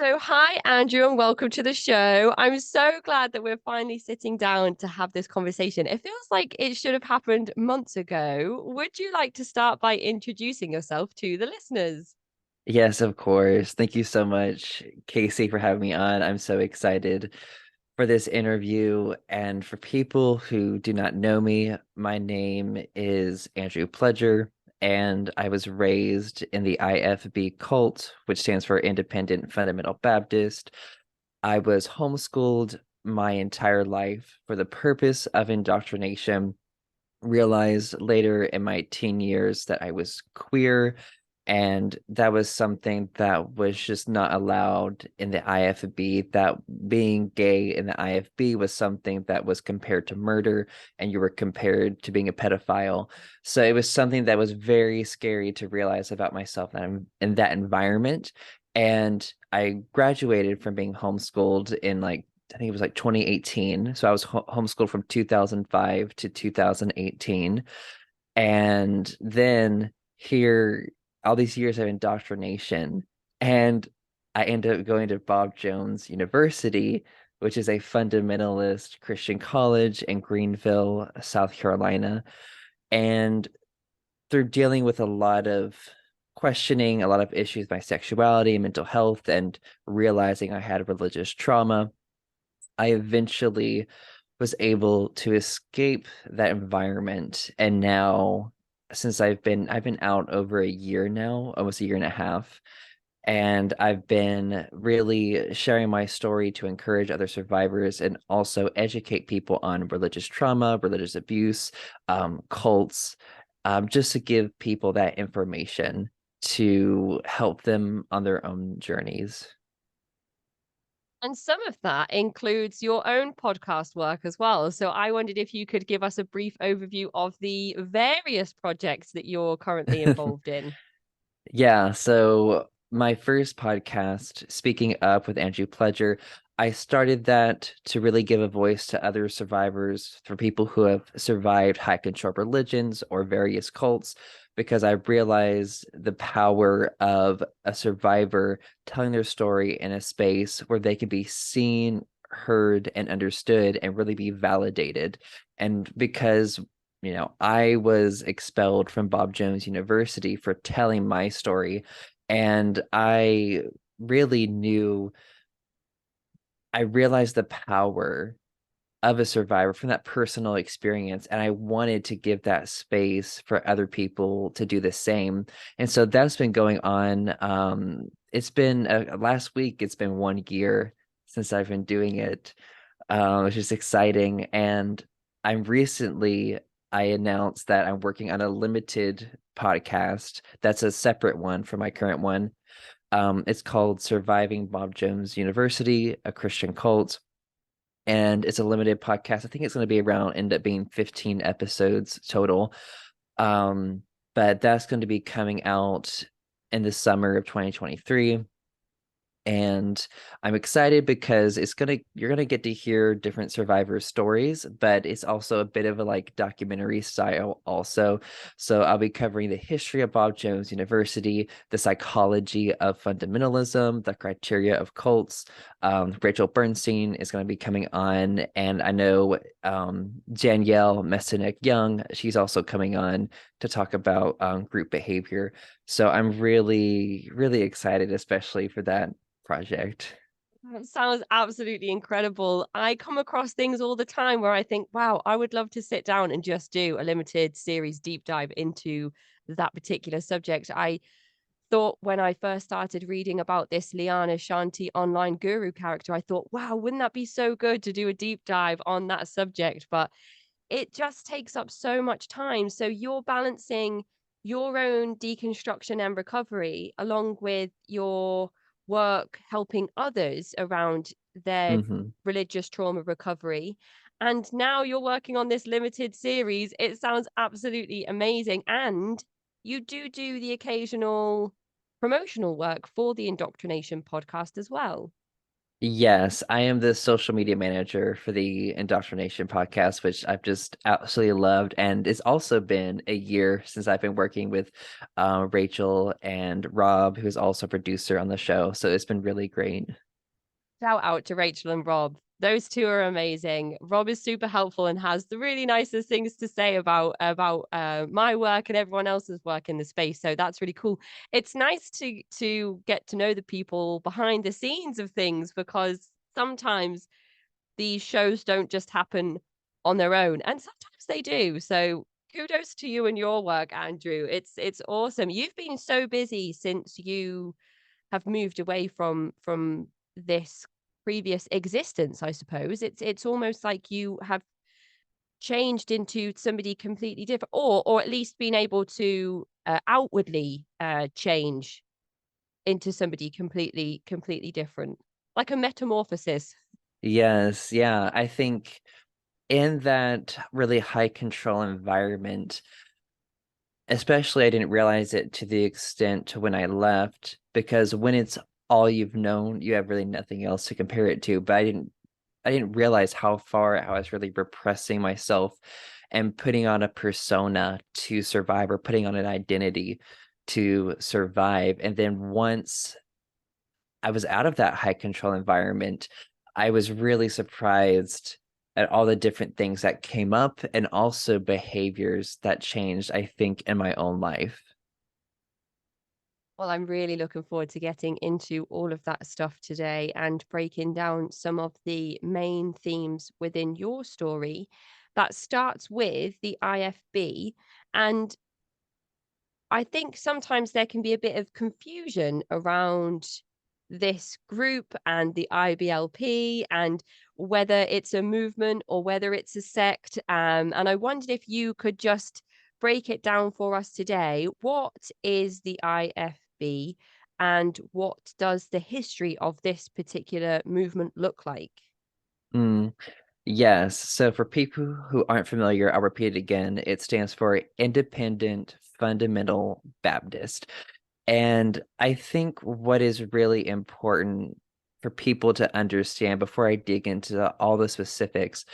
So, hi, Andrew, and welcome to the show. I'm so glad that we're finally sitting down to have this conversation. It feels like it should have happened months ago. Would you like to start by introducing yourself to the listeners? Yes, of course. Thank you so much, Casey, for having me on. I'm so excited for this interview. And for people who do not know me, my name is Andrew Pledger, and I was raised in the IFB cult, which stands for Independent Fundamental Baptist. I was homeschooled my entire life for the purpose of indoctrination. Realized later in my teen years that I was queer, and that was something that was just not allowed in the IFB. That being gay in the IFB was something that was compared to murder, and you were compared to being a pedophile. So it was something that was very scary to realize about myself that I'm in that environment. And I graduated from being homeschooled in I think it was like 2018. So I was homeschooled from 2005 to 2018. And then here, all these years of indoctrination. And I ended up going to Bob Jones University, which is a fundamentalist Christian college in Greenville, South Carolina. And through dealing with a lot of questioning, a lot of issues with my sexuality, mental health, and realizing I had religious trauma, I eventually was able to escape that environment. And now, since I've been out over a year now, almost a year and a half, and I've been really sharing my story to encourage other survivors and also educate people on religious trauma, religious abuse, cults, just to give people that information to help them on their own journeys. And some of that includes your own podcast work as well. So, I wondered if you could give us a brief overview of the various projects that you're currently involved in. Yeah, so my first podcast, Speaking Up with Andrew Pledger, I started that to really give a voice to other survivors, for people who have survived high control religions or various cults, because I realized the power of a survivor telling their story in a space where they can be seen, heard, and understood and really be validated. And because I was expelled from Bob Jones University for telling my story. And really knew, I realized the power of a survivor from that personal experience. And I wanted to give that space for other people to do the same. And so that's been going on. It's been last week, it's been 1 year since I've been doing it, which is exciting. And I'm recently I announced that I'm working on a limited podcast that's a separate one from my current one. It's called Surviving Bob Jones University, a Christian cult, and it's a limited podcast. I think it's going to be around end up being 15 episodes total. Um, but that's going to be coming out in the summer of 2023, and I'm excited because you're gonna get to hear different survivor stories, but it's also a bit of a like documentary style also. So I'll be covering the history of Bob Jones University, the psychology of fundamentalism, the criteria of cults. Rachel Bernstein is going to be coming on, and I know Danielle Messinek Young, she's also coming on to talk about group behavior. So I'm really, really excited, especially for that project. That sounds absolutely incredible. I come across things all the time where I think, wow, I would love to sit down and just do a limited series deep dive into that particular subject. I thought when I first started reading about this Liana Shanti online guru character, I thought, wow, wouldn't that be so good to do a deep dive on that subject? But it just takes up so much time. So you're balancing your own deconstruction and recovery along with your work helping others around their Hmm. religious trauma recovery. And now you're working on this limited series. It sounds absolutely amazing. And you do the occasional promotional work for the indoctrination podcast as well. Yes, I am the social media manager for the Indoctrination podcast, which I've just absolutely loved. And it's also been a year since I've been working with Rachel and Rob, who's also a producer on the show. So it's been really great. Shout out to Rachel and Rob. Those two are amazing. Rob is super helpful and has the really nicest things to say about my work and everyone else's work in the space. So that's really cool. It's nice to get to know the people behind the scenes of things, because sometimes these shows don't just happen on their own, and sometimes they do. So kudos to you and your work, Andrew. It's awesome. You've been so busy since you have moved away from this previous existence, I suppose. It's almost like you have changed into somebody completely different, or at least been able to outwardly change into somebody completely different, like a metamorphosis. Yes, yeah. I think in that really high control environment, especially I didn't realize it to the extent to when I left, because when it's all you've known, you have really nothing else to compare it to. But I didn't realize how far I was really repressing myself and putting on a persona to survive, or putting on an identity to survive. And then once I was out of that high control environment, I was really surprised at all the different things that came up, and also behaviors that changed, I think, in my own life. Well, I'm really looking forward to getting into all of that stuff today and breaking down some of the main themes within your story. That starts with the IFB. And I think sometimes there can be a bit of confusion around this group and the IBLP, and whether it's a movement or whether it's a sect. And I wondered if you could just break it down for us today. What is the IFB, and what does the history of this particular movement look like? Mm, yes. So for people who aren't familiar, I'll repeat it again. It stands for Independent Fundamental Baptist. And I think what is really important for people to understand before I dig into all the specifics,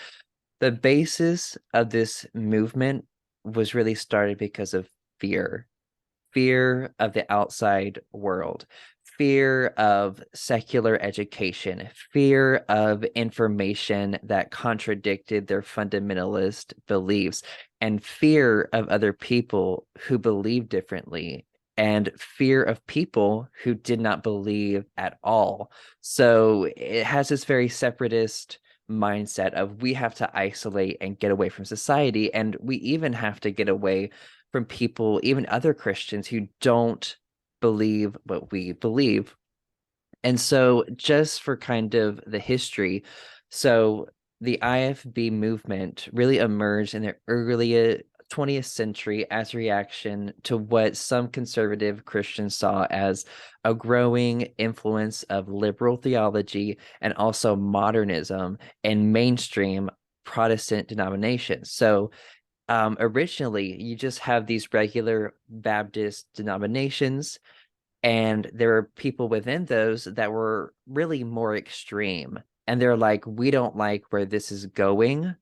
the basis of this movement was really started because of fear. Fear of the outside world, fear of secular education, fear of information that contradicted their fundamentalist beliefs, and fear of other people who believe differently, and fear of people who did not believe at all. So it has this very separatist mindset of we have to isolate and get away from society, and we even have to get away from people, even other Christians who don't believe what we believe. And so, just for kind of the history, so the IFB movement really emerged in the early 20th century as a reaction to what some conservative Christians saw as a growing influence of liberal theology and also modernism in mainstream Protestant denominations. So, originally, you just have these regular Baptist denominations, and there are people within those that were really more extreme. And they're like, we don't like where this is going.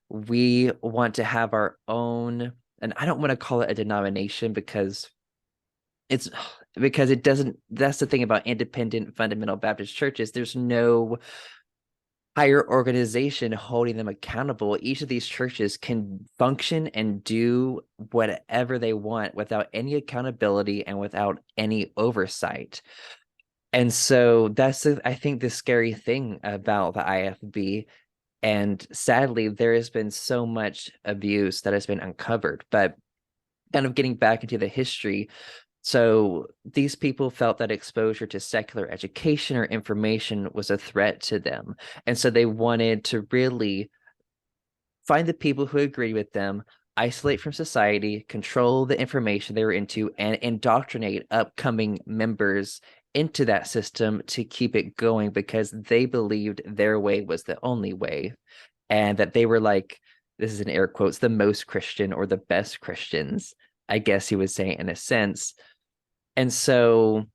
We want to have our own, and I don't want to call it a denomination because it's because it doesn't, that's the thing about independent fundamental Baptist churches. There's no higher organization holding them accountable. Each of these churches can function and do whatever they want without any accountability and without any oversight. And so I think, the scary thing about the IFB. And sadly, there has been so much abuse that has been uncovered. But kind of getting back into the history, so these people felt that exposure to secular education or information was a threat to them. And so they wanted to really find the people who agree with them, isolate from society, control the information they were into, and indoctrinate upcoming members into that system to keep it going, because they believed their way was the only way, and that they were like, this is in air quotes, the most Christian or the best Christians, I guess you would say, in a sense. And so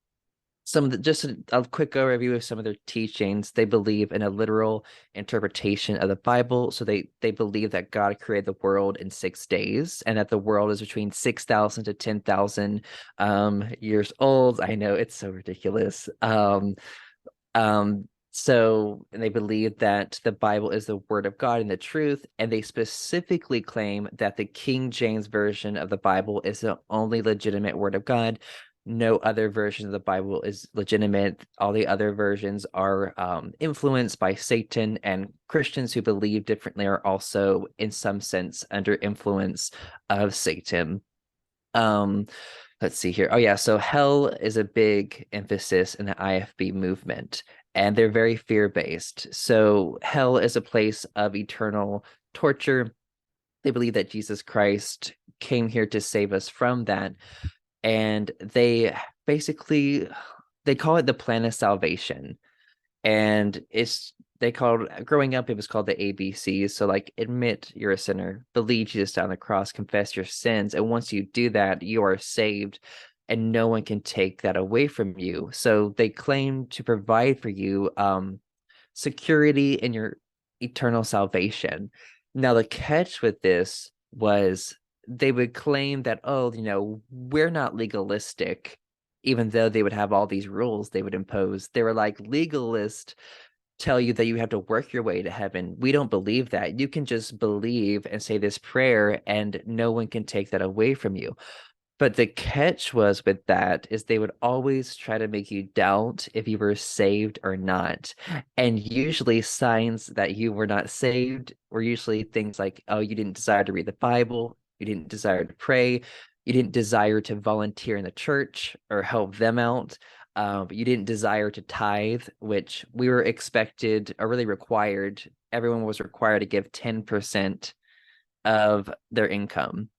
some of the, just a quick overview of some of their teachings. They believe in a literal interpretation of the Bible. So they believe that God created the world in 6 days, and that the world is between 6,000 to 10,000 years old. I know it's so ridiculous. So and they believe that the Bible is the word of God and the truth, and they specifically claim that the King James version of the Bible is the only legitimate word of God. No other version of the Bible is legitimate. All the other versions are influenced by Satan, and Christians who believe differently are also, in some sense, under influence of Satan. Um, let's see here. Oh yeah, so hell is a big emphasis in the IFB movement, and they're very fear-based. So hell is a place of eternal torture. They believe that Jesus Christ came here to save us from that, and they basically they call it the plan of salvation. And it's they called growing up, it was called the ABCs. So like, admit you're a sinner, believe Jesus on the cross, confess your sins, and once you do that, you are saved, and no one can take that away from you. So they claim to provide for you security in your eternal salvation. Now the catch with this was, they would claim that, oh, we're not legalistic, even though they would have all these rules they would impose. They were like, legalist tell you that you have to work your way to heaven. We don't believe that. You can just believe and say this prayer, and no one can take that away from you. But the catch was with that is, they would always try to make you doubt if you were saved or not. And usually signs that you were not saved were usually things like, oh, you didn't desire to read the Bible, you didn't desire to pray, you didn't desire to volunteer in the church or help them out. You didn't desire to tithe, which we were expected, or really required. Everyone was required to give 10% of their income.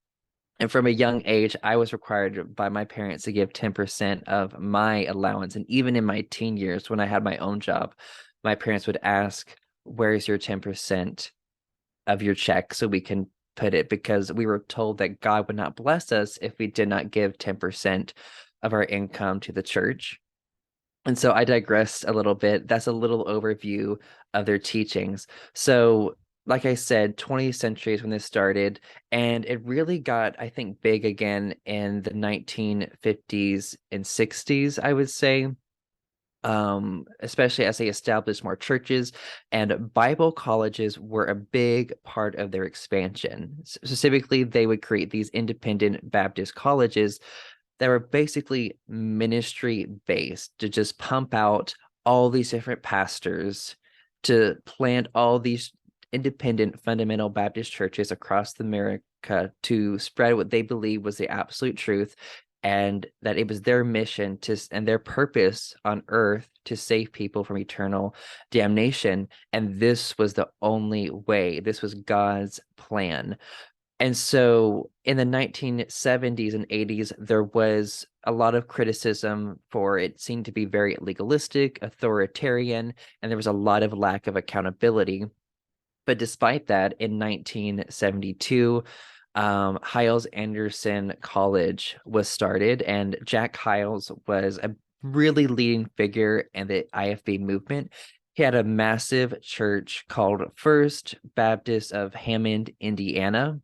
And from a young age, I was required by my parents to give 10% of my allowance. And even in my teen years, when I had my own job, my parents would ask, where's your 10% of your check so we can put it? Because we were told that God would not bless us if we did not give 10% of our income to the church. And so I digressed a little bit. That's a little overview of their teachings. So, like I said, 20th century is when this started, and it really got, I think, big again in the 1950s and 60s, I would say. Especially as they established more churches, and Bible colleges were a big part of their expansion. Specifically, they would create these independent Baptist colleges that were basically ministry based, to just pump out all these different pastors to plant all these independent fundamental Baptist churches across America, to spread what they believe was the absolute truth, and that it was their mission to, and their purpose on earth, to save people from eternal damnation. And this was the only way. This was God's plan. And so in the 1970s and 80s, there was a lot of criticism for it seemed to be very legalistic, authoritarian, and there was a lot of lack of accountability. But despite that, in 1972, Hyles Anderson College was started, and Jack Hyles was a really leading figure in the IFB movement. He had a massive church called First Baptist of Hammond, Indiana,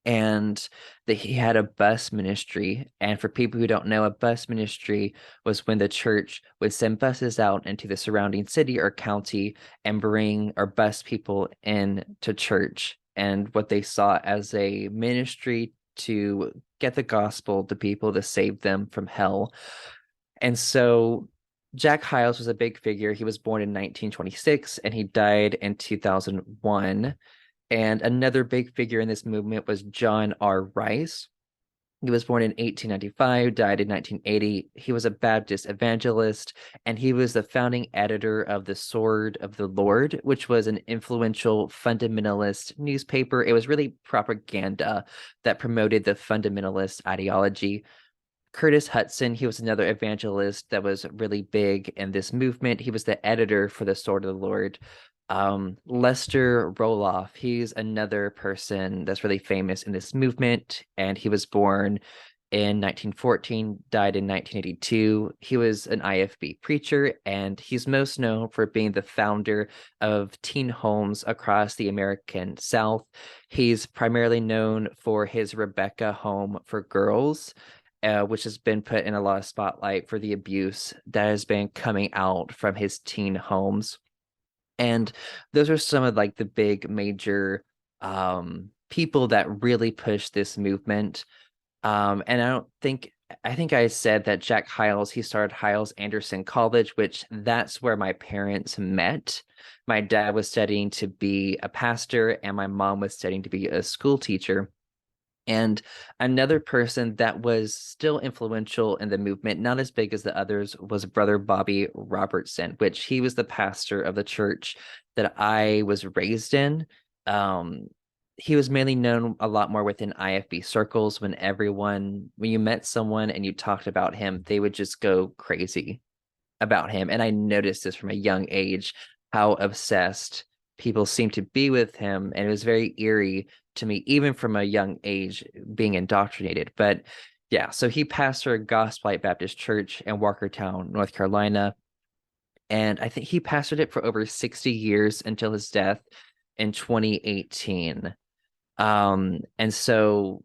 and that he had a bus ministry. And for people who don't know, a bus ministry was when the church would send buses out into the surrounding city or county and bring or bus people in to church, and what they saw as a ministry to get the gospel to people, to save them from hell. And so Jack Hyles was a big figure. He was born in 1926 and he died in 2001. And another big figure in this movement was John R. Rice. He was born in 1895, died in 1980. He was a Baptist evangelist, and he was the founding editor of the Sword of the Lord, which was an influential fundamentalist newspaper. It was really propaganda that promoted the fundamentalist ideology. Curtis Hudson, he was another evangelist that was really big in this movement. He was the editor for the Sword of the Lord. Lester Roloff, he's another person that's really famous in this movement, and he was born in 1914, died in 1982. He was an IFB preacher, and he's most known for being the founder of teen homes across the American South. He's primarily known for his Rebecca home for girls, which has been put in a lot of spotlight for the abuse that has been coming out from his teen homes. And those are some of like the big major people that really pushed this movement. And I think I said that Jack Hiles, he started Hiles Anderson College, which that's where my parents met. My dad was studying to be a pastor, and my mom was studying to be a school teacher. And another person that was still influential in the movement, not as big as the others, was Brother Bobby Robertson, which he was the pastor of the church that I was raised in. Um, he was mainly known a lot more within IFB circles. When you met someone and you talked about him, they would just go crazy about him. And I noticed this from a young age, how obsessed people seemed to be with him. And it was very eerie to me, even from a young age, being indoctrinated. But yeah, so he pastored Gospel Light Baptist Church in Walkertown, North Carolina. And I think he pastored it for over 60 years until his death in 2018. And so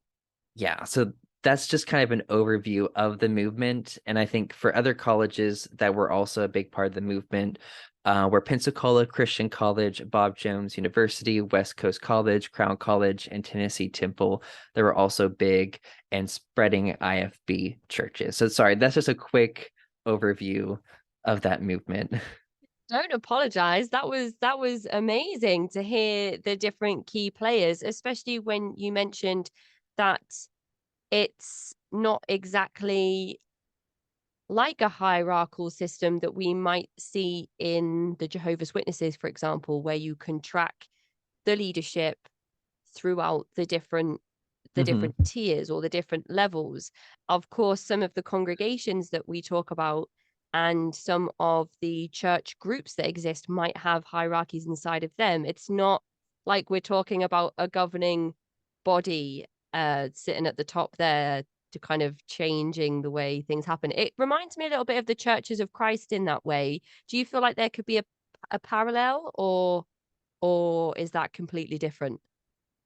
yeah, so that's just kind of an overview of the movement. And I think for other colleges that were also a big part of the movement, were Pensacola Christian College, Bob Jones University, West Coast College, Crown College, and Tennessee Temple. They were also big and spreading IFB churches. So sorry, that's just a quick overview of that movement. Don't apologize. That was amazing to hear the different key players, especially when you mentioned that it's not exactly like a hierarchical system that we might see in the Jehovah's Witnesses, for example, where you can track the leadership throughout the Hmm. different tiers or the different levels. Of course, some of the congregations that we talk about and some of the church groups that exist might have hierarchies inside of them. It's not like we're talking about a governing body sitting at the top there to kind of changing the way things happen. It reminds me a little bit of the churches of Christ in that way. Do you feel like there could be a parallel, or is that completely different?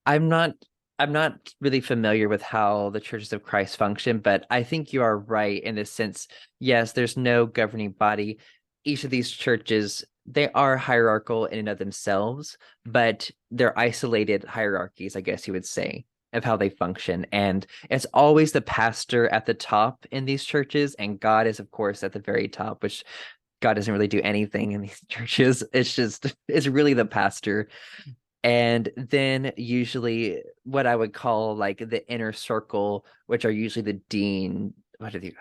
I'm not I'm not really familiar with how the churches of Christ function, but I think you are right in this sense. Yes, there's no governing body. Each of these churches, they are hierarchical in and of themselves, but they're isolated hierarchies, I guess you would say, of how they function. And it's always the pastor at the top in these churches, and God is, of course, at the very top, which God doesn't really do anything in these churches. It's really the pastor, and then usually what I would call like the inner circle, which are usually the dean. What do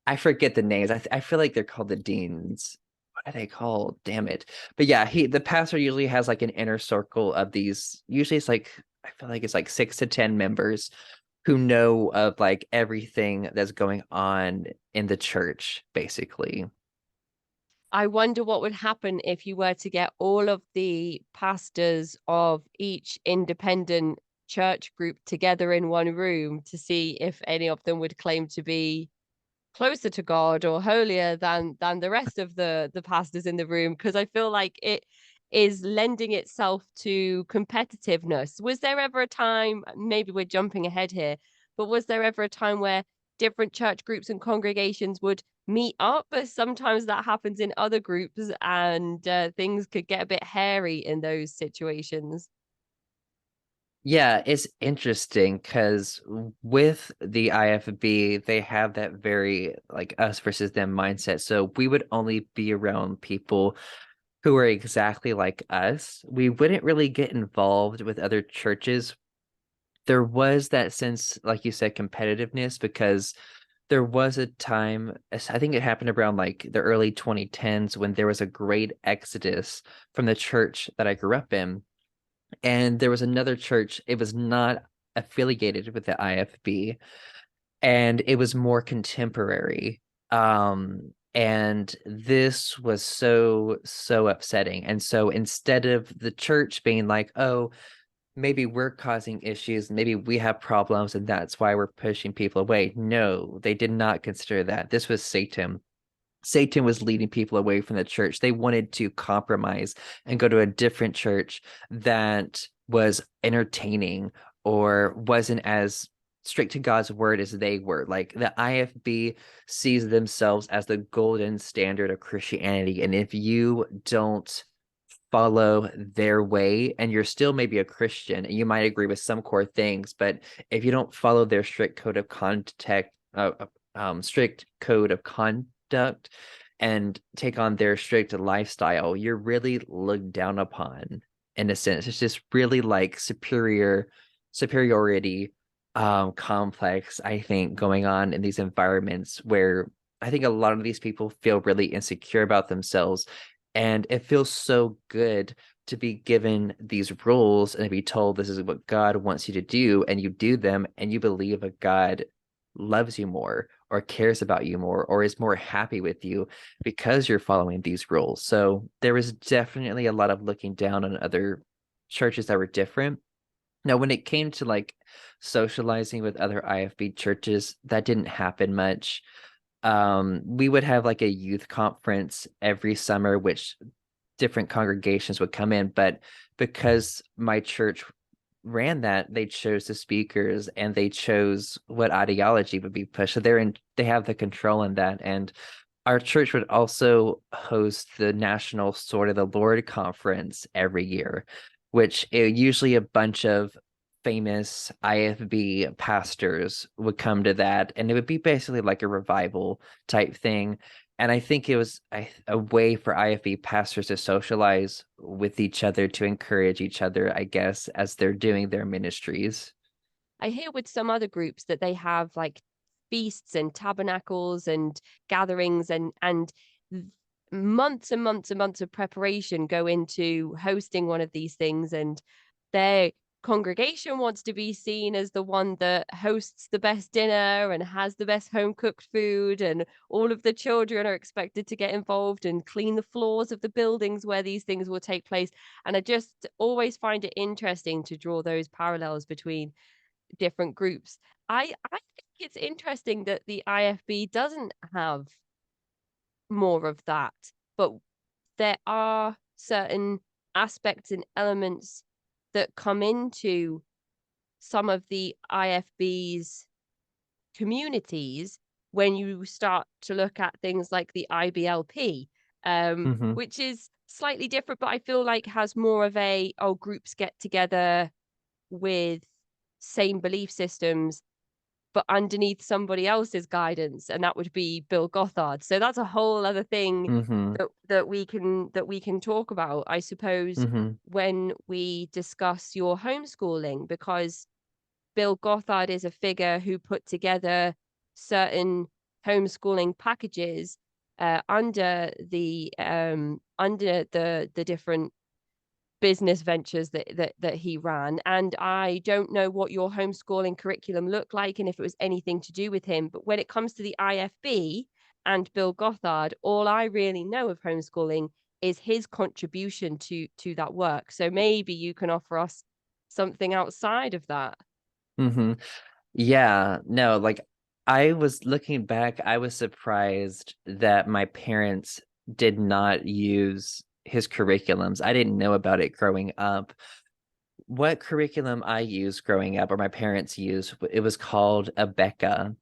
I forget the names. I feel like they're called the deans. What are they called? Damn it. But yeah, the pastor usually has like an inner circle of these. Usually it's like, I feel like it's like 6 to 10 members who know of like everything that's going on in the church, basically. I wonder what would happen if you were to get all of the pastors of each independent church group together in one room to see if any of them would claim to be closer to God or holier than the rest of the pastors in the room, because I feel like it is lending itself to competitiveness. Was there ever a time, maybe we're jumping ahead here, but was there ever a time where different church groups and congregations would meet up? But sometimes that happens in other groups, and things could get a bit hairy in those situations. Yeah, it's interesting because with the IFB, they have that very like us versus them mindset. So we would only be around people who are exactly like us. We wouldn't really get involved with other churches. There was that sense, like you said, competitiveness because there was a time, I think it happened around like the early 2010s when there was a great exodus from the church that I grew up in, and there was another church. It was not affiliated with the IFB, and it was more contemporary. And this was so upsetting. And so instead of the church being like, oh, maybe we're causing issues, maybe we have problems, and that's why we're pushing people away. No, they did not consider that. This was Satan. Satan was leading people away from the church. They wanted to compromise and go to a different church that was entertaining or wasn't as strict to God's word as they were. Like the IFB sees themselves as the golden standard of Christianity. And if you don't follow their way and you're still maybe a Christian and you might agree with some core things, but if you don't follow their strict code of conduct and take on their strict lifestyle, you're really looked down upon in a sense. It's just really like superiority complex, I think, going on in these environments where I think a lot of these people feel really insecure about themselves. And it feels so good to be given these rules and to be told this is what God wants you to do, and you do them, and you believe that God loves you more or cares about you more or is more happy with you because you're following these rules. So there was definitely a lot of looking down on other churches that were different. Now, when it came to like socializing with other IFB churches, that didn't happen much. We would have like a youth conference every summer, which different congregations would come in, but because my church ran that, they chose the speakers and they chose what ideology would be pushed. So they have the control in that. And our church would also host the National Sword of the Lord conference every year, which usually a bunch of famous IFB pastors would come to that, and it would be basically like a revival type thing. And I think it was a way for IFB pastors to socialize with each other, to encourage each other, I guess, as they're doing their ministries. I hear with some other groups that they have like feasts and tabernacles and gatherings, and months and months and months of preparation go into hosting one of these things, and their congregation wants to be seen as the one that hosts the best dinner and has the best home cooked food, and all of the children are expected to get involved and clean the floors of the buildings where these things will take place. And I just always find it interesting to draw those parallels between different groups. I think it's interesting that the IFB doesn't have more of that, but there are certain aspects and elements that come into some of the IFB's communities when you start to look at things like the IBLP, Hmm. which is slightly different, but I feel like has more of a, oh, groups get together with same belief systems but underneath somebody else's guidance, and that would be Bill Gothard. So that's a whole other thing Hmm. that we can talk about, I suppose, Hmm. when we discuss your homeschooling, because Bill Gothard is a figure who put together certain homeschooling packages under the different business ventures that he ran. And I don't know what your homeschooling curriculum looked like and if it was anything to do with him, but when it comes to the IFB and Bill Gothard, all I really know of homeschooling is his contribution to that work. So maybe you can offer us something outside of that. Hmm. Yeah, no, like I was looking back, I was surprised that my parents did not use his curriculums. I didn't know about it growing up. What curriculum I used growing up, or my parents used, it was called a Becca.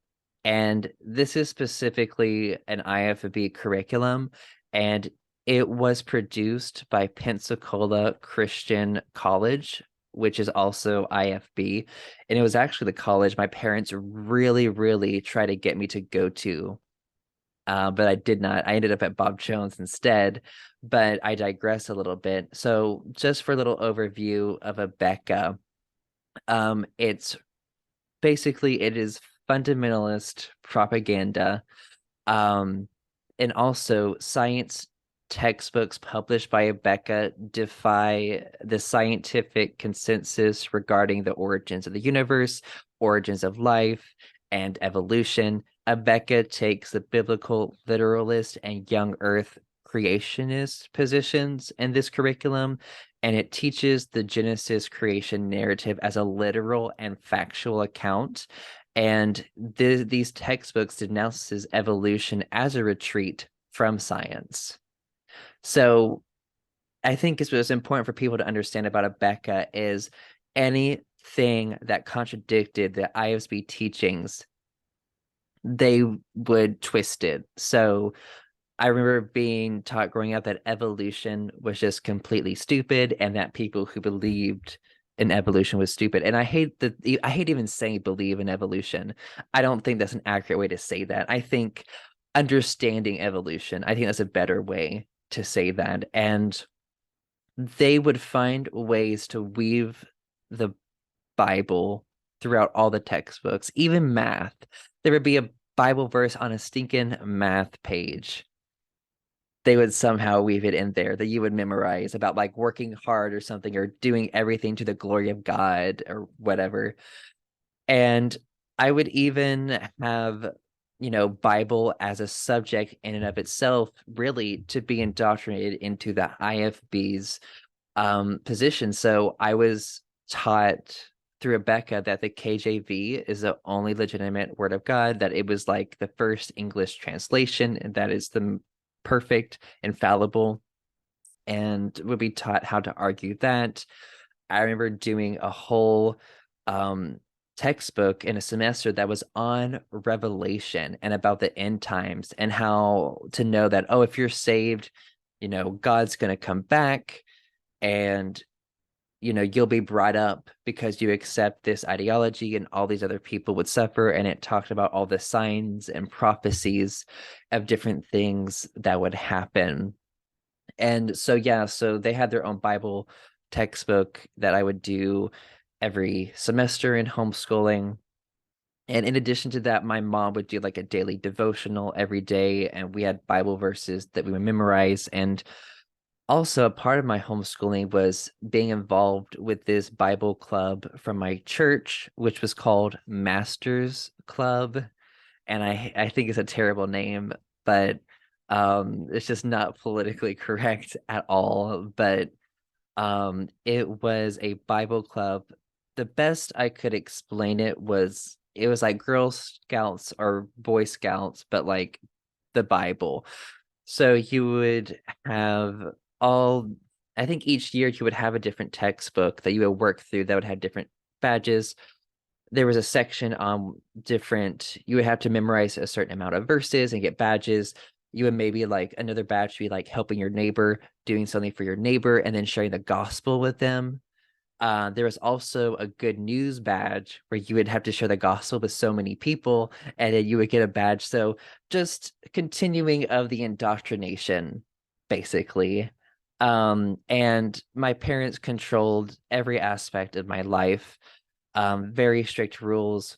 And this is specifically an IFB curriculum, and it was produced by Pensacola Christian College, which is also IFB. And it was actually the college my parents really, really tried to get me to go to, but I did not. I ended up at Bob Jones instead, but I digress a little bit. So, just for a little overview of a Becca, it's basically it is fundamentalist propaganda, um, and also science textbooks published by Abeka defy the scientific consensus regarding the origins of the universe, origins of life, and evolution. Abeka takes the biblical literalist and young earth creationist positions in this curriculum, and it teaches the Genesis creation narrative as a literal and factual account. And these textbooks denounces evolution as a retreat from science. So I think it's what's important for people to understand about Abeka is anything that contradicted the IFSB teachings, they would twist it. So I remember being taught growing up that evolution was just completely stupid and that people who believed in evolution was stupid. And I hate even saying believe in evolution. I don't think that's an accurate way to say that. I think understanding evolution, I think that's a better way to say that. And they would find ways to weave the Bible throughout all the textbooks, even math. There would be a Bible verse on a stinking math page. They would somehow weave it in there that you would memorize about like working hard or something or doing everything to the glory of God or whatever. And I would even have, Bible as a subject in and of itself, really to be indoctrinated into the IFB's position. So I was taught through Rebecca that the KJV is the only legitimate word of God, that it was like the first English translation, and that is the perfect, infallible, and would be taught how to argue that. I remember doing a whole textbook in a semester that was on Revelation and about the end times and how to know that, oh, if you're saved, God's going to come back and you'll be brought up because you accept this ideology and all these other people would suffer. And it talked about all the signs and prophecies of different things that would happen. And so, yeah, so they had their own Bible textbook that I would do every semester in homeschooling. And in addition to that, my mom would do like a daily devotional every day, and we had Bible verses that we would memorize. And also, a part of my homeschooling was being involved with this Bible club from my church, which was called Masters Club. And I think it's a terrible name, but it's just not politically correct at all. But it was a Bible club. The best I could explain it was like Girl Scouts or Boy Scouts, but like the Bible. So you would have all, I think each year you would have a different textbook that you would work through that would have different badges. There was a section on you would have to memorize a certain amount of verses and get badges. You would maybe like another badge be like helping your neighbor, doing something for your neighbor, and then sharing the gospel with them. There was also a good news badge where you would have to share the gospel with so many people and then you would get a badge. So just continuing of the indoctrination, basically. And my parents controlled every aspect of my life. Very strict rules,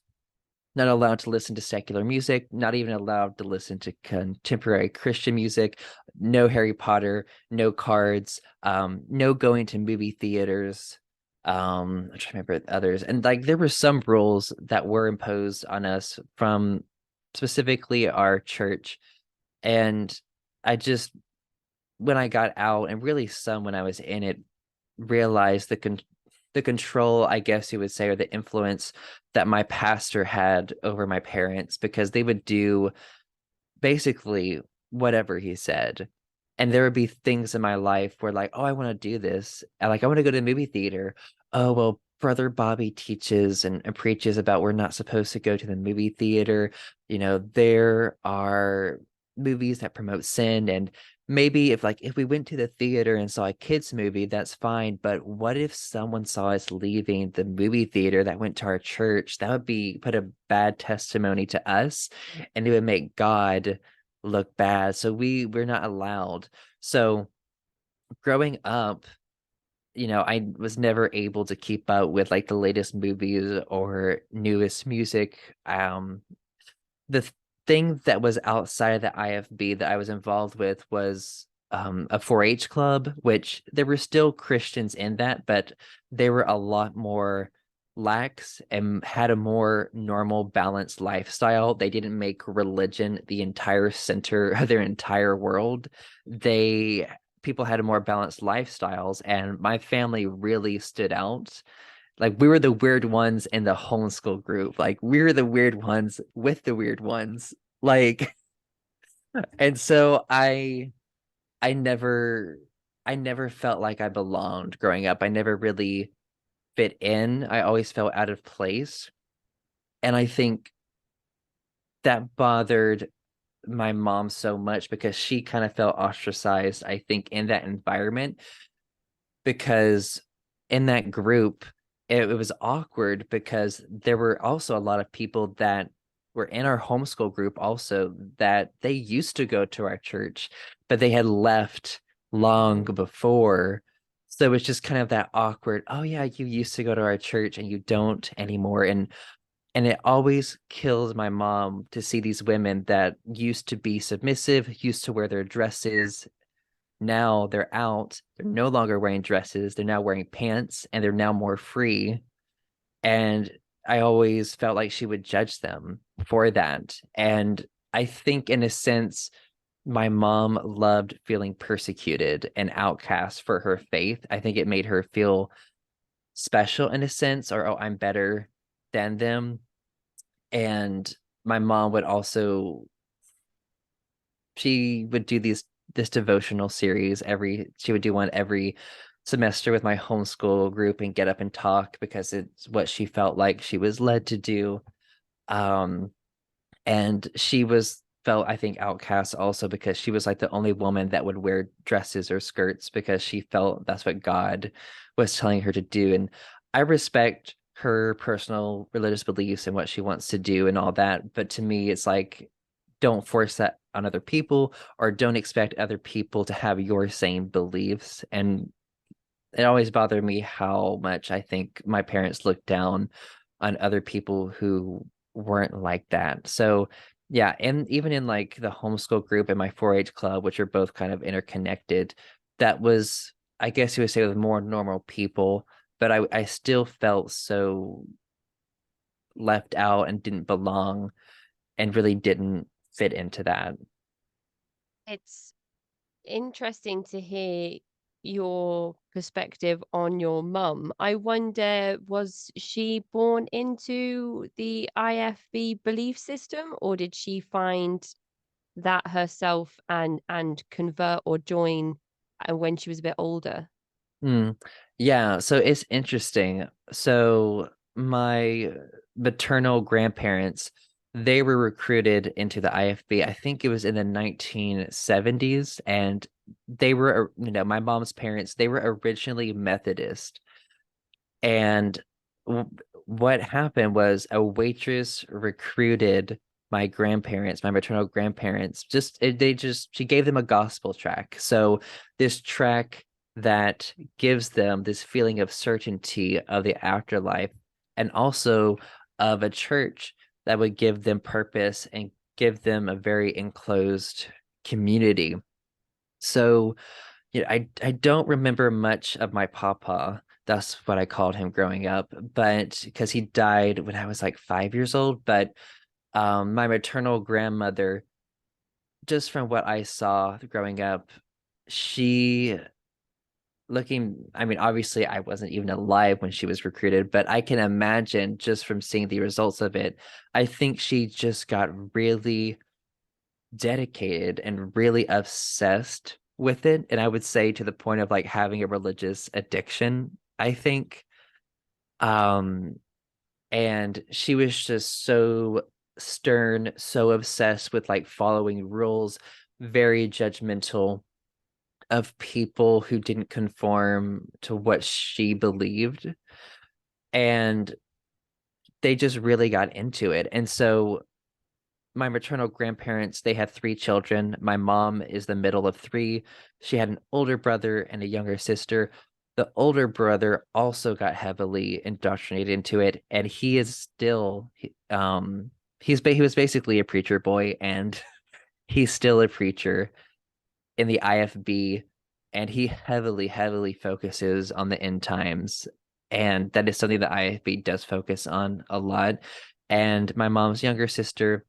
not allowed to listen to secular music, not even allowed to listen to contemporary Christian music, no Harry Potter, no cards, no going to movie theaters. I'm trying to remember others. And like there were some rules that were imposed on us from specifically our church. And I just, when I got out, and really some when I was in it, realized the control, I guess you would say, or the influence that my pastor had over my parents, because they would do basically whatever he said. And there would be things in my life where like, oh, I want to do this. And like, I want to go to the movie theater. Oh, well, Brother Bobby teaches and preaches about we're not supposed to go to the movie theater. There are movies that promote sin, and maybe if we went to the theater and saw a kids movie, that's fine. But what if someone saw us leaving the movie theater that went to our church? That would be put a bad testimony to us, and it would make God look bad. So we're not allowed. So growing up, I was never able to keep up with like the latest movies or newest music. The thing that was outside of the IFB that I was involved with was a 4-H club, which there were still Christians in that, but they were a lot more lax and had a more normal, balanced lifestyle. They didn't make religion the entire center of their entire world. They People had a more balanced lifestyles, and my family really stood out. Like we were the weird ones in the homeschool group. Like we were the weird ones with the weird ones. Like, and so I never I never felt like I belonged growing up. I never really fit in. I always felt out of place. And I think that bothered my mom so much because she kind of felt ostracized, I think, in that environment. Because in that group, it was awkward because there were also a lot of people that were in our homeschool group also that they used to go to our church, but they had left long Mm. before. So it's just kind of that awkward, oh yeah, you used to go to our church and you don't anymore. And it always kills my mom to see these women that used to be submissive, used to wear their dresses. Now they're out, they're no longer wearing dresses, they're now wearing pants, and they're now more free. And I always felt like she would judge them for that. And I think, in a sense, my mom loved feeling persecuted and outcast for her faith. I think it made her feel special in a sense, or, oh, I'm better than them. And my mom would also, she would do this devotional series she would do one every semester with my homeschool group and get up and talk because it's what she felt like she was led to do. um and she was felt, I think, outcast also because she was like the only woman that would wear dresses or skirts because she felt that's what God was telling her to do. And I respect her personal religious beliefs and what she wants to do and all that, but to me it's like, don't force that on other people, or don't expect other people to have your same beliefs. And it always bothered me how much I think my parents looked down on other people who weren't like that. So yeah, and even in like the homeschool group and my 4-H club, which are both kind of interconnected, that was, I guess you would say, with more normal people, but I still felt so left out and didn't belong and really didn't fit into that. It's interesting to hear your perspective on your mum. I wonder, was she born into the IFB belief system, or did she find that herself and convert or join when she was a bit older? Hmm. Yeah, so it's interesting. So my maternal grandparents, they were recruited into the IFB. I think it was in the 1970s, and they were, my mom's parents, they were originally Methodist. And w- what happened was a waitress recruited my grandparents, my maternal grandparents, she gave them a gospel track. So this track that gives them this feeling of certainty of the afterlife, and also of a church that would give them purpose and give them a very enclosed community. So yeah, I don't remember much of my papa. That's what I called him growing up, but because he died when I was like 5 years old. But my maternal grandmother, just from what I saw growing up, she I mean, obviously I wasn't even alive when she was recruited, but I can imagine just from seeing the results of it, I think she just got really dedicated and really obsessed with it. And I would say to the point of like having a religious addiction, I think. Um, and she was just so stern, so obsessed with like following rules, very judgmental of people who didn't conform to what she believed. And they just really got into it. And so my maternal grandparents, they had 3 children. My mom is the middle of three. She had an older brother and a younger sister. The older brother also got heavily indoctrinated into it, and he is still he was basically a preacher boy, and he's still a preacher in the IFB, and he heavily focuses on the end times. And that is something that IFB does focus on a lot. And my mom's younger sister,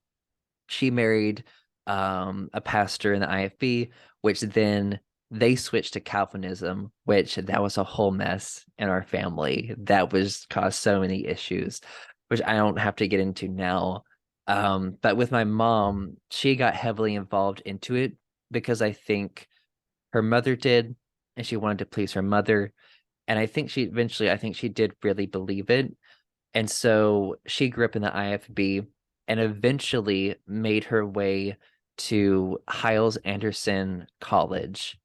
she married a pastor in the IFB, which then they switched to Calvinism, which that was a whole mess in our family. That was caused so many issues, which I don't have to get into now. But with my mom, she got heavily involved into it because I think her mother did, and she wanted to please her mother. And I think she did really believe it. And so she grew up in the IFB and eventually made her way to Hiles Anderson College,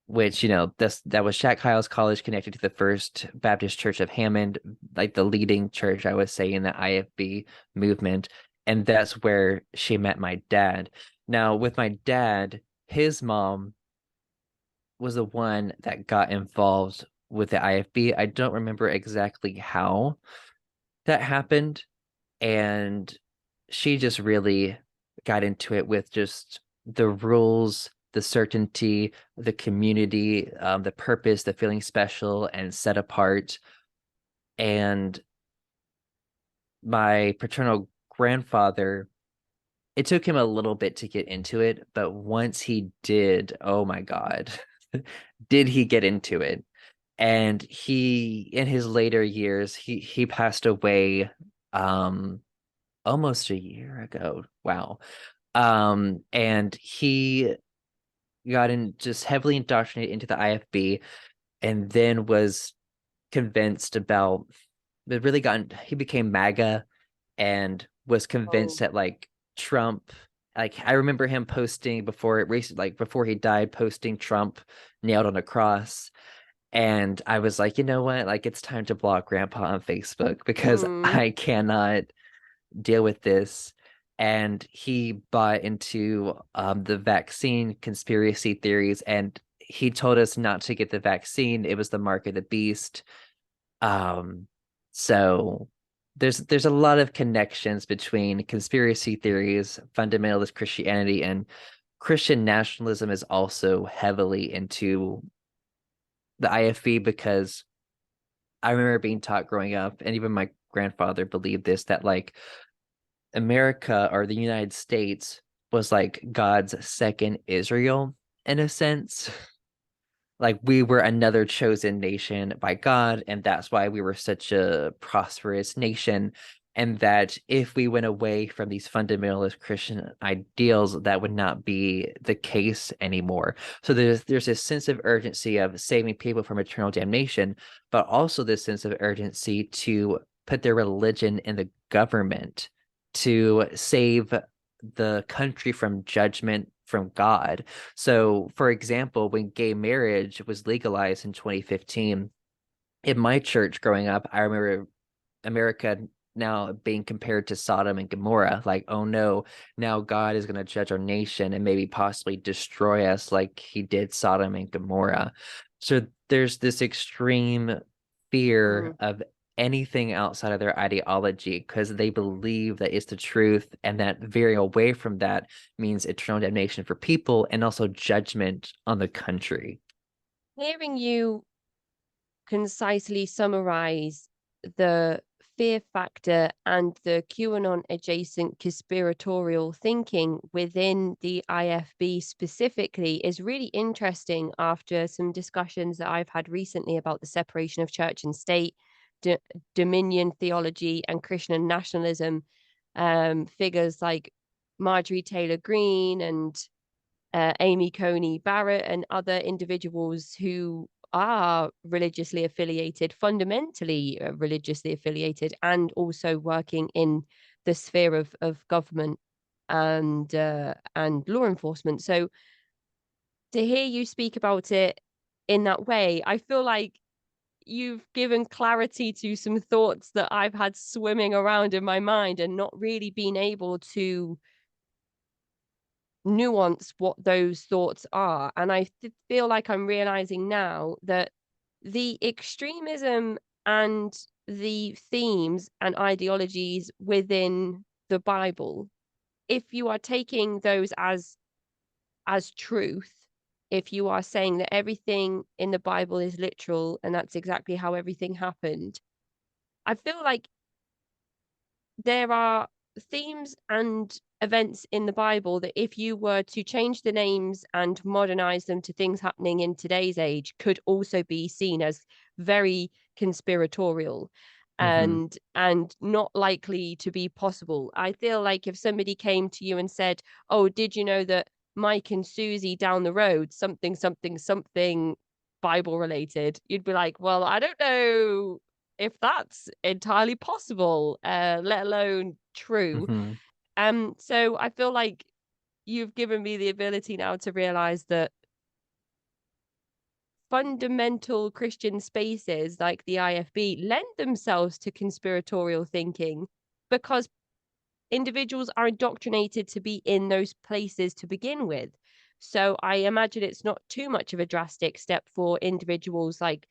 which, that was Shaq Hiles College, connected to the First Baptist Church of Hammond, like the leading church, I would say, in the IFB movement. And that's where she met my dad. Now, with my dad, his mom was the one that got involved with the IFB. I don't remember exactly how that happened. And she just really got into it with just the rules, the certainty, the community, the purpose, the feeling special and set apart. And my paternal grandfather, it took him a little bit to get into it, but once he did, oh my God, did he get into it? And he, in his later years, he passed away almost a year ago. Wow. And he got in just heavily indoctrinated into the IFB and then was convinced about it really got he became MAGA and was Oh. convinced that like Trump, like I remember him posting before it recent like before he died, posting Trump nailed on a cross. And I was like, you know what? Like it's time to block grandpa on Facebook because Mm. I cannot deal with this. And he bought into the vaccine conspiracy theories, and he told us not to get the vaccine. It was the mark of the beast. Um, so there's a lot of connections between conspiracy theories, fundamentalist Christianity, and Christian nationalism is also heavily into the IFB because I remember being taught growing up, and even my grandfather believed this, that like America or the United States was like God's second Israel in a sense. Like we were another chosen nation by God, and that's why we were such a prosperous nation. And that if we went away from these fundamentalist Christian ideals, that would not be the case anymore. So there's this sense of urgency of saving people from eternal damnation, but also this sense of urgency to put their religion in the government to save the country from judgment from God. So, for example, when gay marriage was legalized in 2015, in my church growing up, I remember America now being compared to Sodom and Gomorrah. Like, oh no, now God is going to judge our nation and maybe possibly destroy us like he did Sodom and Gomorrah. So there's this extreme fear Mm. of anything outside of their ideology because they believe that it's the truth, and that veering away from that means eternal damnation for people and also judgment on the country. Hearing you concisely summarize the fear factor and the QAnon adjacent conspiratorial thinking within the IFB specifically is really interesting after some discussions that I've had recently about the separation of church and state, dominion theology, and Christian nationalism. Figures like Marjorie Taylor Greene and Amy Coney Barrett and other individuals who are religiously affiliated, fundamentally religiously affiliated, and also working in the sphere of government and law enforcement. So to hear you speak about it in that way, I feel like you've given clarity to some thoughts that I've had swimming around in my mind and not really been able to nuance what those thoughts are. And feel like I'm realizing now that the extremism and the themes and ideologies within the Bible, if you are taking those as truth, if you are saying that everything in the Bible is literal and that's exactly how everything happened, I feel like there are themes and events in the Bible that if you were to change the names and modernize them to things happening in today's age, could also be seen as very conspiratorial Hmm. and not likely to be possible. I feel like if somebody came to you and said, "Oh, did you know that Mike and Susie down the road, something, something, something Bible related," you'd be like, "Well, I don't know if that's entirely possible, let alone true." Hmm. So I feel like you've given me the ability now to realize that fundamental Christian spaces like the IFB lend themselves to conspiratorial thinking because individuals are indoctrinated to be in those places to begin with. So I imagine it's not too much of a drastic step for individuals like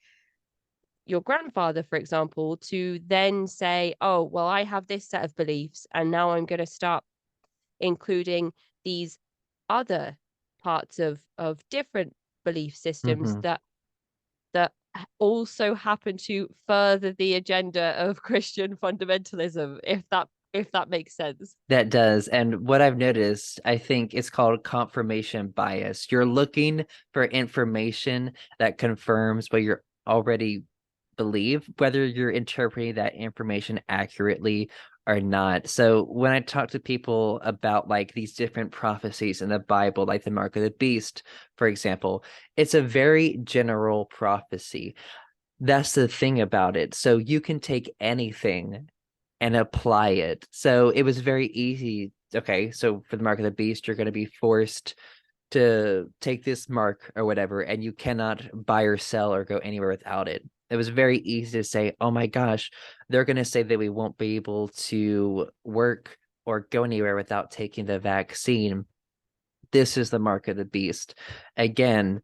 your grandfather, for example, to then say, "Oh, well, I have this set of beliefs, and now I'm going to start including these other parts of different belief systems Hmm. that also happen to further the agenda of Christian fundamentalism," if that makes sense. That does. And what I've noticed, I think it's called confirmation bias. You're looking for information that confirms what you already believe, whether you're interpreting that information accurately or not. So when I talk to people about like these different prophecies in the Bible, like the mark of the beast, for example, it's a very general prophecy. That's the thing about it. So you can take anything and apply it. So it was very easy. Okay, so for the mark of the beast, you're going to be forced to take this mark or whatever, and you cannot buy or sell or go anywhere without it. It was very easy to say, oh my gosh, they're going to say that we won't be able to work or go anywhere without taking the vaccine. This is the mark of the beast. Again,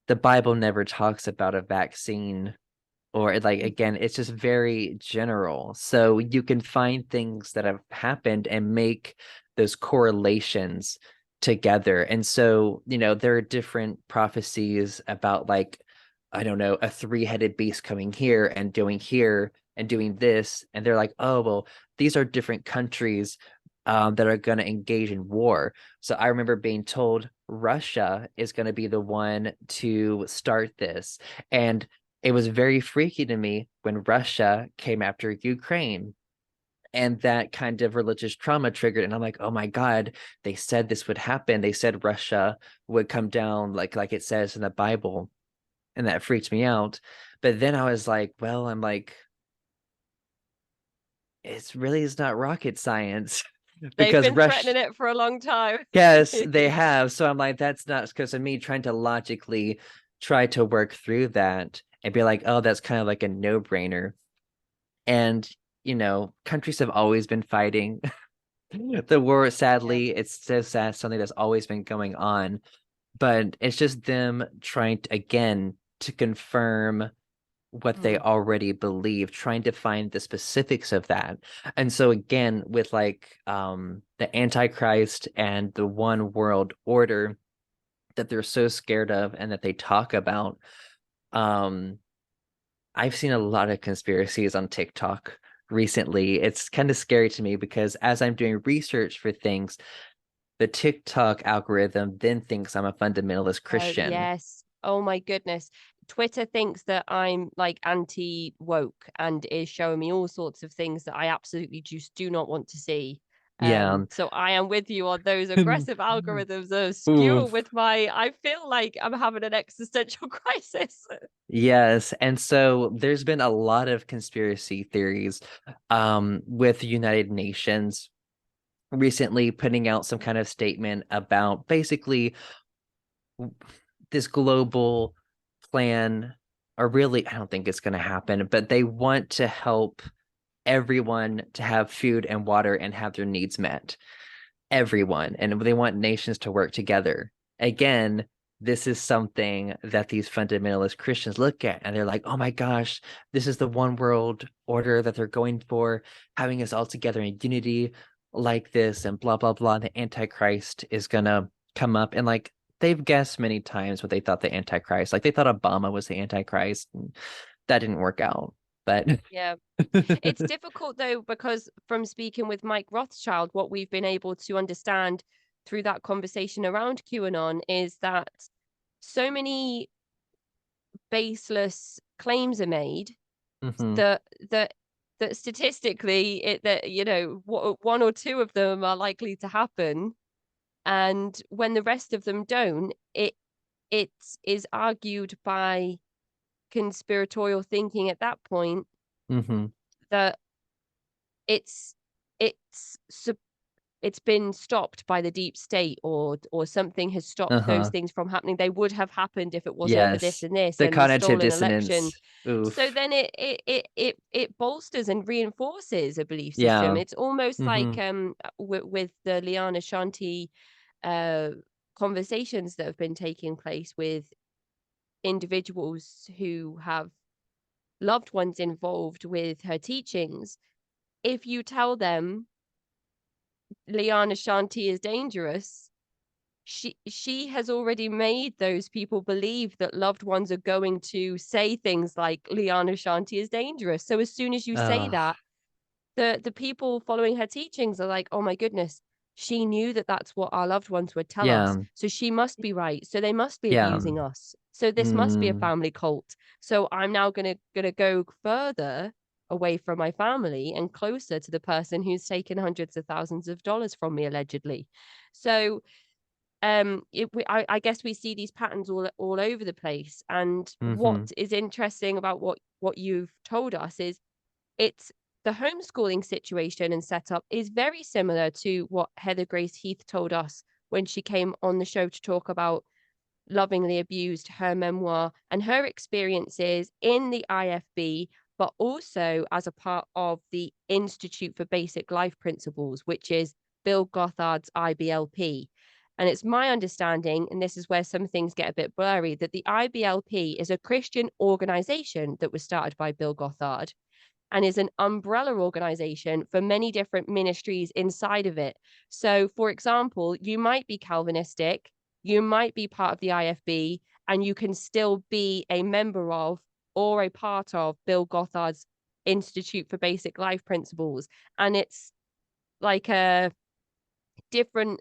the Bible never talks about a vaccine, or like again, it's just very general. So you can find things that have happened and make those correlations together. And so, there are different prophecies about like, I don't know, a three-headed beast coming here and doing this. And they're like, oh, well, these are different countries that are going to engage in war. So I remember being told Russia is going to be the one to start this. And it was very freaky to me when Russia came after Ukraine, and that kind of religious trauma triggered. And I'm like, oh my God, they said this would happen. They said Russia would come down like it says in the Bible. And that freaked me out. But then I was like, well, I'm like, it's really is not rocket science They've because been Russia. threatening it for a long time. Yes, they have. So I'm like, that's not because of me trying to logically try to work through that and be like, oh, that's kind of like a no-brainer. And, countries have always been fighting. The war, Yeah. sadly, it's so sad, something that's always been going on. But it's just them trying to, again, to confirm what they Mm. already believe, trying to find the specifics of that. And so again, with like the Antichrist and the one world order that they're so scared of and that they talk about, um, I've seen a lot of conspiracies on TikTok recently. It's kind of scary to me because as I'm doing research for things, the TikTok algorithm then thinks I'm a fundamentalist Christian. Yes. Oh my goodness. Twitter thinks that I'm like anti woke and is showing me all sorts of things that I absolutely just do not want to see. Yeah. So I am with you on those aggressive algorithms are skewing Oof. with my, I feel like I'm having an existential crisis. Yes, and so there's been a lot of conspiracy theories with the United Nations recently putting out some kind of statement about basically this global plan, or really, I don't think it's going to happen, but they want to help everyone to have food and water and have their needs met. Everyone. And they want nations to work together. Again, this is something that these fundamentalist Christians look at and they're like, oh my gosh, this is the one world order that they're going for, having us all together in unity like this and blah, blah, blah. And the Antichrist is going to come up. And like, they've guessed many times what they thought the Antichrist, like they thought Obama was the Antichrist, and that didn't work out. But Yeah. It's difficult though, because from speaking with Mike Rothschild, what we've been able to understand through that conversation around QAnon is that so many baseless claims are made Mhm, that statistically that one or two of them are likely to happen, and when the rest of them don't, it is argued by conspiratorial thinking at that point mhm, that it's it's it's been stopped by the deep state, or something has stopped those uh-huh. things from happening. They would have happened if it wasn't for this Yes. and this The and the cognitive stolen election. dissonance. So Oof. then it bolsters and reinforces a belief system. Yeah. It's almost like Mm-hmm. with the Liana Shanti uh conversations that have been taking place with individuals who have loved ones involved with her teachings. If you tell them Liana Shanti is dangerous, she has already made those people believe that loved ones are going to say things like Liana Shanti is dangerous. So as soon as you say Uh, that, the people following her teachings are like, oh my goodness, she knew that that's what our loved ones would tell us, yeah. so she must be right, so they must be Yeah. abusing us, so this must be a Mm, family cult. So I'm now gonna go further away from my family and closer to the person who's taken hundreds of thousands of dollars from me allegedly. So I guess we see these patterns all over the place. And what mm-hmm. is interesting about what you've told us is it's the homeschooling situation and setup is very similar to what Heather Grace Heath told us when she came on the show to talk about Lovingly Abused, her memoir, and her experiences in the IFB, but also as a part of the Institute for Basic Life Principles, which is Bill Gothard's IBLP. And it's my understanding, and this is where some things get a bit blurry, that the IBLP is a Christian organization that was started by Bill Gothard and is an umbrella organization for many different ministries inside of it. So, for example, you might be Calvinistic, you might be part of the IFB, and you can still be a member of or a part of Bill Gothard's Institute for Basic Life Principles. And it's like a different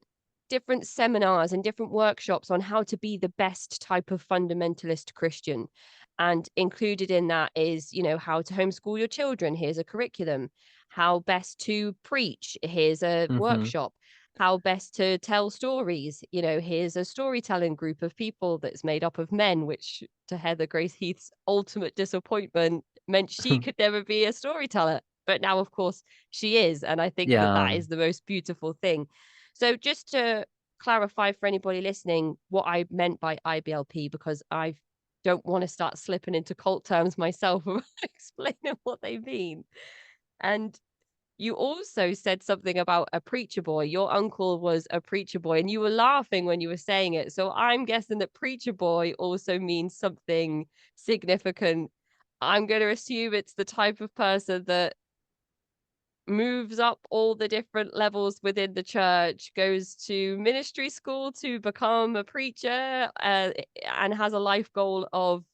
seminars and different workshops on how to be the best type of fundamentalist Christian. And included in that is, how to homeschool your children. Here's a curriculum. How best to preach. Here's a Mm-hmm. workshop. How best to tell stories. Here's a storytelling group of people that's made up of men, which to Heather Grace Heath's ultimate disappointment meant she could never be a storyteller. But now, of course, she is. And I think that Yeah. that is the most beautiful thing. So just to clarify for anybody listening what I meant by IBLP, because I don't want to start slipping into cult terms myself explaining what they mean. And you also said something about a preacher boy. Your uncle was a preacher boy, and you were laughing when you were saying it. So I'm guessing that preacher boy also means something significant. I'm going to assume it's the type of person that moves up all the different levels within the church, goes to ministry school to become a preacher, and has a life goal of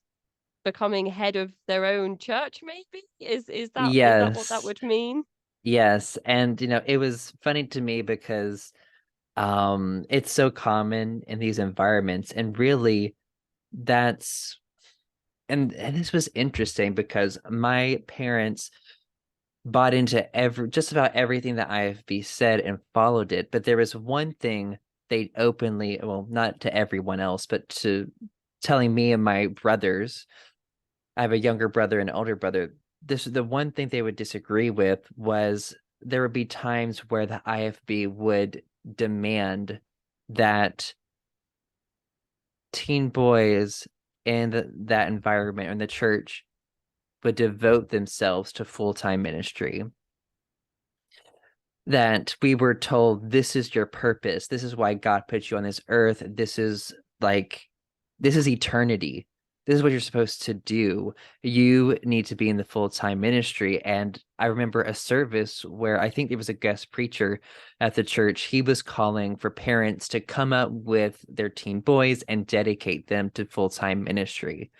becoming head of their own church. Maybe is that what that Yes. would mean? Yes. And it was funny to me because it's so common in these environments, and really that's and this was interesting because my parents bought into just about everything that IFB said and followed it. But there was one thing they openly, well, not to everyone else, but to telling me and my brothers. I have a younger brother and an older brother. This is the one thing they would disagree with was there would be times where the IFB would demand that teen boys in that environment in the church would devote themselves to full-time ministry. That we were told this is your purpose. This is why God put you on this earth. This is eternity. this is what you're supposed to do. You need to be in the full-time ministry. And I remember a service where I think there was a guest preacher at the church. He was calling for parents to come up with their teen boys and dedicate them to full-time ministry.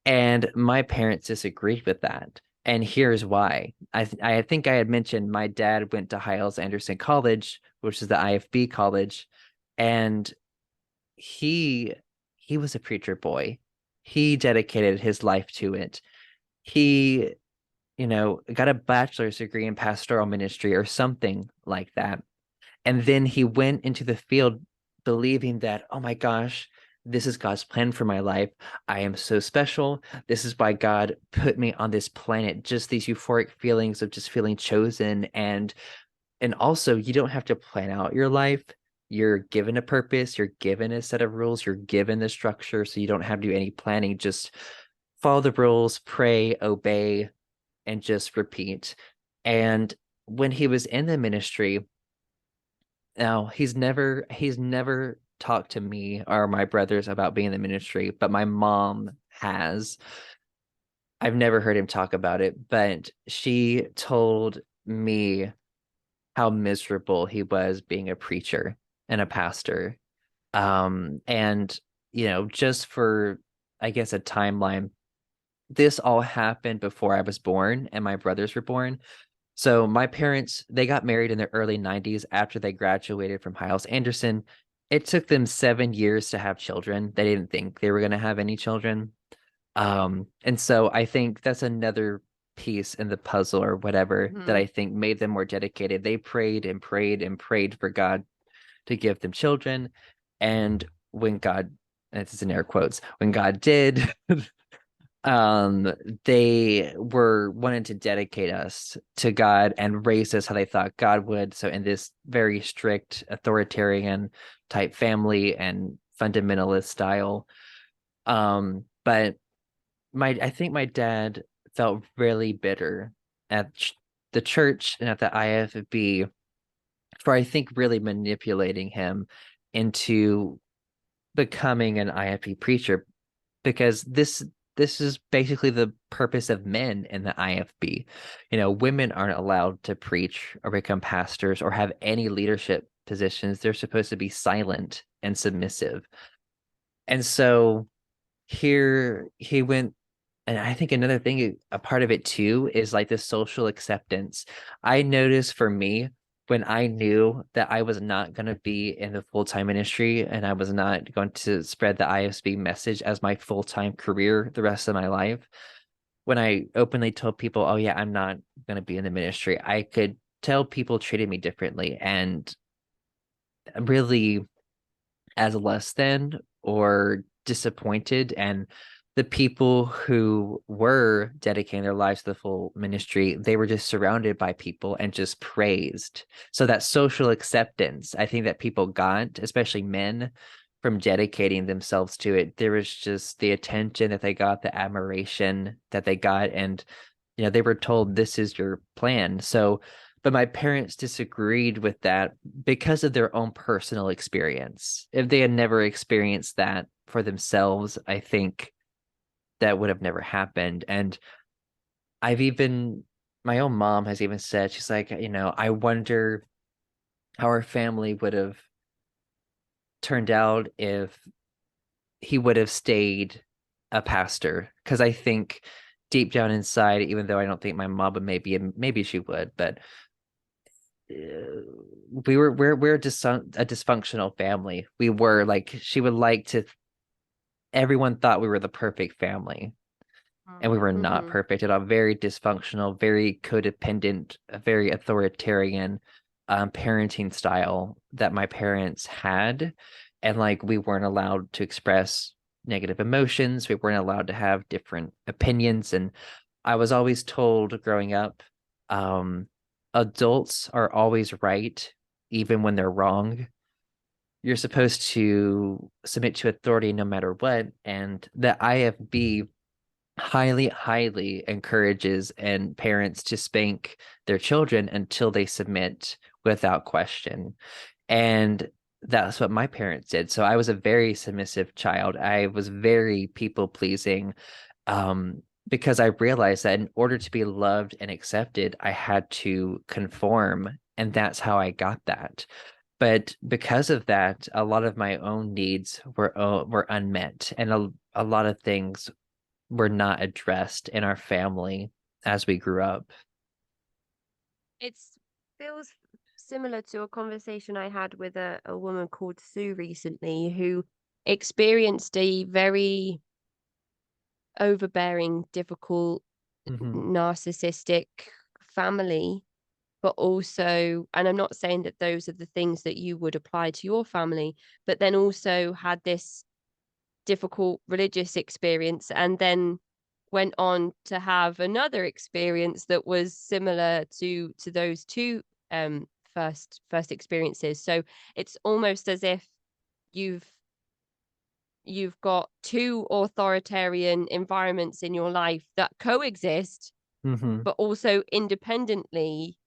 And my parents disagreed with that. And here's why. I think I had mentioned my dad went to Hiles Anderson College, which is the IFB college, and he he was a preacher boy. He dedicated his life to it. He, got a bachelor's degree in pastoral ministry or something like that. And then he went into the field believing that, oh my gosh, this is God's plan for my life. I am so special. This is why God put me on this planet. Just these euphoric feelings of just feeling chosen. And also, you don't have to plan out your life. You're given a purpose, you're given a set of rules, you're given the structure, so you don't have to do any planning. Just follow the rules, pray, obey, and just repeat. And when he was in the ministry, now he's never talked to me or my brothers about being in the ministry, but my mom has. I've never heard him talk about it, but she told me how miserable he was being a preacher and a pastor. And just for, I guess, a timeline, this all happened before I was born and my brothers were born. So my parents, they got married in the early 90s after they graduated from Hiles Anderson. It took them 7 years to have children. They didn't think they were going to have any children. And so I think that's another piece in the puzzle or whatever that Mhm. I think made them more dedicated. They prayed and prayed and prayed for God to give them children. And when God, and this is in air quotes, when God did, um, they were wanting to dedicate us to God and raise us how they thought God would. So in this very strict authoritarian type family and fundamentalist style. But I think my dad felt really bitter at the church and at the IFB for, I think, really manipulating him into becoming an IFB preacher, because this is basically the purpose of men in the IFB. Women aren't allowed to preach or become pastors or have any leadership positions. They're supposed to be silent and submissive. And so here he went. And I think another thing, a part of it too, is like the social acceptance. I noticed for me, when I knew that I was not going to be in the full-time ministry and I was not going to spread the ISB message as my full-time career the rest of my life, when I openly told people, oh yeah, I'm not going to be in the ministry, I could tell people treated me differently and really as less than or disappointed. And the people who were dedicating their lives to the full ministry, they were just surrounded by people and just praised. So that social acceptance, I think that people got, especially men, from dedicating themselves to it, there was just the attention that they got, the admiration that they got, and they were told this is your plan. So but my parents disagreed with that because of their own personal experience. If they had never experienced that for themselves, I think that would have never happened. And my own mom has even said, she's like, I wonder how our family would have turned out if he would have stayed a pastor. Because I think deep down inside, even though I don't think my mom would, maybe she would, but we're a dysfunctional family. We were like, she would like to, everyone thought we were the perfect family, and we were not Mhm. perfect at all. Very dysfunctional, very codependent, a very authoritarian parenting style that my parents had. And like, we weren't allowed to express negative emotions, we weren't allowed to have different opinions. And I was always told growing up, um, adults are always right, even when they're wrong. You're supposed to submit to authority no matter what. And the IFB highly, highly encourages and parents to spank their children until they submit without question. And that's what my parents did. So I was a very submissive child. I was very people pleasing, because I realized that in order to be loved and accepted, I had to conform, and that's how I got that. But because of that, a lot of my own needs were unmet, and a lot of things were not addressed in our family as we grew up. It feels similar to a conversation I had with a woman called Sue recently who experienced a very overbearing, difficult, Hmm. narcissistic family, but also, and I'm not saying that those are the things that you would apply to your family, but then also had this difficult religious experience and then went on to have another experience that was similar to those two um first experiences. So it's almost as if you've you've got two authoritarian environments in your life that coexist Hmm. but also independently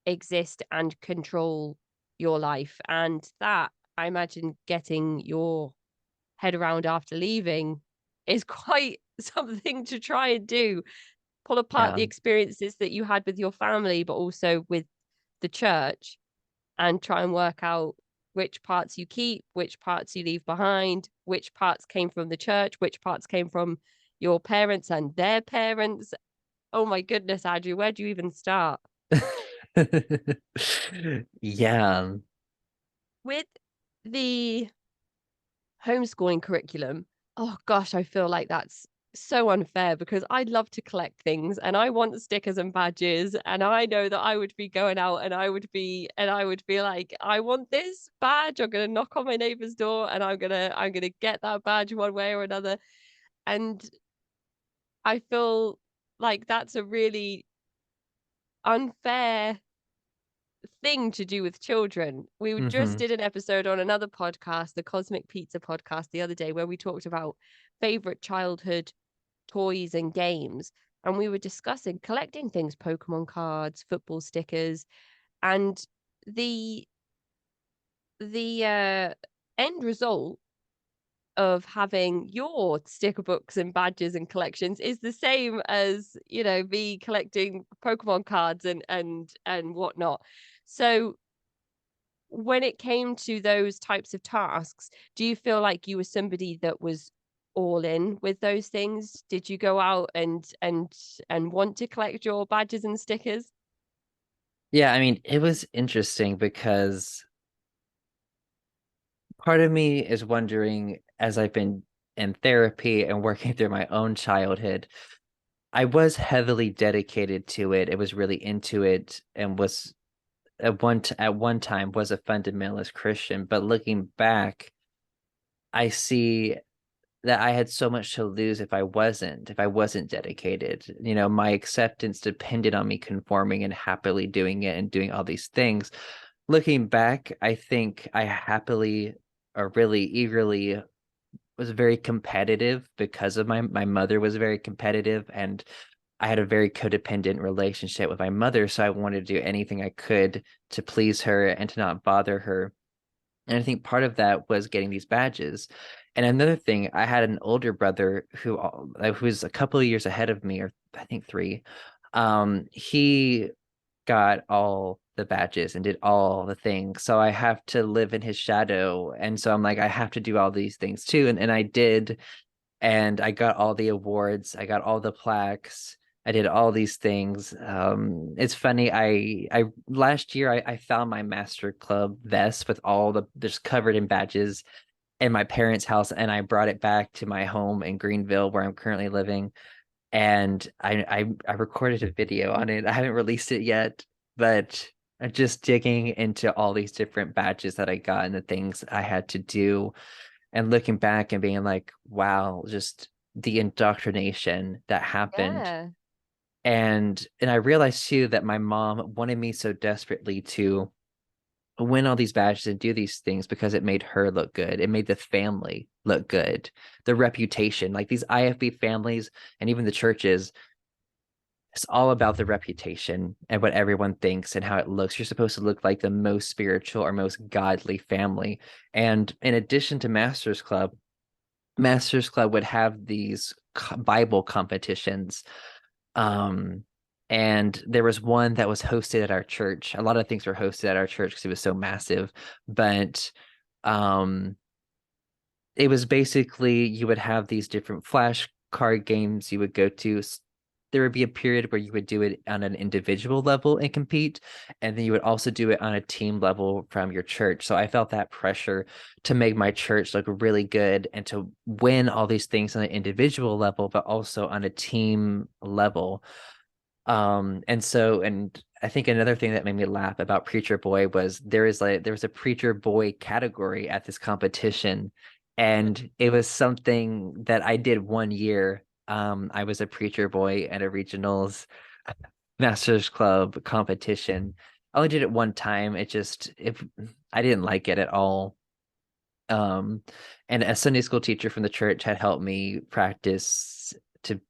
exist and control your life. And that, I imagine, getting your head around after leaving is quite something to try and do. Pull apart Yeah. the experiences that you had with your family, but also with the church, and try and work out which parts you keep, which parts you leave behind, which parts came from the church, which parts came from your parents and their parents. Oh my goodness, Andrew, where do you even start? Yeah. With the homeschooling curriculum, oh gosh, I feel like that's so unfair because I'd love to collect things and I want stickers and badges, and I know that I would be going out and I would be like, I want this badge. I'm gonna knock on my neighbor's door and I'm gonna get that badge one way or another. And I feel like that's a really unfair thing to do with children. We just Hmm. did an episode on another podcast, the Cosmic Pizza podcast, the other day, where we talked about favorite childhood toys and games. And we were discussing collecting things, Pokemon cards, football stickers, and the the end result of having your sticker books and badges and collections is the same as, you know, me collecting Pokemon cards and whatnot. So when it came to those types of tasks, do you feel like you were somebody that was all in with those things? Did you go out and want to collect your badges and stickers? Yeah, I mean, it was interesting because part of me is wondering, as I've been in therapy and working through my own childhood, I was heavily dedicated to it. It was really into it and was at one time was a fundamentalist Christian. But looking back, I see that I had so much to lose if I wasn't dedicated. You know, my acceptance depended on me conforming and happily doing it and doing all these things. Looking back, I think I happily or really eagerly was very competitive because of my mother was very competitive, and I had a very codependent relationship with my mother, so I wanted to do anything I could to please her and to not bother her. And I think part of that was getting these badges. And another thing, I had an older brother who was a couple of years ahead of me, or I think three. He got all the badges and did all the things. So I have to live in his shadow. And so I'm like, I have to do all these things too. And I did. And I got all the awards, I got all the plaques. I did all these things. It's funny. I last year I found my master club vest with all the just covered in badges in my parents' house, and I brought it back to my home in Greenville where I'm currently living. And I recorded a video on it. I haven't released it yet, but I'm just digging into all these different badges that I got and the things I had to do, and looking back and being like, wow, just the indoctrination that happened. Yeah. And I realized too that my mom wanted me so desperately to win all these badges and do these things because it made her look good. It made the family look good. The reputation, like these IFB families and even the churches, it's all about the reputation and what everyone thinks and how it looks. You're supposed to look like the most spiritual or most godly family. And in addition to Masters Club would have these Bible competitions. Um, and there was one that was hosted at our church. A lot of things were hosted at our church because it was so massive. But um, it was basically you would have these different flash card games you would go to. There would be a period where you would do it on an individual level and compete, and then you would also do it on a team level from your church. So I felt that pressure to make my church look really good and to win all these things on an individual level, but also on a team level. And I think another thing that made me laugh about Preacher Boy was there was a Preacher Boy category at this competition, and it was something that I did one year. I was a Preacher Boy at a regionals Masters Club competition. I only did it one time. If I didn't like it at all. Um, and a Sunday school teacher from the church had helped me practice to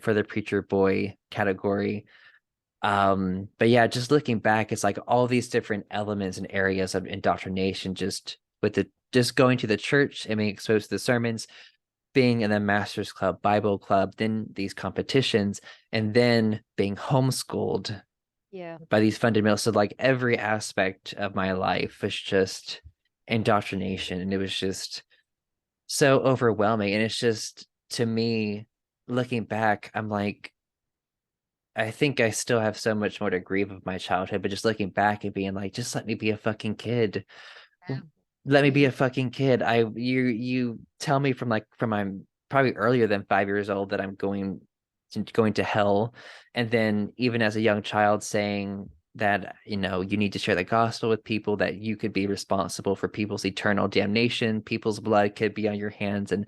for the Preacher Boy category. But yeah, just looking back, it's like all these different elements and areas of indoctrination, just going to the church and being exposed to the sermons, being in the Masters Club, Bible Club, then these competitions, and then being homeschooled Yeah. by these fundamentals. So like every aspect of my life was just indoctrination, and it was just so overwhelming. And it's just to me, looking back, I'm like, I think I still have so much more to grieve of my childhood, but just looking back and being like, just let me be a fucking kid. Let me be a fucking kid. You tell me from I'm probably earlier than 5 years old that I'm going to hell. And then even as a young child saying that, you need to share the gospel with people, that you could be responsible for people's eternal damnation, people's blood could be on your hands, and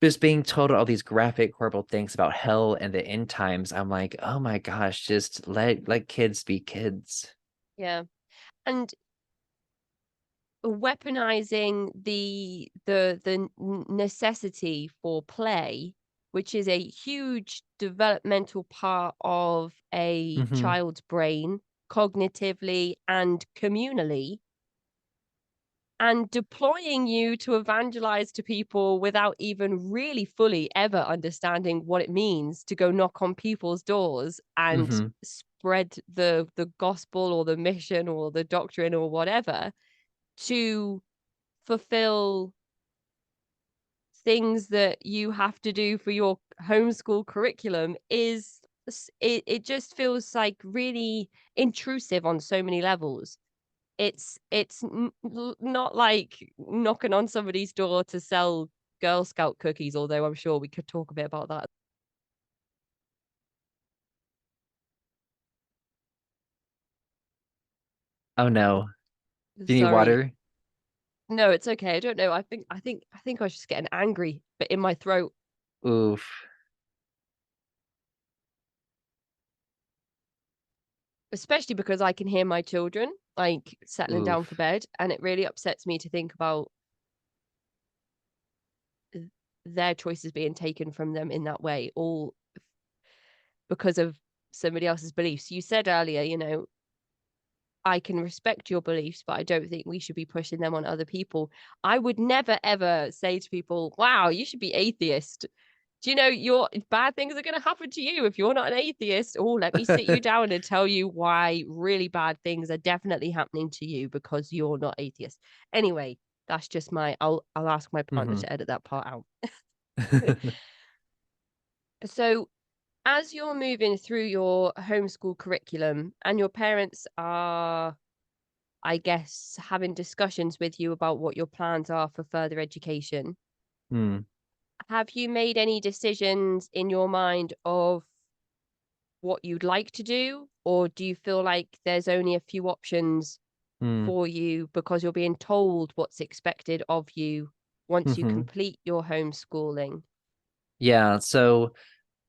just being told all these graphic, horrible things about hell and the end times. I'm like, oh my gosh, just let kids be kids. Yeah. And weaponizing the necessity for play, which is a huge developmental part of a Mm-hmm. child's brain, cognitively and communally, and deploying you to evangelize to people without even really fully ever understanding what it means to go knock on people's doors and Mm-hmm. spread the gospel or the mission or the doctrine or whatever, to fulfill things that you have to do for your homeschool curriculum it just feels like really intrusive on so many levels. Not like knocking on somebody's door to sell Girl Scout cookies, although I'm sure we could talk a bit about that. Oh no. Do you need Sorry. water? No, it's okay. I don't know. I think I was just getting angry, but in my throat, Oof. especially because I can hear my children like settling down for Oof. bed, and it really upsets me to think about their choices being taken from them in that way, all because of somebody else's beliefs. You said earlier, I can respect your beliefs, but I don't think we should be pushing them on other people. I would never ever say to people, wow, you should be atheist. Do you know your bad things are going to happen to you if you're not an atheist? Oh, let me sit you down and tell you why really bad things are definitely happening to you because you're not atheist. Anyway, that's just I'll ask my partner Mm-hmm. to edit that part out. So, as you're moving through your homeschool curriculum and your parents are, I guess, having discussions with you about what your plans are for further education, Hmm. have you made any decisions in your mind of what you'd like to do? Or do you feel like there's only a few options Hmm. for you because you're being told what's expected of you once you Mm-hmm. complete your homeschooling? Yeah, so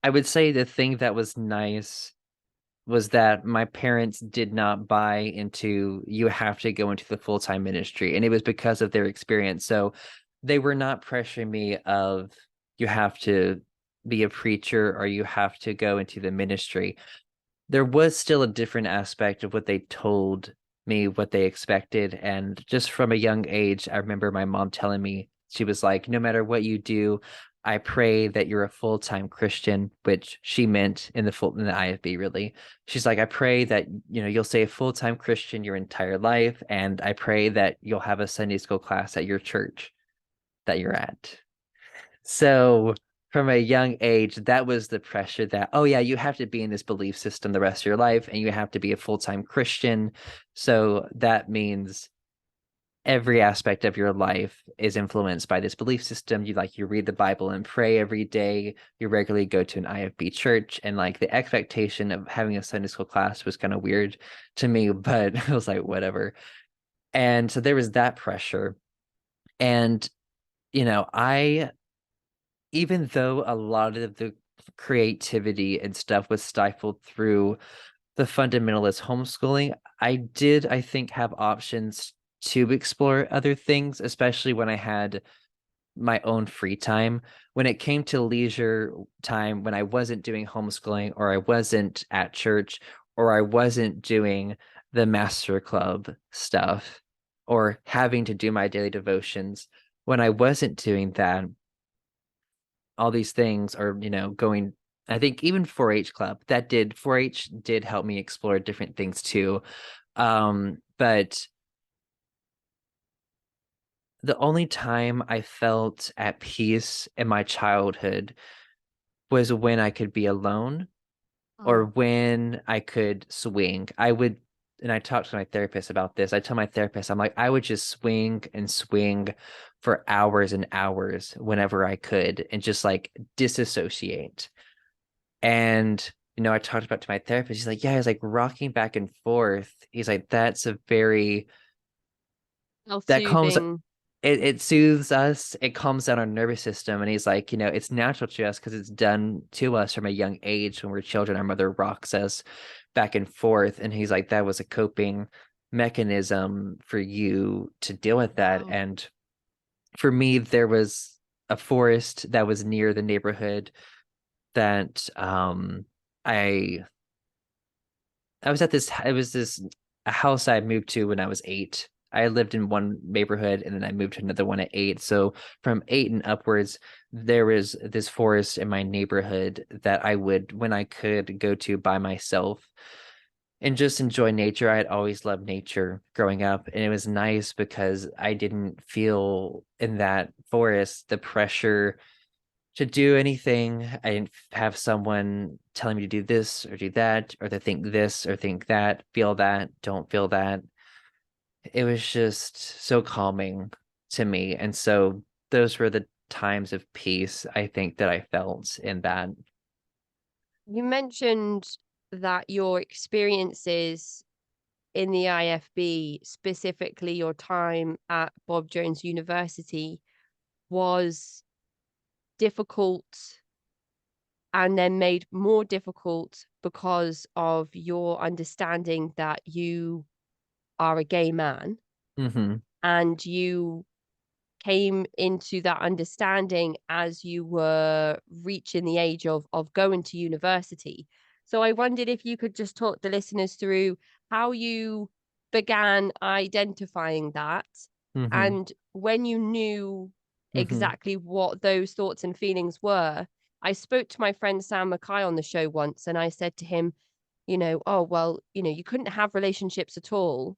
I would say the thing that was nice was that my parents did not buy into you have to go into the full-time ministry, and it was because of their experience. So they were not pressuring me of you have to be a preacher or you have to go into the ministry. There was still a different aspect of what they told me, what they expected. And just from a young age, I remember my mom telling me, she was like, no matter what you do, I pray that you're a full-time Christian, which she meant in the IFB, really. She's like, I pray that, you'll stay a full-time Christian your entire life, and I pray that you'll have a Sunday school class at your church that you're at. So from a young age, that was the pressure that, oh yeah, you have to be in this belief system the rest of your life and you have to be a full-time Christian. So that means every aspect of your life is influenced by this belief system. You read the Bible and pray every day. You regularly go to an IFB church, and like the expectation of having a Sunday school class was kind of weird to me, but I was like, whatever. And so there was that pressure. And I even though a lot of the creativity and stuff was stifled through the fundamentalist homeschooling, I think, have options to explore other things, especially when I had my own free time. When it came to leisure time, when I wasn't doing homeschooling or I wasn't at church or I wasn't doing the master club stuff or having to do my daily devotions, when I wasn't doing that, all these things are, going. I think even 4-H club, 4-H did help me explore different things too. But the only time I felt at peace in my childhood was when I could be alone or Oh, when I could swing. And I talked to my therapist about this. I tell my therapist, I'm like, I would just swing and swing for hours and hours whenever I could and just like disassociate. And, I talked about it to my therapist. He's like, yeah, he's like rocking back and forth. He's like, that's a very, that calms, self-soothing. it soothes us. It calms down our nervous system. And he's like, it's natural to us because it's done to us from a young age when we're children. Our mother rocks us back and forth. And he's like, that was a coping mechanism for you to deal with that. Wow. And for me, there was a forest that was near the neighborhood that I I was at this it was this a house I moved to when I was 8. I lived in one neighborhood and then I moved to another one at 8. So from 8 and upwards, there was this forest in my neighborhood that I would, when I could, go to by myself and just enjoy nature. I had always loved nature growing up, and it was nice because I didn't feel in that forest the pressure to do anything. I didn't have someone telling me to do this or do that, or to think this or think that, feel that, don't feel that. It was just so calming to me. And so those were the times of peace I think that I felt in that. You mentioned that your experiences in the IFB, specifically your time at Bob Jones University, was difficult and then made more difficult because of your understanding that you are a gay man, Mm-hmm. and you came into that understanding as you were reaching the age of going to university. So I wondered if you could just talk the listeners through how you began identifying that, Mm-hmm. and when you knew Mm-hmm. exactly what those thoughts and feelings were. I spoke to my friend Sam Mackay on the show once, and I said to him, oh, well, you couldn't have relationships at all,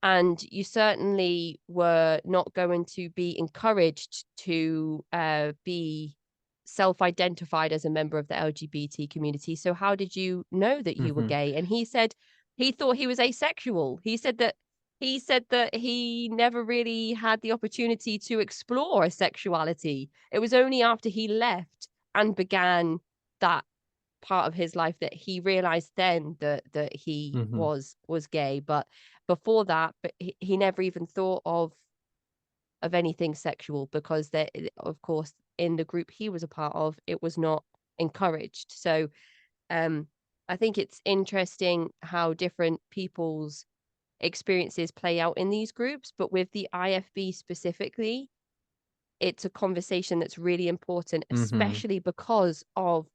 and you certainly were not going to be encouraged to be self-identified as a member of the LGBT community. So how did you know that you were Mm-hmm. gay? And he said he thought he was asexual. He said that he never really had the opportunity to explore a sexuality. It was only after he left and began that part of his life that he realized then that he Mm-hmm. was gay. But before that, but he never even thought of anything sexual, because there, of course, in the group he was a part of, it was not encouraged. So um I think it's interesting how different people's experiences play out in these groups, but with the IFB specifically, it's a conversation that's really important, Mm-hmm. especially because of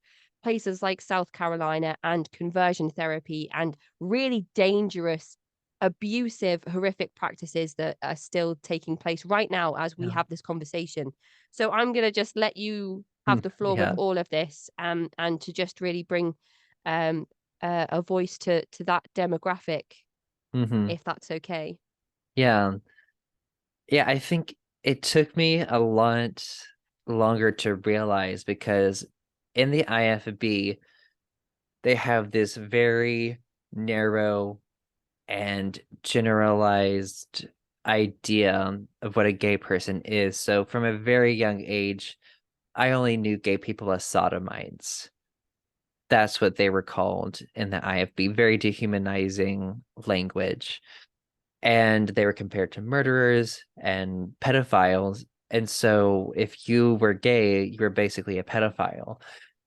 places like South Carolina and conversion therapy and really dangerous, abusive, horrific practices that are still taking place right now as we Yeah. have this conversation. So I'm going to just let you have the floor with Yeah. all of this, and to just really bring um, a voice to that demographic, Mm-hmm. if that's okay. Yeah. Yeah, I think it took me a lot longer to realize because in the IFB, they have this very narrow and generalized idea of what a gay person is. So from a very young age, I only knew gay people as sodomites. That's what they were called in the IFB, very dehumanizing language. And they were compared to murderers and pedophiles. And so if you were gay, you were basically a pedophile.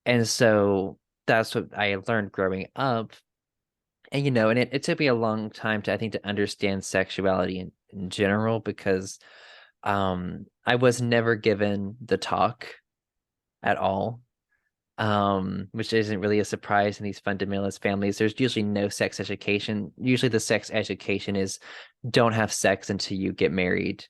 And so that's what I learned growing up. And and it took me a long time to I think to understand sexuality in general because I was never given the talk at all. Which isn't really a surprise in these fundamentalist families. There's usually no sex education. Usually the sex education is don't have sex until you get married.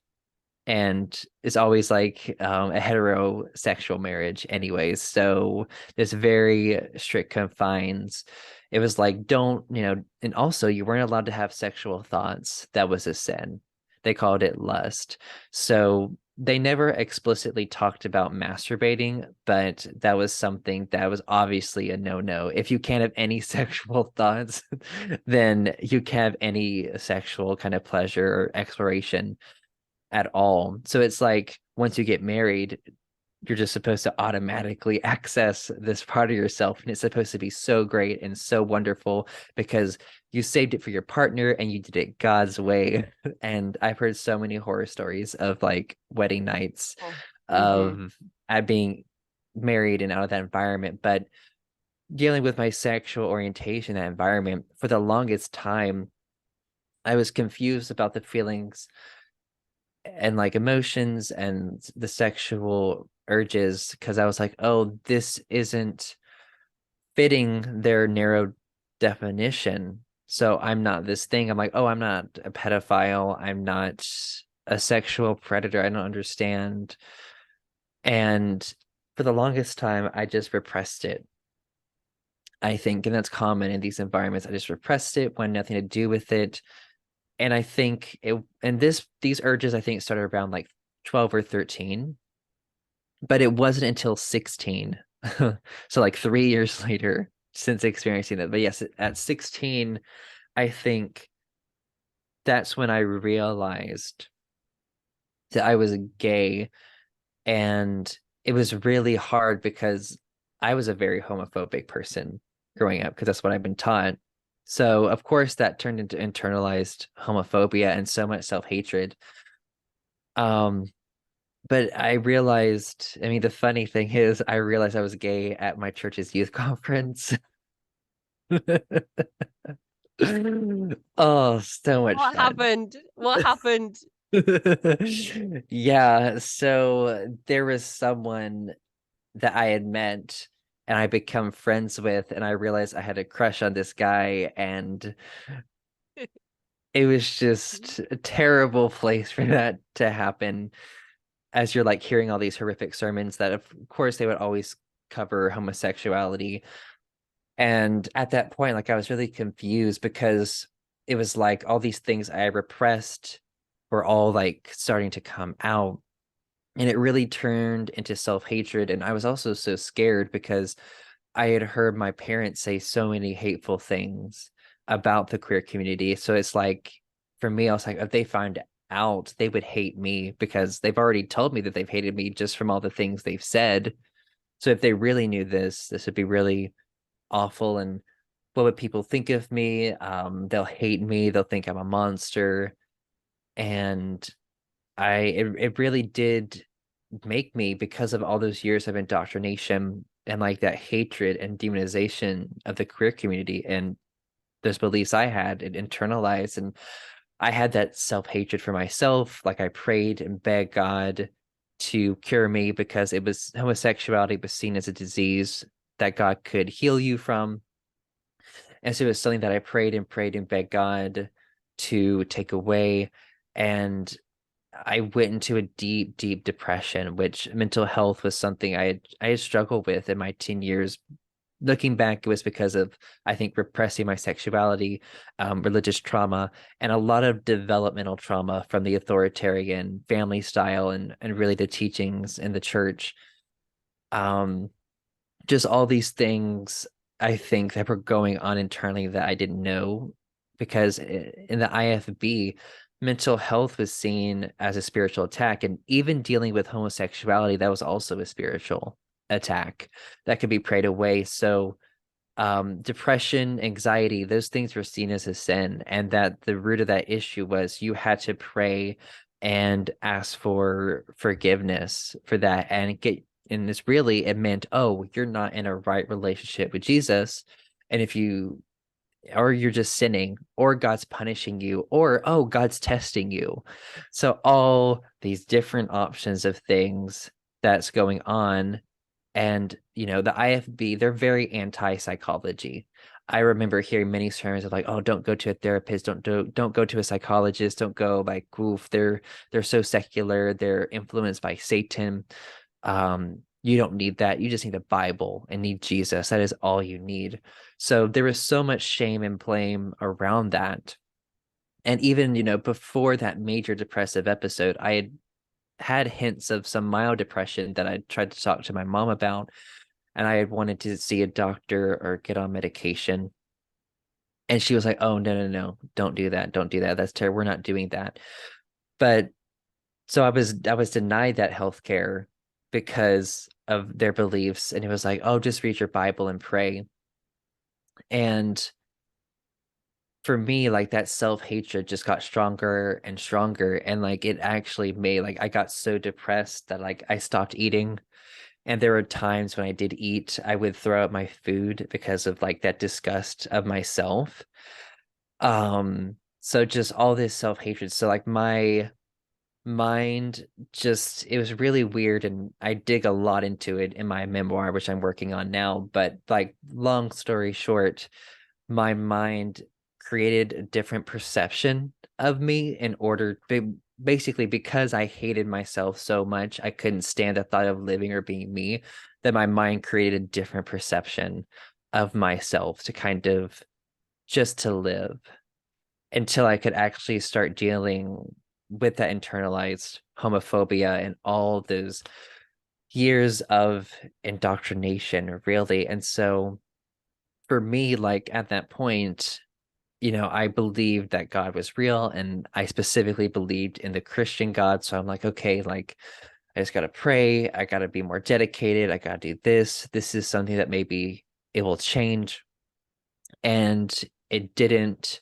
And it's always like a heterosexual marriage anyways. So there's very strict confines. It was like, don't, and also you weren't allowed to have sexual thoughts. That was a sin. They called it lust. So they never explicitly talked about masturbating, but that was something that was obviously a no-no. If you can't have any sexual thoughts, then you can't have any sexual kind of pleasure or exploration at all. So it's like once you get married, you're just supposed to automatically access this part of yourself. And it's supposed to be so great and so wonderful because you saved it for your partner and you did it God's way. And I've heard so many horror stories of like wedding nights Oh. Mm-hmm. of being married and out of that environment. But dealing with my sexual orientation, that environment, for the longest time, I was confused about the feelings and like emotions and the sexual urges because I was like, oh, this isn't fitting their narrow definition. So I'm not this thing. I'm like, oh, I'm not a pedophile. I'm not a sexual predator. I don't understand. And for the longest time, I just repressed it. I think, and that's common in these environments. I just repressed it, wanted nothing to do with it. And I think these urges I think started around like 12 or 13, but it wasn't until 16. So like 3 years later since experiencing that. But yes, at 16, I think that's when I realized that I was gay. And it was really hard because I was a very homophobic person growing up because that's what I've been taught. So of course that turned into internalized homophobia and so much self-hatred. Um, but I realized, I mean, the funny thing is I realized I was gay at my church's youth conference. Oh, so much What fun. happened? What happened? Yeah, so there was someone that I had met and I become friends with, and I realized I had a crush on this guy, and it was just a terrible place for that to happen as you're like hearing all these horrific sermons that of course they would always cover homosexuality. And at that point, like I was really confused because it was like all these things I repressed were all like starting to come out. And it really turned into self-hatred. And I was also so scared because I had heard my parents say so many hateful things about the queer community. So it's like, for me, I was like, if they find out, they would hate me because they've already told me that they've hated me just from all the things they've said. So if they really knew this would be really awful. And what would people think of me? They'll hate me. They'll think I'm a monster. And it really did make me because of all those years of indoctrination and like that hatred and demonization of the queer community and those beliefs I had and internalized. And I had that self-hatred for myself. Like I prayed and begged God to cure me because it was homosexuality was seen as a disease that God could heal you from. And so it was something that I prayed and begged God to take away. And I went into a deep, deep depression, which mental health was something I had struggled with in my teen years. Looking back, it was because of, I think, repressing my sexuality, religious trauma, and a lot of developmental trauma from the authoritarian family style and really the teachings in the church. Um, just all these things I think that were going on internally that I didn't know because in the IFB, mental health was seen as a spiritual attack, and even dealing with homosexuality, that was also a spiritual attack that could be prayed away. So depression, anxiety, those things were seen as a sin, and that the root of that issue was you had to pray and ask for forgiveness for that and get, and it's really, it meant, oh, you're not in a right relationship with Jesus. And if you, or you're just sinning, or God's punishing you, or oh, God's testing you. So all these different options of things that's going on. And the IFB, they're very anti-psychology. I remember hearing many sermons of like, oh, don't go to a therapist, don't go to a psychologist, don't go, like, oof, they're so secular, they're influenced by Satan. You don't need that. You just need the Bible and need Jesus. That is all you need. So there was so much shame and blame around that. And even, before that major depressive episode, I had hints of some mild depression that I tried to talk to my mom about. And I had wanted to see a doctor or get on medication. And she was like, oh, no, no, no, don't do that. Don't do that. That's terrible. We're not doing that. But so I was denied that health care because of their beliefs. And it was like, oh, just read your Bible and pray. And for me, like, that self-hatred just got stronger and stronger. And like it actually made, like, I got so depressed that like I stopped eating. And there were times when I did eat, I would throw out my food because of like that disgust of myself. So just all this self-hatred. So like my mind just, it was really weird, and I dig a lot into it in my memoir, which I'm working on now. But like, long story short, my mind created a different perception of me in order, basically, because I hated myself so much, I couldn't stand the thought of living or being me, that my mind created a different perception of myself to kind of just to live until I could actually start dealing with that internalized homophobia and all those years of indoctrination, really. And so for me, like, at that point, I believed that God was real, and I specifically believed in the Christian God. So I'm like, okay, like, I just got to pray. I got to be more dedicated. I got to do this. This is something that maybe it will change. And it didn't.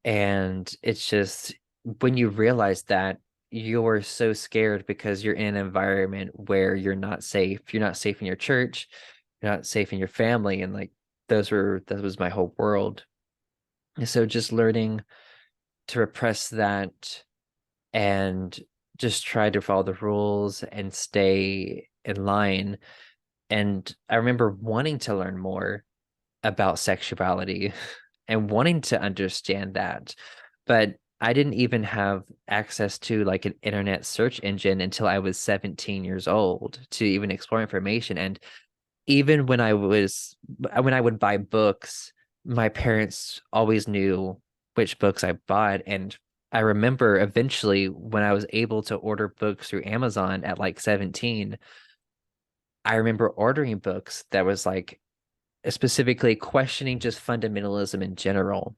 And it's just, when you realize that, you're so scared because you're in an environment where you're not safe. You're not safe in your church. You're not safe in your family. And like, that was my whole world. And so just learning to repress that and just try to follow the rules and stay in line. And I remember wanting to learn more about sexuality and wanting to understand that. But I didn't even have access to like an internet search engine until I was 17 years old to even explore information. And even when I would buy books, my parents always knew which books I bought. And I remember eventually when I was able to order books through Amazon at like 17, I remember ordering books that was like specifically questioning just fundamentalism in general.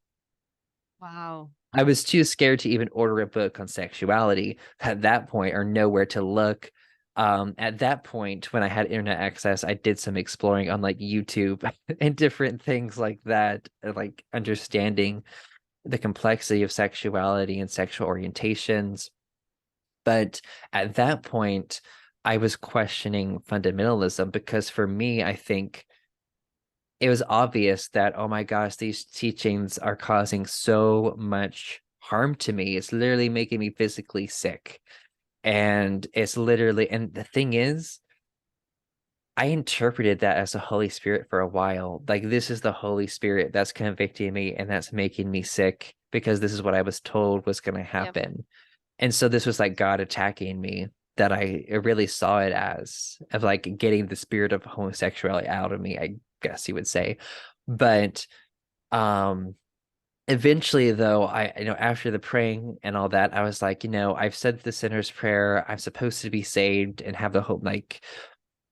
Wow. I was too scared to even order a book on sexuality at that point, or know where to look. At that point, when I had internet access, I did some exploring on like YouTube and different things like that, like understanding the complexity of sexuality and sexual orientations. But at that point, I was questioning fundamentalism because for me, I think it was obvious that, oh my gosh, these teachings are causing so much harm to me. It's literally making me physically sick. And it's literally, and the thing is, I interpreted that as the Holy Spirit for a while. Like, this is the Holy Spirit that's convicting me and that's making me sick because this is what I was told was going to Yeah. happen. And so this was like God attacking me, that I really saw it as, of like getting the spirit of homosexuality out of me, I guess you would say. But um eventually though, after the praying and all that, I was like, I've said the sinner's prayer. I'm supposed to be saved and have the hope, like,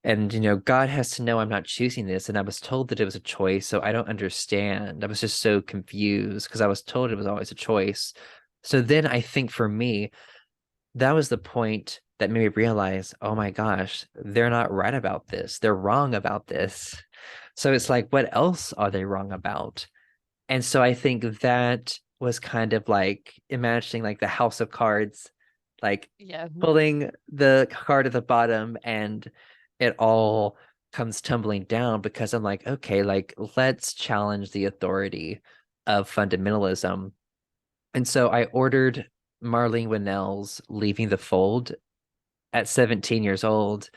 and God has to know I'm not choosing this. And I was told that it was a choice, so I don't understand. I was just so confused because I was told it was always a choice. So then I think for me, that was the point that made me realize, oh my gosh, they're not right about this. They're wrong about this. So it's like, what else are they wrong about? And so I think that was kind of like imagining like the house of cards, like Yeah. pulling the card at the bottom and it all comes tumbling down because I'm like, okay, like let's challenge the authority of fundamentalism. And so I ordered Marlene Winnell's Leaving the Fold at 17 years old.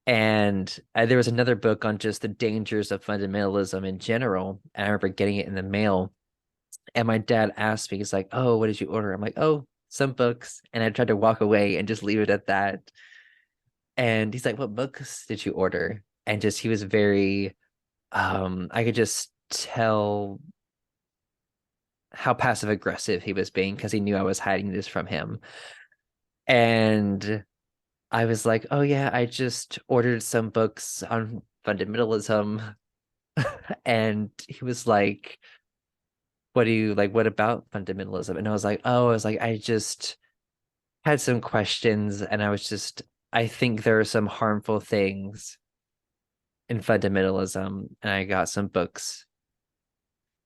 And there was another book on just the dangers of fundamentalism in general. And I remember getting it in the mail. And my dad asked me, he's like, oh, what did you order? I'm like, oh, some books. And I tried to walk away and just leave it at that. And he's like, what books did you order? And just, he was very, I could just tell how passive aggressive he was being because he knew I was hiding this from him. And I was like, oh yeah, I just ordered some books on fundamentalism. And he was like, what do you like? What about fundamentalism? And I just had some questions and I think there are some harmful things in fundamentalism. And I got some books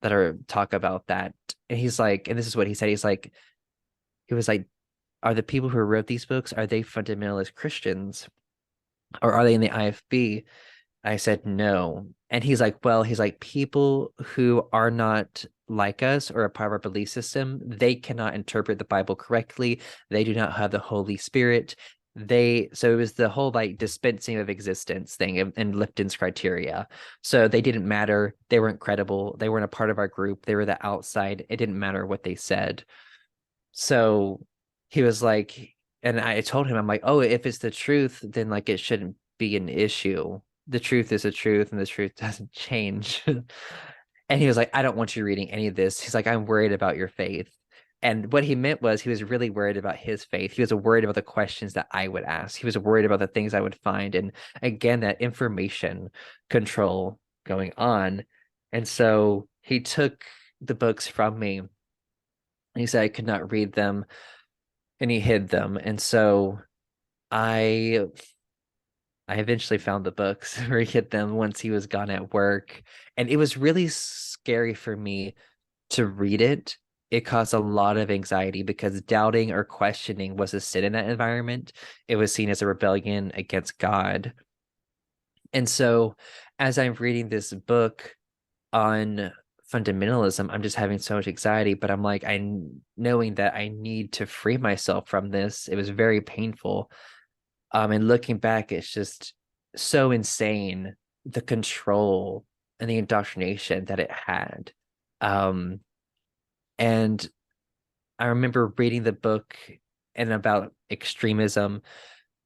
that are talk about that. And he's like, and this is what he said. He was like, are the people who wrote these books, are they fundamentalist Christians or are they in the IFB? I said no. And he's like, people who are not like us or a part of our belief system, they cannot interpret the Bible correctly. They do not have the Holy Spirit. So it was the whole like dispensing of existence thing and Lipton's criteria. So they didn't matter. They weren't credible. They weren't a part of our group. They were the outside. It didn't matter what they said. So he was like, and I told him, I'm like, oh, if it's the truth, then like it shouldn't be an issue. The truth is the truth, and the truth doesn't change. And he was like, I don't want you reading any of this. He's like, I'm worried about your faith. And what he meant was he was really worried about his faith. He was worried about the questions that I would ask. He was worried about the things I would find. And again, that information control going on. And so he took the books from me. And he said I could not read them and he hid them. And so I I eventually found the books where he hid them once he was gone at work. And it was really scary for me to read it. It caused a lot of anxiety because doubting or questioning was a sin in that environment. It was seen as a rebellion against God. And so as I'm reading this book on fundamentalism, I'm just having so much anxiety, but I'm like, knowing that I need to free myself from this. It was very painful. And looking back, it's just so insane the control and the indoctrination that it had. Um, and I remember reading the book and about extremism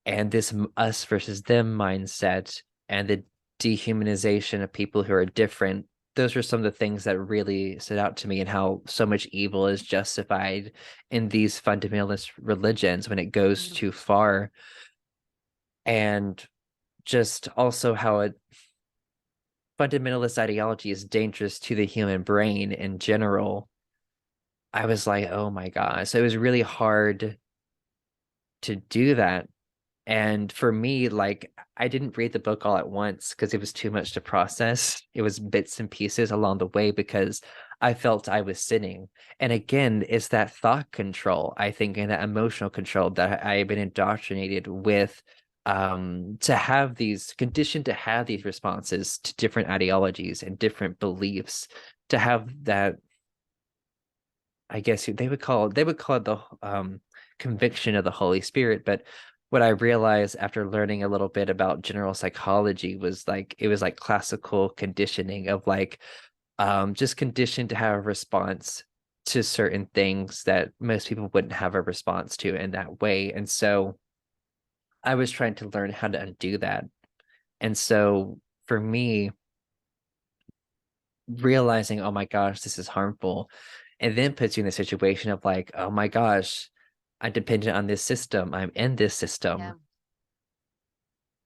and this us versus them mindset and the dehumanization of people who are different. Those are some of the things that really stood out to me, and how so much evil is justified in these fundamentalist religions when it goes Mhm. too far. And just also how a fundamentalist ideology is dangerous to the human brain in general. I was like, oh my gosh. So it was really hard to do that. And for me, like, I didn't read the book all at once because it was too much to process. It was bits and pieces along the way because I felt I was sinning. And again, it's that thought control, I think, and that emotional control that I have been indoctrinated with, to have these conditioned to have these responses to different ideologies and different beliefs, to have that, I guess they would call it the conviction of the Holy Spirit. But what I realized after learning a little bit about general psychology was like it was like classical conditioning of like just conditioned to have a response to certain things that most people wouldn't have a response to in that way. And so I was trying to learn how to undo that. And so for me, realizing, oh my gosh, this is harmful, and then puts you in the situation of like, oh my gosh, I'm dependent on this system. I'm in this Yeah. system.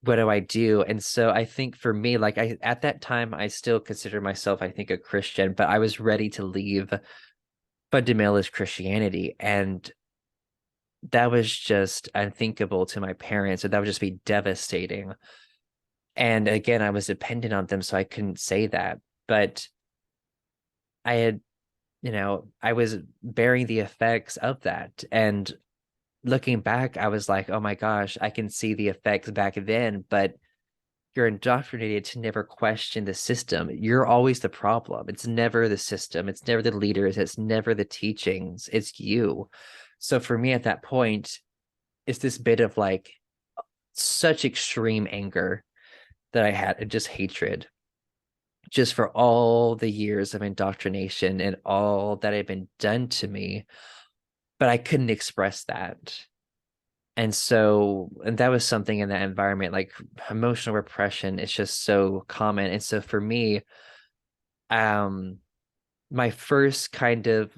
What do I do? And so I think for me, like I at that time, I still consider myself, I think, a Christian, but I was ready to leave fundamentalist Christianity. And that was just unthinkable to my parents, and that would just be devastating. And again, I was dependent on them, so I couldn't say that. But I had, I was bearing the effects of that. And looking back, I was like, oh my gosh, I can see the effects back then, but you're indoctrinated to never question the system. You're always the problem. It's never the system. It's never the leaders. It's never the teachings. It's you. So for me at that point, it's this bit of like such extreme anger that I had and just hatred just for all the years of indoctrination and all that had been done to me. But I couldn't express that. And that was something in that environment, like emotional repression is just so common. And so for me, um, my first kind of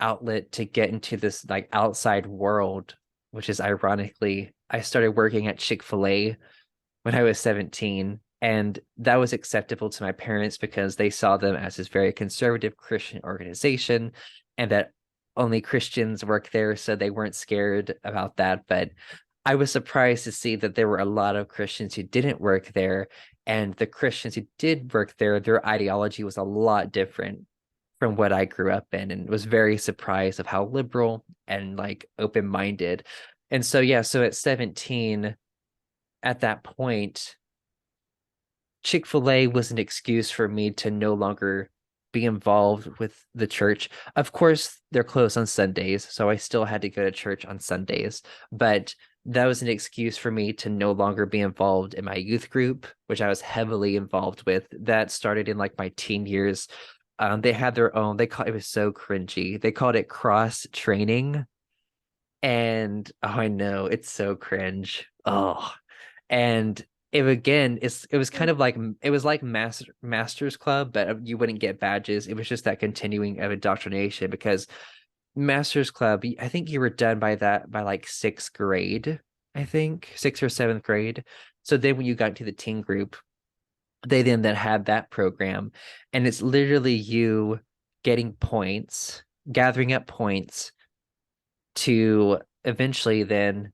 outlet to get into this like outside world, which is ironically, I started working at Chick-fil-A when I was 17. And that was acceptable to my parents because they saw them as this very conservative Christian organization and that only Christians work there. So they weren't scared about that. But I was surprised to see that there were a lot of Christians who didn't work there. And the Christians who did work there, their ideology was a lot different from what I grew up in, and was very surprised of how liberal and like open-minded. And so, yeah, so at 17, at that point, Chick-fil-A was an excuse for me to no longer be involved with the church. Of course, they're closed on Sundays, so I still had to go to church on Sundays, but that was an excuse for me to no longer be involved in my youth group, which I was heavily involved with. That started in like my teen years. They had their own, it was so cringy. They called it cross training. And oh, I know it's so cringe. Oh, and it was kind of like it was like Masters Club, but you wouldn't get badges. It was just that continuing of indoctrination because Masters Club, I think you were done by that by like sixth grade, I think sixth or seventh grade. So then when you got to the teen group, they then had that program, and it's literally you getting points, gathering up points to eventually then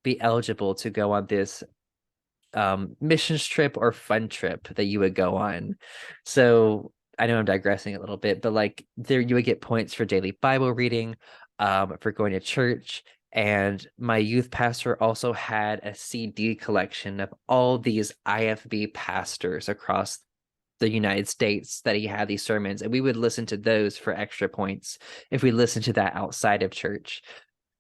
be eligible to go on this missions trip or fun trip that you would go on. So I know I'm digressing a little bit, but like there you would get points for daily Bible reading, for going to church. And my youth pastor also had a CD collection of all these IFB pastors across the United States that he had these sermons, and we would listen to those for extra points if we listened to that outside of church.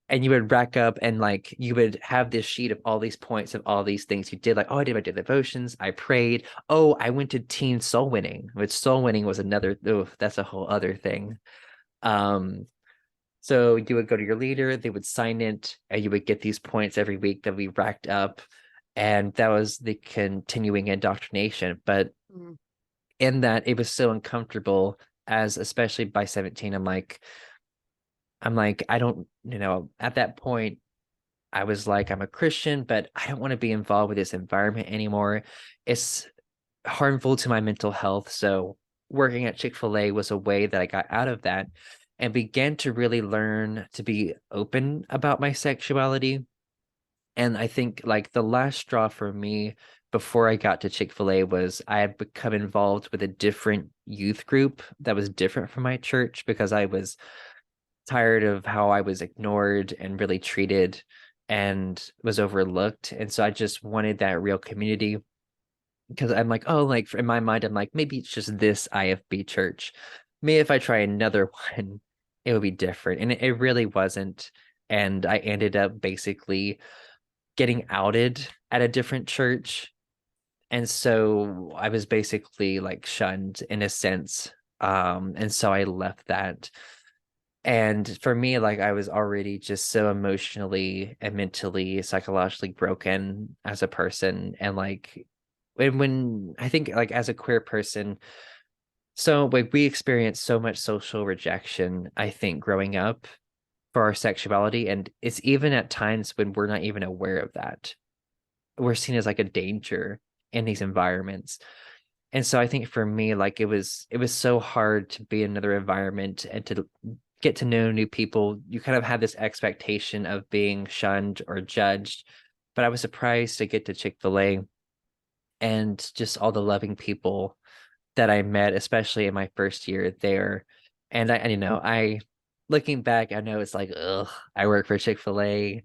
And you would rack up and like you would have this sheet of all these points of all these things you did, like, oh, I did my devotions, I prayed, oh, I went to teen soul winning, which soul winning was another, oh, that's a whole other thing. um so you would go to your leader, they would sign it, and you would get these points every week that we racked up. And that was the continuing indoctrination. But Mm. in that, it was so uncomfortable, as especially by 17, I'm like, I don't, at that point, I was like, I'm a Christian, but I don't want to be involved with this environment anymore. It's harmful to my mental health. So working at Chick-fil-A was a way that I got out of that and began to really learn to be open about my sexuality. And I think like the last straw for me before I got to Chick-fil-A was I had become involved with a different youth group that was different from my church because I was tired of how I was ignored and really treated and was overlooked. And so I just wanted that real community because I'm like, oh, like in my mind, I'm like, maybe it's just this IFB church. Maybe if I try another one, it would be different. And it really wasn't. and I ended up basically getting outed at a different church. And so I was basically like shunned in a sense. And so I left that. And for me, like I was already just so emotionally and mentally, psychologically broken as a person. And like when I think like as a queer person, so like we experience so much social rejection, I think, growing up for our sexuality. And it's even at times when we're not even aware of that. We're seen as like a danger in these environments. And so I think for me, like it was so hard to be in another environment and to get to know new people. You kind of have this expectation of being shunned or judged. But I was surprised to get to Chick-fil-A and just all the loving people that I met, especially in my first year there. And you know, I looking back, I know it's like, ugh, I work for Chick-fil-A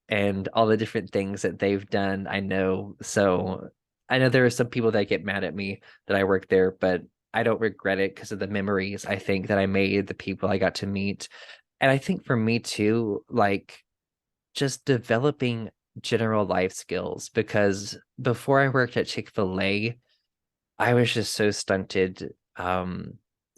and all the different things that they've done. I know. So I know there are some people that get mad at me that I work there, but I don't regret it because of the memories I think that I made, the people I got to meet. And I think for me too, like just developing general life skills because before I worked at Chick-fil-A, I was just so stunted,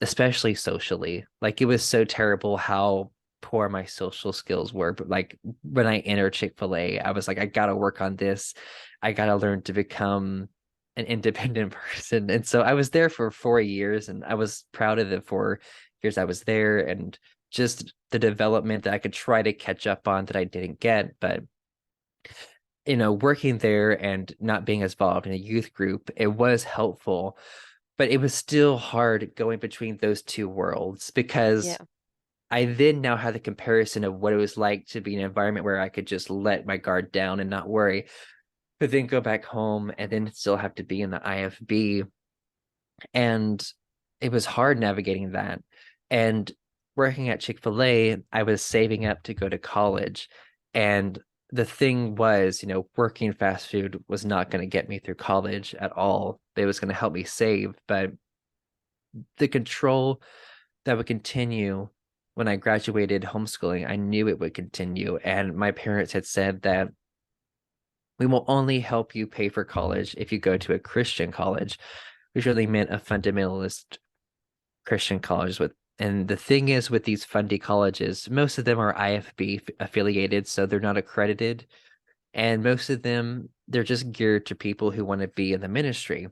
especially socially. Like it was so terrible how poor my social skills were. But like when I entered Chick-fil-A, I was like, I gotta work on this. I gotta learn to become an independent person. And so I was there for 4 years and I was proud of the 4 years I was there and just the development that I could try to catch up on that I didn't get. But working there and not being as involved in a youth group, it was helpful, but it was still hard going between those two worlds because Yeah. I then now had the comparison of what it was like to be in an environment where I could just let my guard down and not worry, but then go back home and then still have to be in the IFB. And it was hard navigating that. And working at Chick-fil-A, I was saving up to go to college. And the thing was, working fast food was not going to get me through college at all. It was going to help me save, but the control that would continue when I graduated homeschooling, I knew it would continue. And my parents had said that we will only help you pay for college if you go to a Christian college, which really meant a fundamentalist Christian college with. And the thing is with these fundy colleges, most of them are IFB affiliated, so they're not accredited. And most of them, they're just geared to people who want to be in the ministry.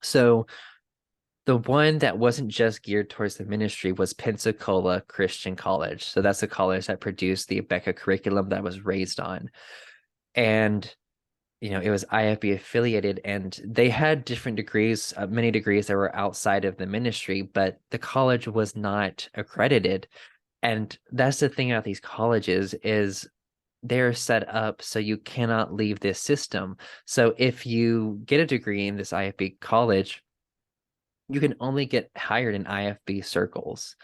So the one that wasn't just geared towards the ministry was Pensacola Christian College. So that's the college that produced the Becca curriculum that I was raised on. And it was IFB affiliated and they had different degrees, many degrees that were outside of the ministry, but the college was not accredited. And that's the thing about these colleges is they're set up so you cannot leave this system. So if you get a degree in this IFB college, you can only get hired in IFB circles.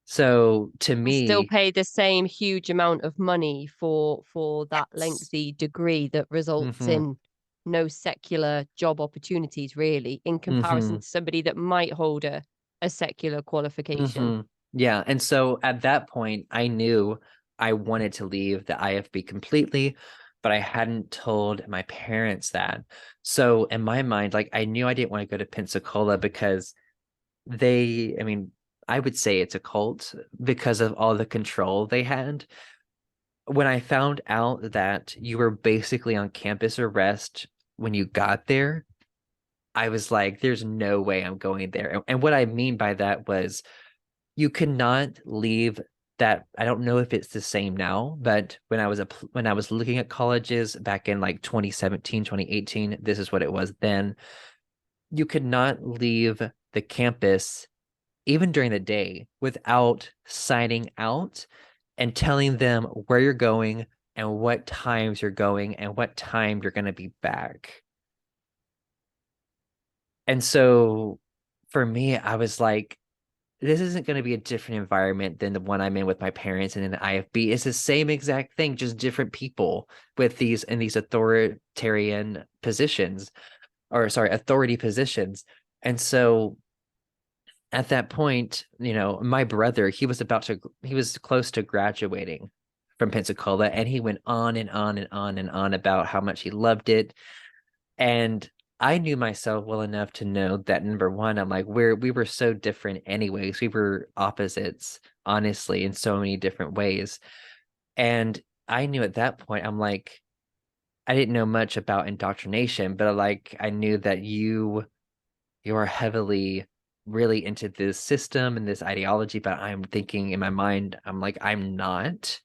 So to And still me, pay the same huge amount of money for that yes. lengthy degree that results Hmm. in no secular job opportunities really in comparison Hmm. to somebody that might hold a secular qualification. Hmm. Yeah. And so at that point, I knew I wanted to leave the IFB completely, but I hadn't told my parents that. So in my mind, like I knew I didn't want to go to Pensacola because I mean, I would say it's a cult because of all the control they had. When I found out that you were basically on campus arrest when you got there, I was like, there's no way I'm going there. And what I mean by that was you could not leave that. I don't know if it's the same now, but when I was looking at colleges back in like 2017, 2018, this is what it was then. You could not leave the campus even during the day without signing out and telling them where you're going and what times you're going and what time you're going to be back. And so for me, I was like, this isn't going to be a different environment than the one I'm in with my parents and in the IFB. It's the same exact thing, just different people with these authoritarian positions, or sorry, authority positions. And so at that point, my brother, he was close to graduating from Pensacola, and he went on and on and on and on about how much he loved it. And I knew myself well enough to know that number one, I'm like, we were so different anyways. We were opposites, honestly, in so many different ways. And I knew at that point, I'm like, I didn't know much about indoctrination, but like I knew that you are heavily really into this system and this ideology, but I'm thinking in my mind, I'm like, I'm not.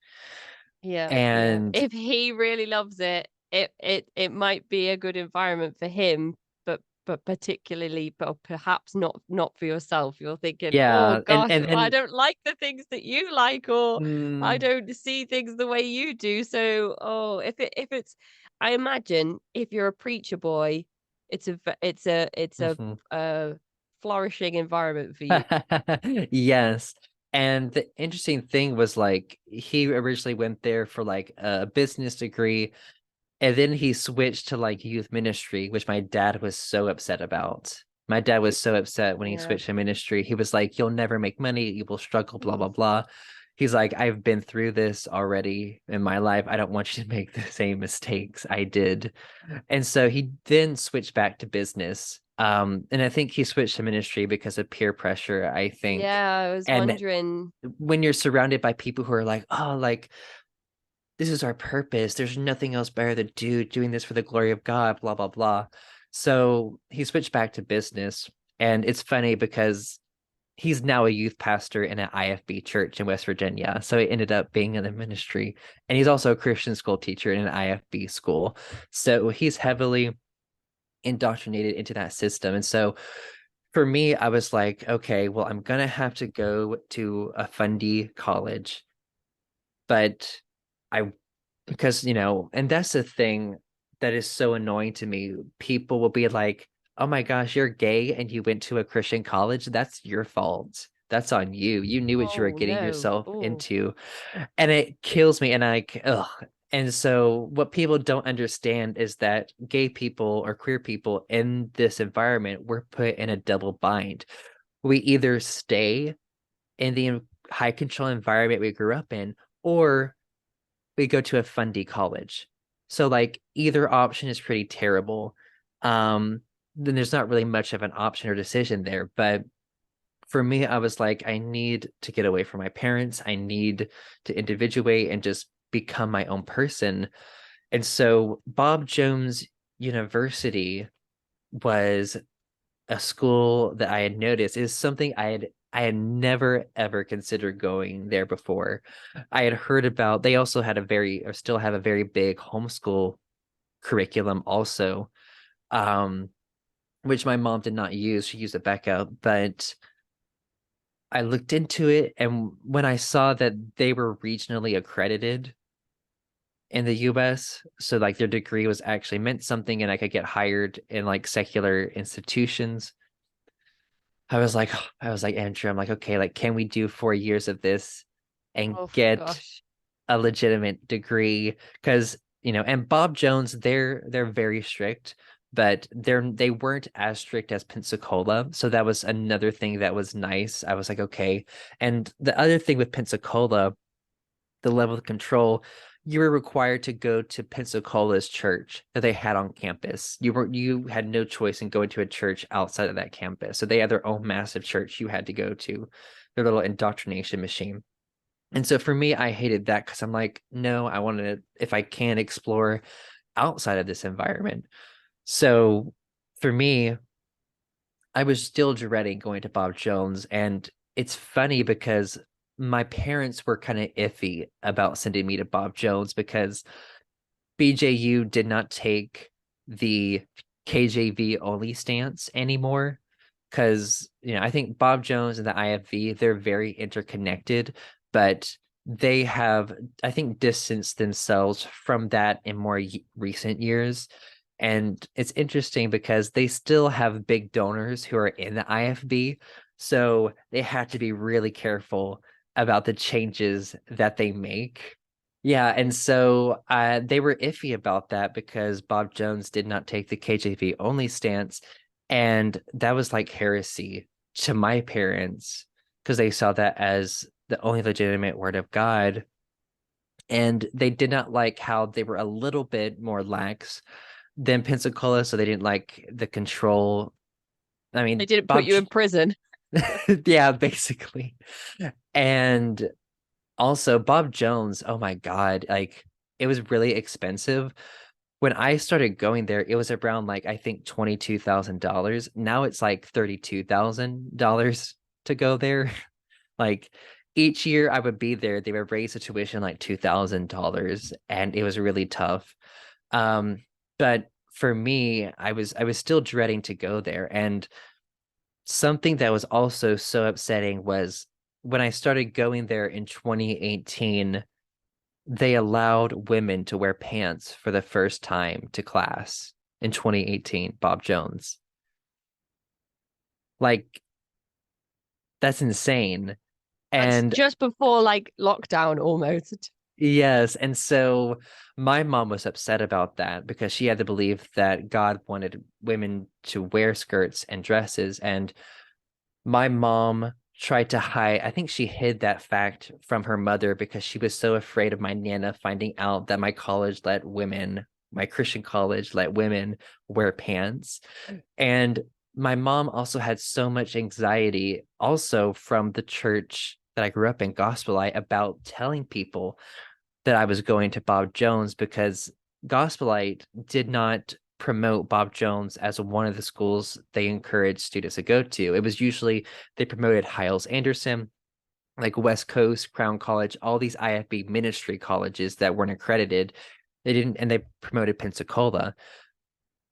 Yeah, yeah. And If he really loves it, it might be a good environment for him, but particularly, but perhaps not for yourself. You're thinking, oh yeah, and gosh, and I then don't like the things that you like, or I mm, don't see things the way you do. So, oh, if it's, I imagine if you're a preacher boy, it's a mhm. flourishing environment for you. Yes. And the interesting thing was like he originally went there for like a business degree, and then he switched to like youth ministry, which my dad was so upset about. My dad was so upset when he Yeah. switched to ministry. He was like, "You'll never make money. You will struggle, blah, blah, blah." He's like, "I've been through this already in my life. I don't want you to make the same mistakes I did." And so he then switched back to business. And I think he switched to ministry because of peer pressure, I think. Yeah, I was And wondering. when you're surrounded by people who are like, oh, like this is our purpose. There's nothing else better to do, doing this for the glory of God, blah, blah, blah. So he switched back to business. And it's funny because he's now a youth pastor in an IFB church in West Virginia. So he ended up being in the ministry. And he's also a Christian school teacher in an IFB school. So he's heavily indoctrinated into that system. And so for me, I was like, okay, well, I'm gonna have to go to a fundy college, but I because and that's the thing that is so annoying to me. People will be like, "Oh my gosh, you're gay and you went to a Christian college. That's your fault. That's on you. You knew what you were Oh getting no. yourself Oh. into." And it kills me. And ugh. And so what people don't understand is that gay people or queer people in this environment were put in a double bind. We either stay in the high control environment we grew up in, or we go to a fundy college. So like either option is pretty terrible. Then there's not really much of an option or decision there. But for me, I was like, I need to get away from my parents. I need to individuate and just become my own person. And so Bob Jones University was a school that I had noticed is something I had never ever considered going there before. I had heard about they also had a very or still have a very big homeschool curriculum also, um, which my mom did not use. She used a backup, but I looked into it, and when I saw that they were regionally accredited in the US, so like their degree was actually meant something and I could get hired in like secular institutions, I was like, Andrew, I'm like, okay, like, can we do 4 years of this and Oh get gosh. a legitimate degree? Because, and Bob Jones, they're very strict, but they weren't as strict as Pensacola. So that was another thing that was nice. I was like, okay. And the other thing with Pensacola, the level of control, you were required to go to Pensacola's church that they had on campus. You had no choice in going to a church outside of that campus. So they had their own massive church you had to go to, their little indoctrination machine. And so for me, I hated that because I'm like, no, I want to, if I can, explore outside of this environment. So for me, I was still dreading going to Bob Jones. And it's funny because my parents were kind of iffy about sending me to Bob Jones because BJU did not take the KJV only stance anymore. Because, I think Bob Jones and the IFV, they're very interconnected, but they have, I think, distanced themselves from that in more recent years. And it's interesting because they still have big donors who are in the IFB. So they have to be really careful about the changes that they make. Yeah, and so they were iffy about that because Bob Jones did not take the KJV only stance, and that was like heresy to my parents because they saw that as the only legitimate word of God. And they did not like how they were a little bit more lax than Pensacola, so they didn't like the control. I They mean, didn't put you in prison. yeah, basically. And also Bob Jones, oh my God, like it was really expensive. When I started going there, it was around like I think $22,000. Now it's like $32,000 to go there. Like each year I would be there, they would raise the tuition like $2,000, and it was really tough. Um, but for me, I was still dreading to go there. And something that was also so upsetting was when I started going there in 2018, they allowed women to wear pants for the first time to class in 2018, Bob Jones. Like, that's insane. That's And just before like lockdown almost. yes, and so my mom was upset about that because she had to believe that God wanted women to wear skirts and dresses. And my mom tried to hide, I think she hid that fact from her mother because she was so afraid of my Nana finding out that my college let women, my Christian college let women wear pants. And my mom also had so much anxiety, also from the church that I grew up in, Gospel Light, about telling people that I was going to Bob Jones because Gospel Light did not promote Bob Jones as one of the schools they encouraged students to go to. It was usually they promoted Hiles Anderson, like West Coast, Crown College, all these IFB ministry colleges that weren't accredited. They didn't, and they promoted Pensacola,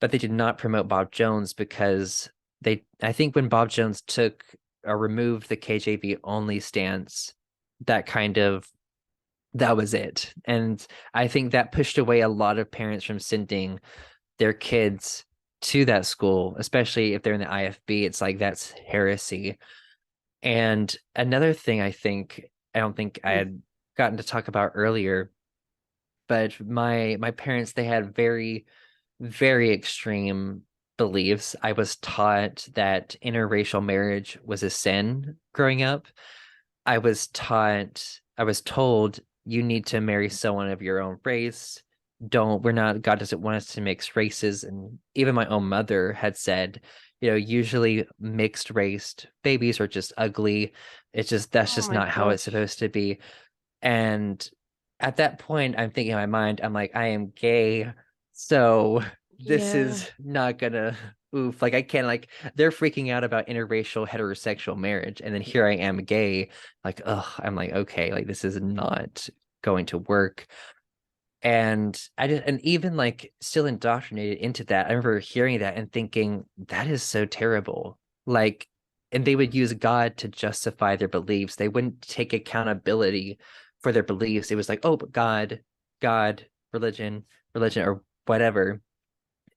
but they did not promote Bob Jones because I think when Bob Jones took or removed the KJV only stance, that kind of that was it. And I think that pushed away a lot of parents from sending their kids to that school, especially if they're in the IFB. It's like that's heresy. And another thing I don't think I Hmm. had gotten to talk about earlier, but my parents, they had very, very extreme beliefs. I was taught that interracial marriage was a sin growing up. I was told you need to marry someone of your own race. We're not, God doesn't want us to mix races. And even my own mother had said, usually mixed raced babies are just ugly. That's Oh just my not how it's gosh. supposed to be. And at that point, I'm thinking in my mind, I'm like, I am gay. So this Yeah. is not gonna oof. Like I can't like they're freaking out about interracial heterosexual marriage. And then here I am gay. Like, I'm like, okay, like this is not going to work. And and even like still indoctrinated into that. I remember hearing that and thinking, that is so terrible. Like, and they would use God to justify their beliefs. They wouldn't take accountability for their beliefs. It was like, oh, but God, religion, religion, or whatever.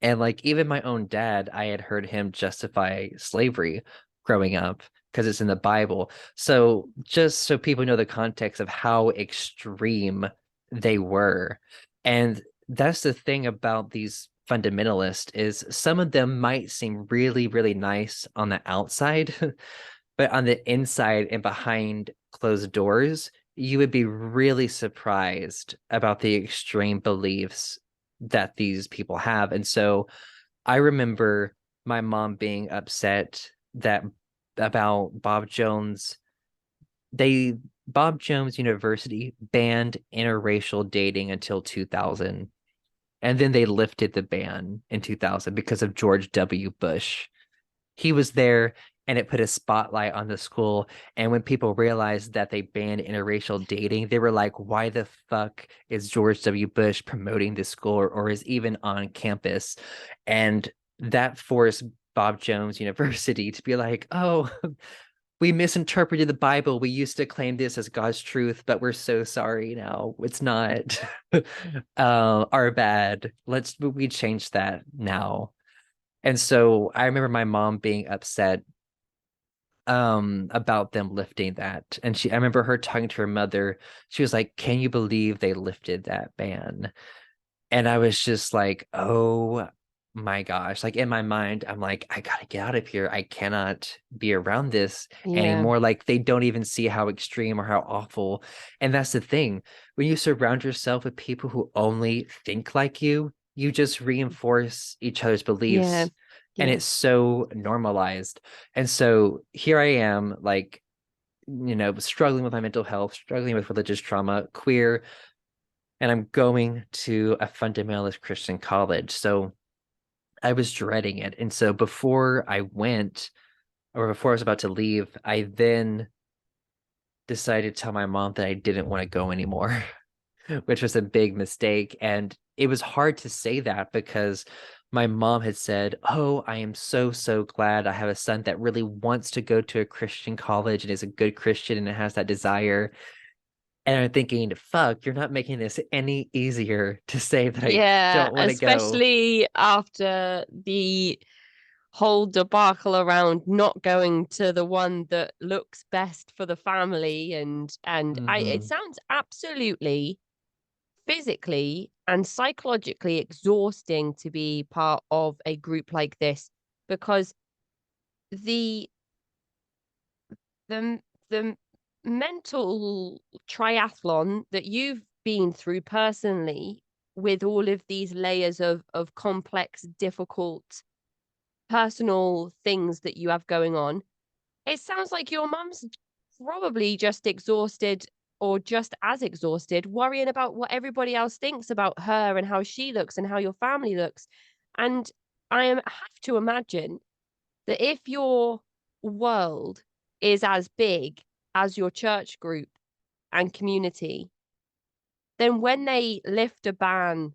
And like even my own dad, I had heard him justify slavery growing up because it's in the Bible. So just so people know the context of how extreme they were. And that's the thing about these fundamentalists is some of them might seem really, really nice on the outside, but on the inside and behind closed doors, you would be really surprised about the extreme beliefs that these people have. And so I remember my mom being upset that about Bob Jones. They Bob Jones University banned interracial dating until 2000. And then they lifted the ban in 2000 because of George W. Bush. He was there and it put a spotlight on the school. And when people realized that they banned interracial dating, they were like, why the fuck is George W. Bush promoting this school or is even on campus? And that forced Bob Jones University to be like, oh, we misinterpreted the Bible. We used to claim this as God's truth, but we're so sorry now. It's not our bad. We change that now. And so I remember my mom being upset about them lifting that. And I remember her talking to her mother. She was like, "Can you believe they lifted that ban?" And I was just like, "Oh." my gosh, like in my mind, I'm like, I gotta get out of here. I cannot be around this Yeah. anymore. Like they don't even see how extreme or how awful. And that's the thing. When you surround yourself with people who only think like you just reinforce each other's Yeah. beliefs. And Yeah. it's so normalized. And so here I am, like, struggling with my mental health, struggling with religious trauma, queer, and I'm going to a fundamentalist Christian college. So I was dreading it. And so before I went, or before I was about to leave, I then decided to tell my mom that I didn't want to go anymore, which was a big mistake. And it was hard to say that because my mom had said, "Oh, I am so, so glad I have a son that really wants to go to a Christian college and is a good Christian and has that desire." And I'm thinking, fuck, you're not making this any easier to say that I Yeah, don't want to go. especially after the whole debacle around not going to the one that looks best for the family, and it Hmm. sounds absolutely physically and psychologically exhausting to be part of a group like this, because the the the mental triathlon that you've been through personally, with all of these layers of complex, difficult personal things that you have going on, it sounds like your mum's probably just exhausted, or just as exhausted, worrying about what everybody else thinks about her and how she looks and how your family looks. And have to imagine that if your world is as big as your church group and community, then when they lift a ban,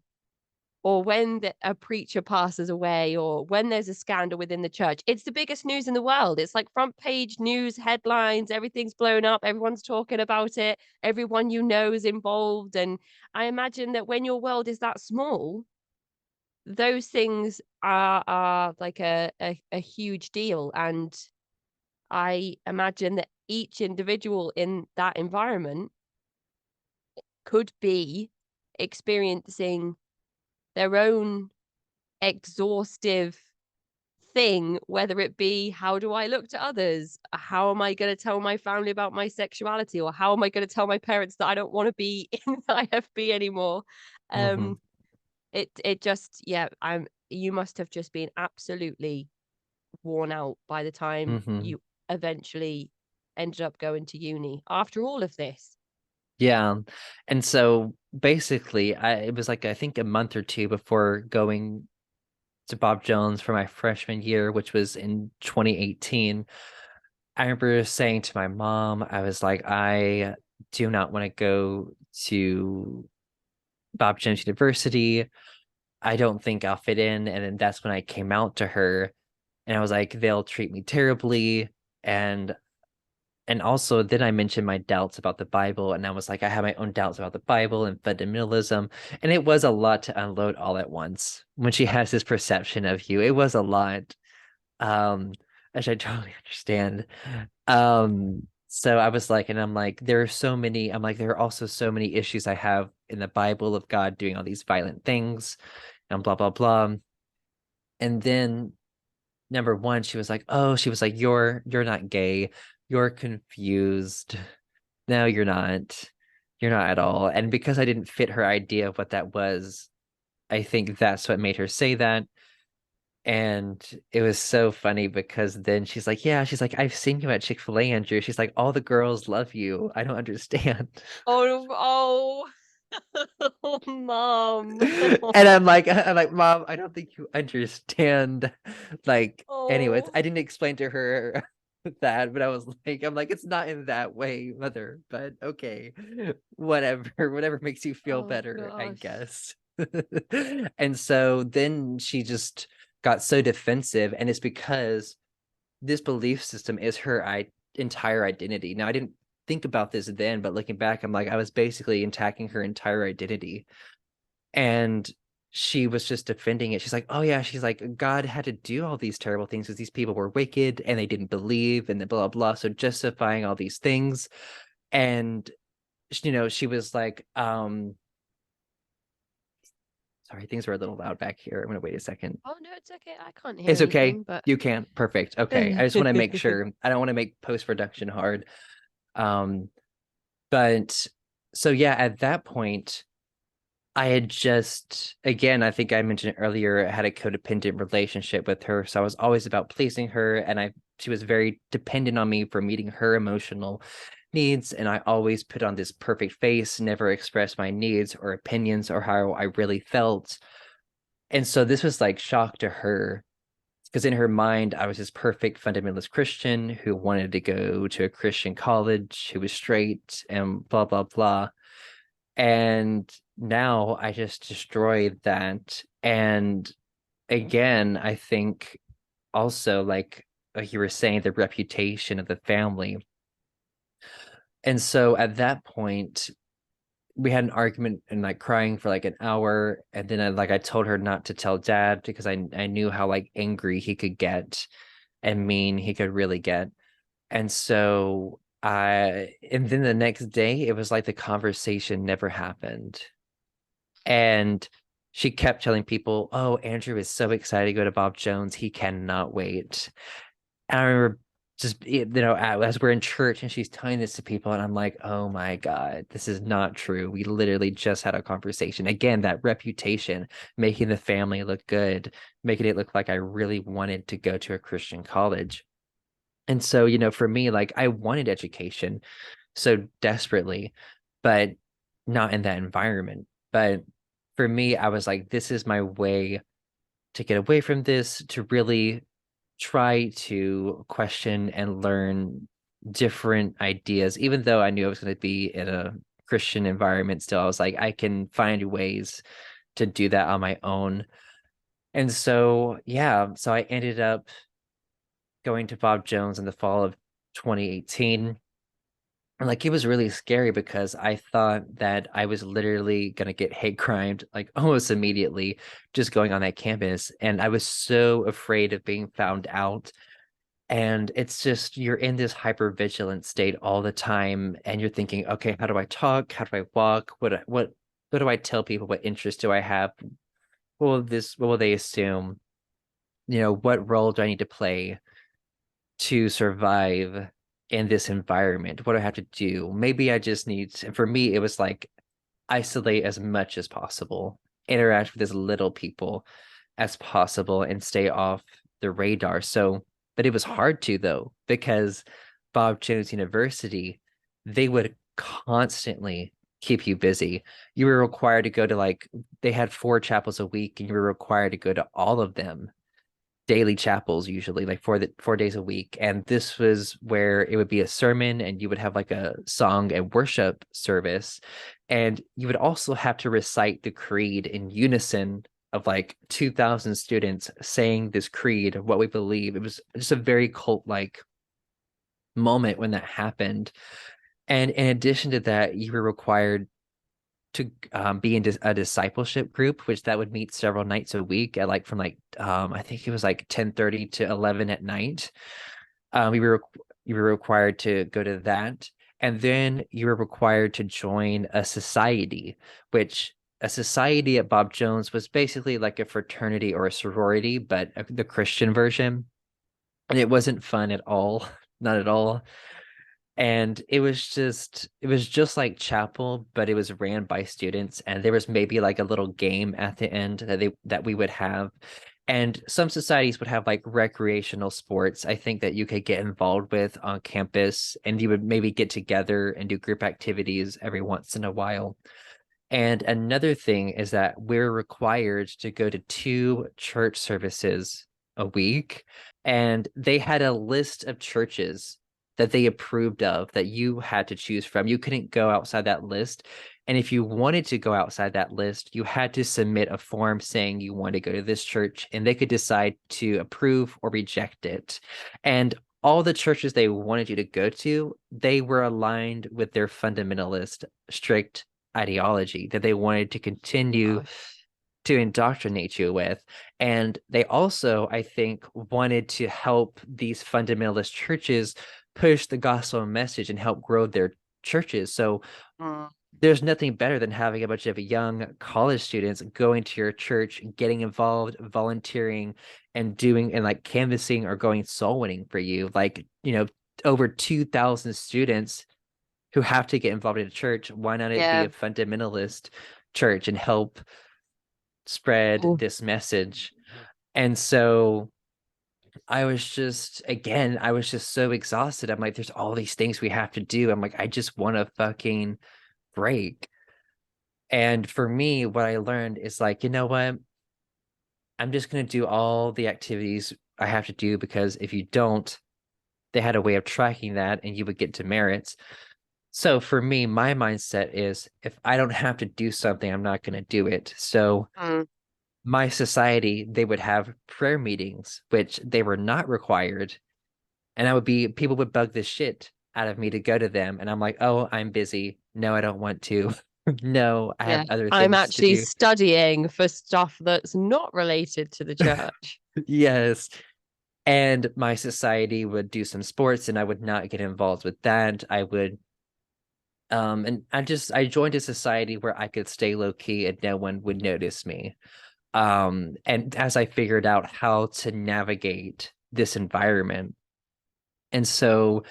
or when a preacher passes away, or when there's a scandal within the church, it's the biggest news in the world. It's like front page news headlines, everything's blown up, everyone's talking about it, everyone you know is involved. And I imagine that when your world is that small, those things are like a huge deal. And I imagine that each individual in that environment could be experiencing their own exhaustive thing, whether it be, how do I look to others? How am I going to tell my family about my sexuality? Or how am I going to tell my parents that I don't want to be in the IFB anymore? Hmm. Um, it just, yeah, you must have just been absolutely worn out by the time Hmm. you eventually ended up going to uni after all of this. Yeah. And so basically, it was like, I think a month or two before going to Bob Jones for my freshman year, which was in 2018. I remember saying to my mom, I was like, I do not want to go to Bob Jones University. I don't think I'll fit in. And then that's when I came out to her and I was like, they'll treat me terribly. And also then I mentioned my doubts about the Bible, and I was like, I have my own doubts about the Bible and fundamentalism, and it was a lot to unload all at once. When she has this perception of you, it was a lot, um, which I totally understand. So I was like, and I'm like, there are so many. I'm like, there are also so many issues I have in the Bible of God doing all these violent things, and blah blah blah. And then number one, she was like, oh, she was like, you're not gay, you're confused. No, you're not. You're not at all. And because I didn't fit her idea of what that was, I think that's what made her say that. And it was so funny because then she's like, yeah, she's like, I've seen you at Chick-fil-A, Andrew. She's like, all the girls love you. I don't understand. Oh, oh, mom. And I'm like, Mom, I don't think you understand. Like, anyways, Oh, I didn't explain to her that, but I was like, I'm like, it's not in that way, mother, but okay, whatever, whatever makes you feel oh better, I gosh. guess. And so then she just got so defensive, and it's because this belief system is her entire identity. Now, I didn't think about this then, but looking back, I'm like, I was basically attacking her entire identity. And she was just defending it. She's like, oh yeah, she's like, God had to do all these terrible things because these people were wicked and they didn't believe and the blah blah. So justifying all these things. And she was like, Sorry, things are a little loud back here. I'm gonna wait a second. Oh no, it's okay. I can't hear It's okay. anything, but You can. Perfect. Okay. I just want to make sure. I don't want to make post-production hard. Um, but so yeah, at that point, I had just, again, I think I mentioned earlier, I had a codependent relationship with her. So I was always about pleasing her, and she was very dependent on me for meeting her emotional needs. And I always put on this perfect face, never expressed my needs or opinions or how I really felt. And so this was like shock to her, because in her mind, I was this perfect fundamentalist Christian who wanted to go to a Christian college, who was straight and blah, blah, blah. And now I just destroyed that. And again, I think also, like you were saying, the reputation of the family. And so at that point, we had an argument and like crying for like an hour. And then I told her not to tell dad because I knew how like angry he could get and mean he could really get. And so and then the next day, it was like the conversation never happened. And she kept telling people, "Oh, Andrew is so excited to go to Bob Jones. He cannot wait." And I remember just, as we're in church and she's telling this to people, and I'm like, "Oh my God, this is not true. We literally just had a conversation." Again, that reputation, making the family look good, making it look like I really wanted to go to a Christian college. And so, for me, like I wanted education so desperately, but not in that environment. But for me, I was like, this is my way to get away from this, to really try to question and learn different ideas. Even though I knew I was going to be in a Christian environment still, I was like, I can find ways to do that on my own. And so, yeah, so I ended up going to Bob Jones in the fall of 2018. And like it was really scary because I thought that I was literally gonna get hate crimed like almost immediately just going on that campus. And I was so afraid of being found out. And it's just you're in this hyper vigilant state all the time, and you're thinking, okay, how do I talk? How do I walk? What do I tell people? What interests do I have? What will they assume? What role do I need to play to survive in this environment? What do I have to do? Maybe I just need to, for me, it was like isolate as much as possible, interact with as little people as possible, and stay off the radar. So, but it was hard to though, because Bob Jones University, they would constantly keep you busy. You were required to go to they had 4 chapels a week, and you were required to go to all of them, daily chapels, usually like 4 days a week. And this was where it would be a sermon, and you would have like a song and worship service, and you would also have to recite the creed in unison of like 2,000 students saying this creed of what we believe. It was just a very cult like moment when that happened. And in addition to that, you were required to be in a discipleship group, which that would meet several nights a week at like from like I think it was like 10:30 to 11 at night. Um, you were you were required to go to that, and then you were required to join a society, which a society at Bob Jones was basically like a fraternity or a sorority, but the Christian version, and it wasn't fun at all, not at all. And it was just like chapel, but it was ran by students, and there was maybe like a little game at the end that we would have. And some societies would have like recreational sports, I think, that you could get involved with on campus, and you would maybe get together and do group activities every once in a while. And another thing is that we're required to go to 2 church services a week. And they had a list of churches that they approved of that you had to choose from. You couldn't go outside that list. And if you wanted to go outside that list, you had to submit a form saying you want to go to this church, and they could decide to approve or reject it. And all the churches they wanted you to go to, they were aligned with their fundamentalist, strict ideology that they wanted to continue gosh. to indoctrinate you with. And they also, I think, wanted to help these fundamentalist churches push the gospel message and help grow their churches. So Mm. there's nothing better than having a bunch of young college students going to your church, getting involved, volunteering, and doing and like canvassing or going soul winning for you. Like, over 2,000 students who have to get involved in a church. Why not it be Yeah. a fundamentalist church and help spread Oh, this message? And so I was just so exhausted. I'm like, there's all these things we have to do. I'm like, I just want to fucking break. And for me, what I learned is like, you know what? I'm just going to do all the activities I have to do because if you don't, they had a way of tracking that and you would get demerits. So for me, my mindset is if I don't have to do something, I'm not going to do it. So mm, my society, they would have prayer meetings, which they were not required. And people would bug the shit out of me to go to them. And I'm like, oh, I'm busy. No, I don't want to. No, I yeah. have other I'm things to actually do. studying for stuff that's not related to the church. Yes. And my society would do some sports and I would not get involved with that. And I joined a society where I could stay low key and no one would notice me. And as I figured out how to navigate this environment. And so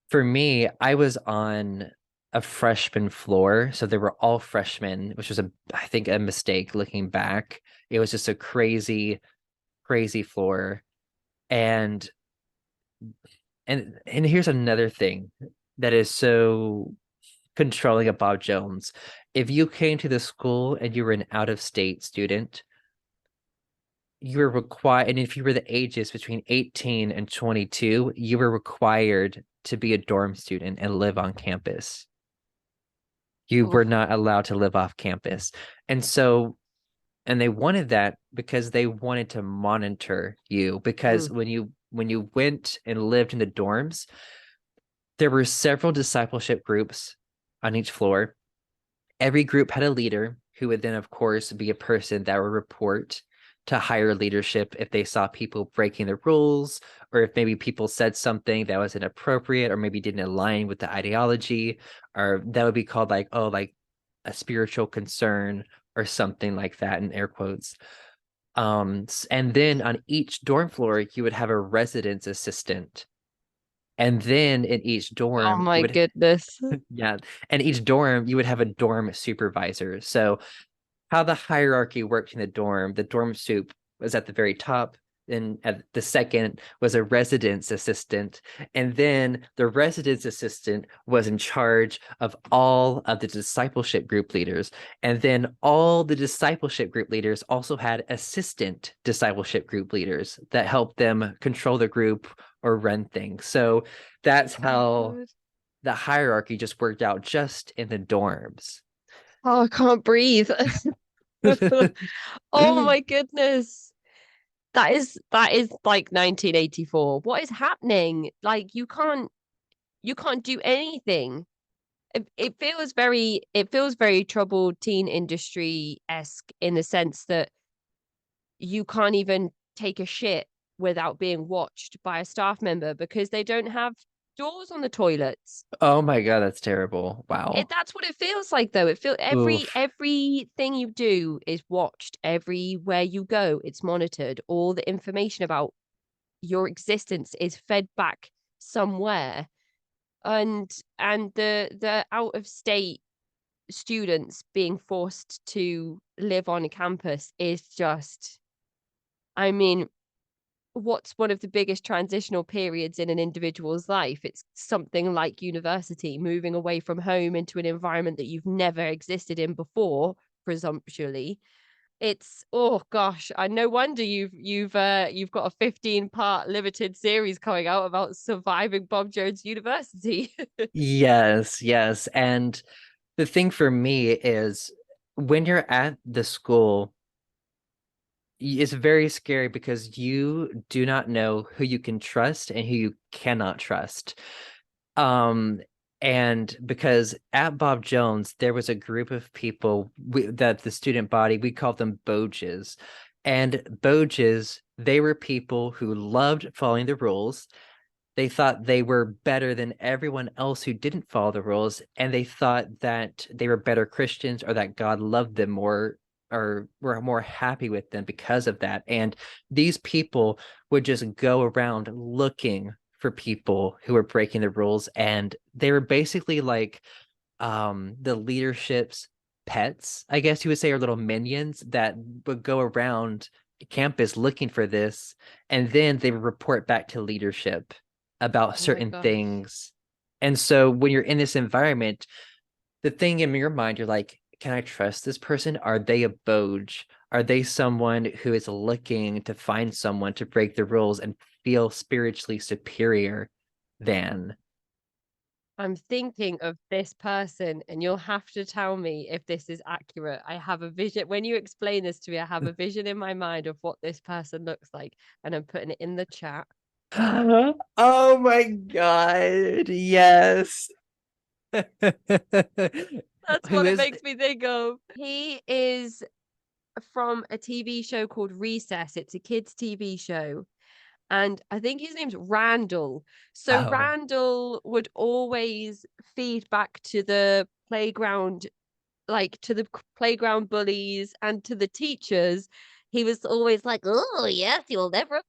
for me, I was on a freshman floor. So they were all freshmen, which was I think a mistake looking back. It was just a crazy, crazy floor. And and here's another thing that is so controlling of Bob Jones. If you came to the school and you were an out-of-state student, you were required, and if you were the ages between 18 and 22, you were required to be a dorm student and live on campus. You Oh, were not allowed to live off campus. And so, and they wanted that because they wanted to monitor you. Because mm, when you went and lived in the dorms, there were several discipleship groups on each floor. Every group had a leader who would then, of course, be a person that would report to higher leadership if they saw people breaking the rules, or if maybe people said something that was inappropriate or maybe didn't align with the ideology, or that would be called like, oh, like a spiritual concern or something like that in air quotes. And then on each dorm floor, you would have a residence assistant. And then in each oh dorm, you my would goodness. yeah, and each dorm you would have a dorm supervisor. So how the hierarchy worked in the dorm soup was at the very top. And at the second was a residence assistant. And then the residence assistant was in charge of all of the discipleship group leaders. And then all the discipleship group leaders also had assistant discipleship group leaders that helped them control the group or run things. So that's Oh my how God. the hierarchy just worked out just in the dorms. Oh, I can't breathe. Oh my goodness. That is like 1984. What is happening? Like you can't do anything. It feels very troubled teen industry-esque in the sense that you can't even take a shit without being watched by a staff member because they don't have doors on the toilets. Oh my God, that's terrible. It Wow. That's what it feels like though. It feel Oof. everything you do is watched. Everywhere you go, it's monitored. All the information about your existence is fed back somewhere. And the out of state students being forced to live on a campus is just, I mean, what's one of the biggest transitional periods in an individual's life? It's something like university, moving away from home into an environment that you've never existed in before, presumptually. It's, oh gosh, I no wonder you've got a 15-part limited series coming out about surviving Bob Jones University. Yes, yes. And the thing for me is when you're at the school, it's very scary because you do not know who you can trust and who you cannot trust. Um, and because at Bob Jones, there was a group of people that the student body, we called them Boges. And Boges, they were people who loved following the rules. They thought they were better than everyone else who didn't follow the rules, and they thought that they were better Christians or that God loved them more or were more happy with them because of that. And these people would just go around looking for people who were breaking the rules, and they were basically like the leadership's pets, I guess you would say, or little minions that would go around campus looking for this, and then they would report back to leadership about Oh my certain gosh. things. And so when you're in this environment, the thing in your mind, you're like, can I trust this person? Are they a Boge? Are they someone who is looking to find someone to break the rules and feel spiritually superior than? I'm thinking of this person, and you'll have to tell me if this is accurate. I have a vision. When you explain this to me, I have a vision in my mind of what this person looks like, and I'm putting it in the chat. Oh my God. Yes. That's Who what it is makes me think of. He is from a TV show called Recess. It's a kids' TV show. And I think his name's Randall. So oh Randall would always feed back to the playground, like to the playground bullies and to the teachers. He was always like, "Oh yes, you'll never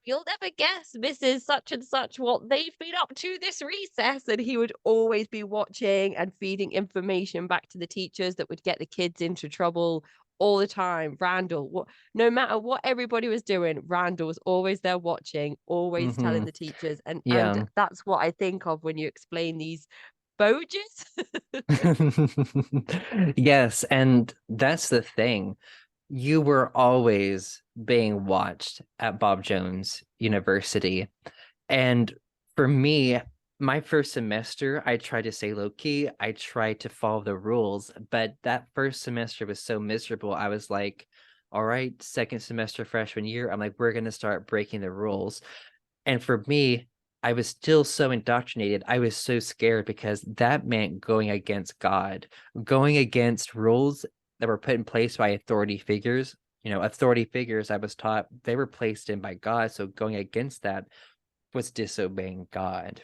guess, Mrs. Such and Such, what they've been up to this recess." And he would always be watching and feeding information back to the teachers that would get the kids into trouble all the time. Randall, no matter what everybody was doing, Randall was always there watching, always telling hmm the teachers, and yeah. that's what I think of when you explain these boges. Yes, and that's the thing. You were always being watched at Bob Jones University. And for me, my first semester, I tried to stay low key. I tried to follow the rules, but that first semester was so miserable. I was like, all right, second semester freshman year, I'm like, we're going to start breaking the rules. And for me, I was still so indoctrinated. I was so scared because that meant going against God, going against rules that were put in place by authority figures. Authority figures I was taught they were placed in by God. So going against that was disobeying God.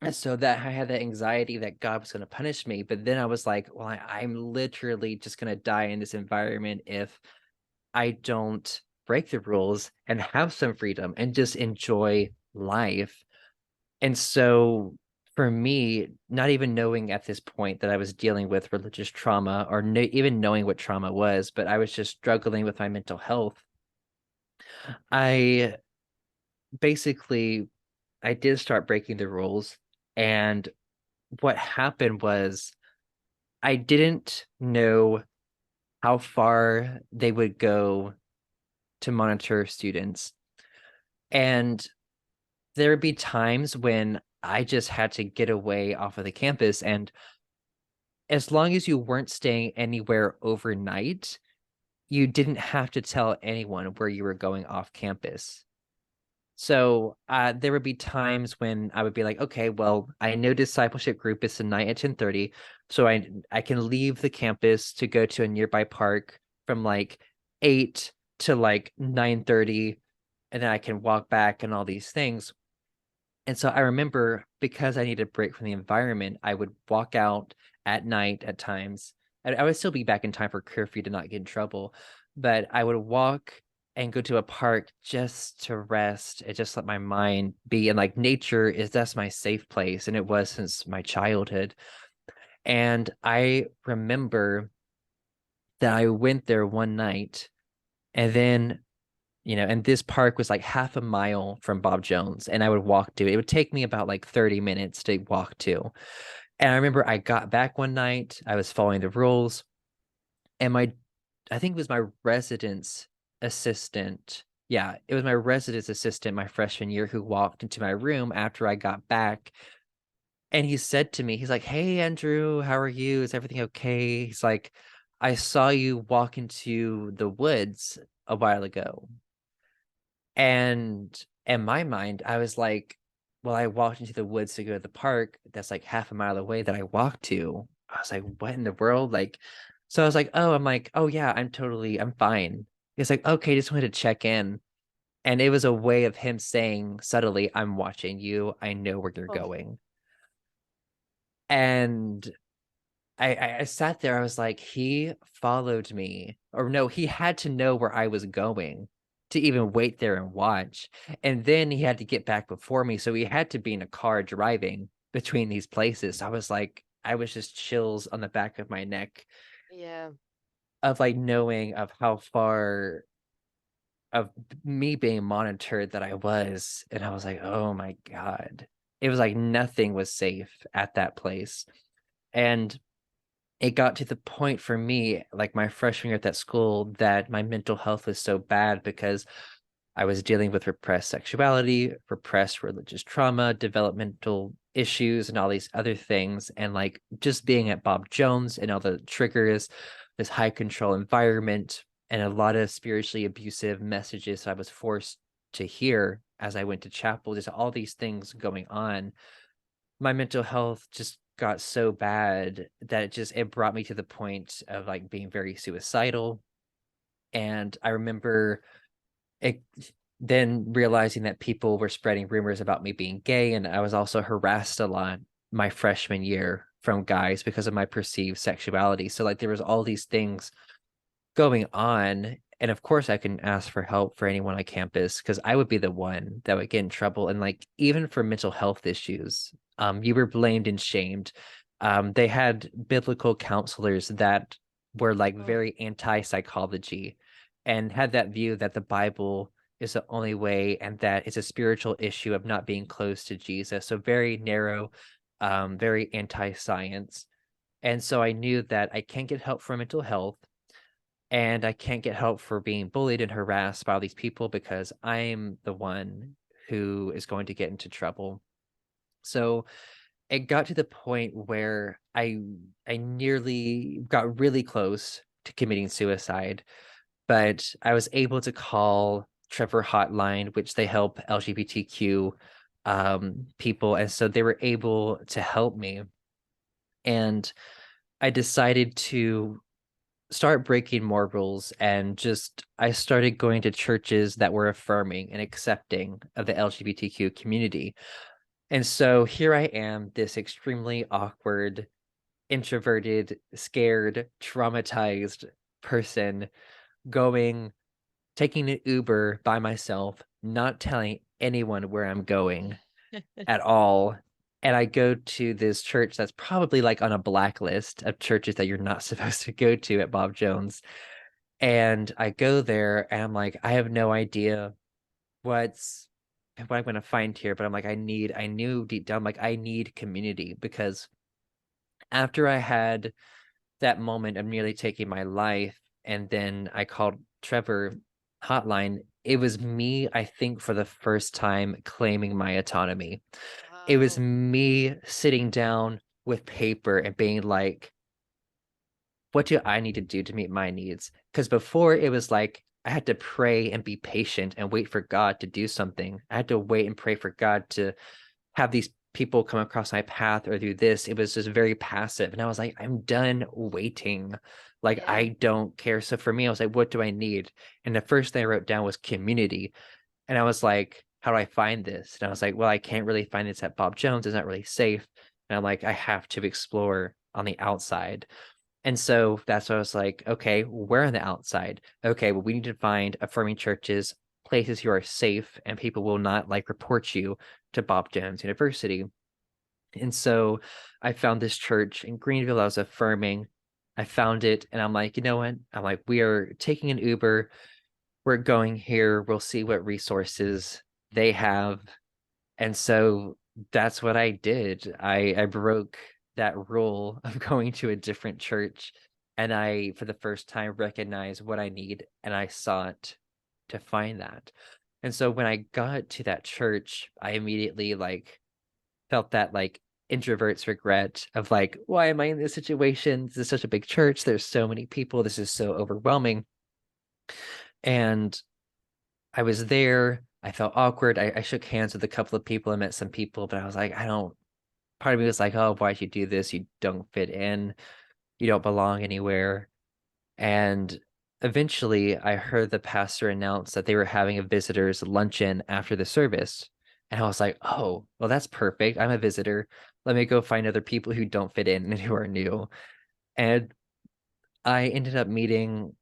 And so that I had that anxiety that God was going to punish me. But then I was like, well, I'm literally just going to die in this environment if I don't break the rules and have some freedom and just enjoy life. And so for me, not even knowing at this point that I was dealing with religious trauma or even knowing what trauma was, but I was just struggling with my mental health. I basically I did start breaking the rules, and what happened was I didn't know how far they would go to monitor students. And there would be times when I just had to get away off of the campus. And as long as you weren't staying anywhere overnight, you didn't have to tell anyone where you were going off campus. So there would be times when I would be like, okay, well, I know discipleship group is tonight at 10:30, so I can leave the campus to go to a nearby park from like 8 to like 9:30, and then I can walk back and all these things. And so I remember because I needed a break from the environment, I would walk out at night at times. I would still be back in time for curfew to not get in trouble, but I would walk and go to a park just to rest and just let my mind be. And like nature that's my safe place. And it was since my childhood. And I remember that I went there one night and then and this park was like half a mile from Bob Jones, and I would walk to it. It would take me about like 30 minutes to walk to. And I remember I got back one night, I was following the rules, and I think it was my residence assistant. Yeah, it was my residence assistant my freshman year who walked into my room after I got back. And he said to me, he's like, "Hey, Andrew, how are you? Is everything okay?" He's like, "I saw you walk into the woods a while ago." And in my mind, I was like, well, I walked into the woods to go to the park that's like half a mile away that I walked to. I was like, what in the world? Like, so I was like, oh, I'm like, oh yeah, I'm fine. It's like, okay, just wanted to check in. And it was a way of him saying subtly, I'm watching you. I know where you're Oh, going. And I sat there, I was like, he followed me. Or no, he had to know where I was going to even wait there and watch. And then he had to get back before me. So he had to be in a car driving between these places. So I was like, I was just chills on the back of my neck yeah. of like knowing of how far of me being monitored that I was. And I was like, oh my God. It was like nothing was safe at that place. And it got to the point for me, like my freshman year at that school, that my mental health was so bad because I was dealing with repressed sexuality, repressed religious trauma, developmental issues, and all these other things. And like just being at Bob Jones and all the triggers, this high control environment, and a lot of spiritually abusive messages I was forced to hear as I went to chapel, just all these things going on. My mental health just got so bad that it brought me to the point of like being very suicidal. And I remember it then realizing that people were spreading rumors about me being gay, and I was also harassed a lot my freshman year from guys because of my perceived sexuality. So like there was all these things going on, and of course I can ask for help for anyone on campus because I would be the one that would get in trouble. And like even for mental health issues, you were blamed and shamed. They had biblical counselors that were like Oh, very anti-psychology and had that view that the Bible is the only way and that it's a spiritual issue of not being close to Jesus. So very narrow, very anti-science. And so I knew that I can't get help for mental health and I can't get help for being bullied and harassed by all these people because I'm the one who is going to get into trouble. So it got to the point where I nearly got really close to committing suicide, but I was able to call Trevor Hotline, which they help LGBTQ people, and so they were able to help me. And I decided to start breaking more rules and just I started going to churches that were affirming and accepting of the LGBTQ community. And so here I am, this extremely awkward, introverted, scared, traumatized person going, taking an Uber by myself, not telling anyone where I'm going at all. And I go to this church that's probably like on a blacklist of churches that you're not supposed to go to at Bob Jones. And I go there and I'm like, I have no idea what's what I'm gonna find here, but I'm like, I knew deep down, like I need community because after I had that moment of nearly taking my life, and then I called Trevor hotline, it was me, I think, for the first time claiming my autonomy. It was wow. me sitting down with paper and being like, what do I need to do to meet my needs? Because before it was like I had to pray and be patient and wait for God to do something. I had to wait and pray for God to have these people come across my path or do this. It was just very passive. And I was like, I'm done waiting. Like, Yeah. I don't care. So for me, I was like, what do I need? And the first thing I wrote down was community. And I was like, how do I find this? And I was like, well, I can't really find this at Bob Jones. It's not really safe. And I'm like, I have to explore on the outside. And so that's why I was like, okay, we're on the outside. Okay, well, we need to find affirming churches, places you are safe, and people will not like report you to Bob Jones University. And so I found this church in Greenville. I was affirming. I found it, and I'm like, you know what? I'm like, we are taking an Uber. We're going here. We'll see what resources they have. And so that's what I did. I broke that rule of going to a different church, and I for the first time recognized what I need and I sought to find that. And so when I got to that church, I immediately like felt that like introvert's regret of like, why am I in this situation? This is such a big church. There's so many people. This is so overwhelming. And I was there. I felt awkward. I shook hands with a couple of people. I met some people, but I was like, I don't. Part of me was like, oh, why'd you do this? You don't fit in. You don't belong anywhere. And eventually I heard the pastor announce that they were having a visitors luncheon after the service. And I was like, oh, well, that's perfect. I'm a visitor. Let me go find other people who don't fit in and who are new. And I ended up meeting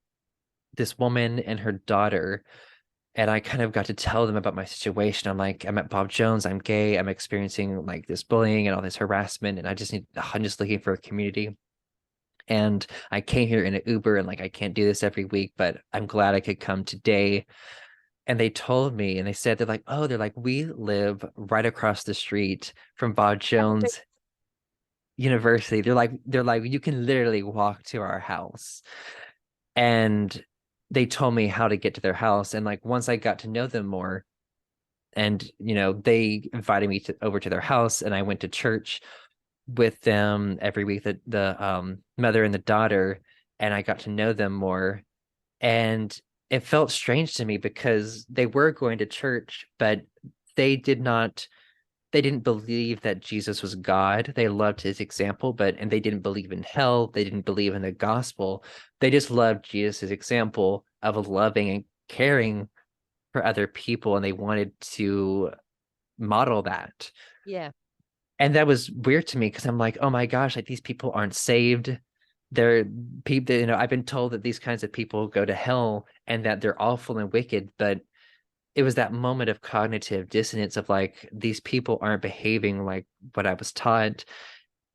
this woman and her daughter, and I kind of got to tell them about my situation. I'm like, I'm at Bob Jones, I'm gay, I'm experiencing like this bullying and all this harassment, and I'm just looking for a community. And I came here in an Uber, and like I can't do this every week, but I'm glad I could come today. And they told me, and they said, they're like, we live right across the street from Bob Jones University. They're like, you can literally walk to our house. And they told me how to get to their house. And like once I got to know them more, and they invited me over to their house, and I went to church with them every week, the mother and the daughter, and I got to know them more. And it felt strange to me because they were going to church, but they did not they didn't believe that Jesus was God. They loved his example, and they didn't believe in hell. They didn't believe in the gospel. They just loved Jesus' example of loving and caring for other people, and they wanted to model that. Yeah. And that was weird to me because I'm like, oh my gosh, like these people aren't saved. They're people, I've been told that these kinds of people go to hell and that they're awful and wicked, but it was that moment of cognitive dissonance of like, these people aren't behaving like what I was taught.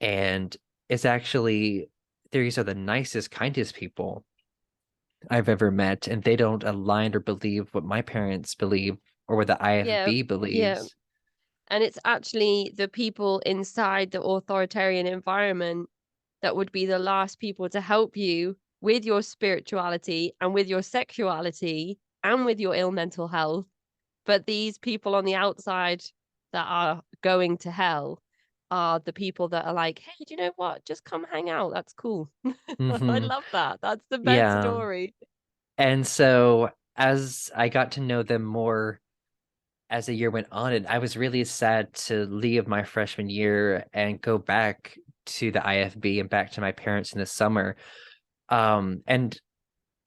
And it's actually, these are the nicest, kindest people I've ever met, and they don't align or believe what my parents believe or what the Yeah. IFB Yeah. believes. And it's actually the people inside the authoritarian environment that would be the last people to help you with your spirituality and with your sexuality and with your ill mental health. But these people on the outside that are going to hell are the people that are like, hey, do you know what? Just come hang out. That's cool. I Hmm. love that. That's the best Yeah. story. And so as I got to know them more as the year went on, and I was really sad to leave my freshman year and go back to the IFB and back to my parents in the summer. And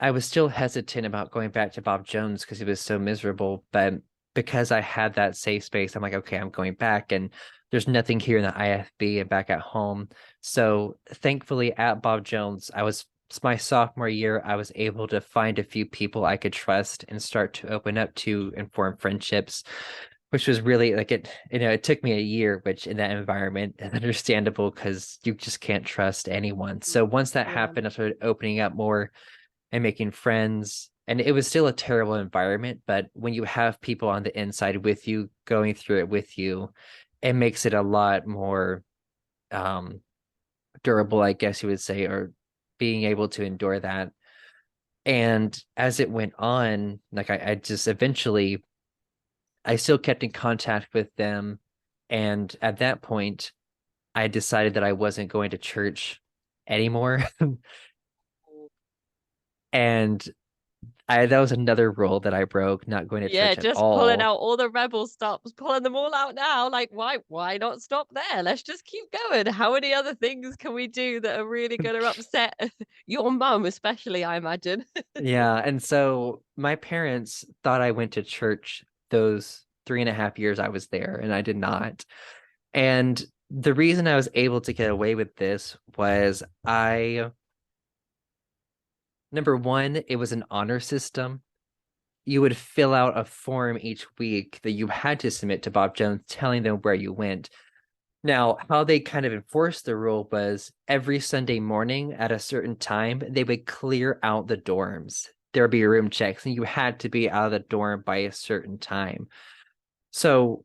I was still hesitant about going back to Bob Jones because he was so miserable. But because I had that safe space, I'm like, okay, I'm going back, and there's nothing here in the IFB and back at home. So thankfully, at Bob Jones, it's my sophomore year. I was able to find a few people I could trust and start to open up to and form friendships, which was really like it took me a year, which in that environment is understandable because you just can't trust anyone. So once that Yeah. happened, I started opening up more and making friends. And it was still a terrible environment, but when you have people on the inside with you, going through it with you, it makes it a lot more um, durable, I guess you would say, or being able to endure that. And as it went on, like I just eventually, I still kept in contact with them. And at that point, I decided that I wasn't going to church anymore. And that was another rule that I broke, not going to Yeah, church at just pulling all. out all the rebel stops, pulling them all out now. Like, why not stop there? Let's just keep going. How many other things can we do that are really going to upset your mum, especially, I imagine? Yeah, and so my parents thought I went to church those 3.5 years I was there, and I did not. And the reason I was able to get away with this was number one, it was an honor system. You would fill out a form each week that you had to submit to Bob Jones telling them where you went. Now, how they kind of enforced the rule was every Sunday morning at a certain time, they would clear out the dorms. There would be room checks, and you had to be out of the dorm by a certain time. So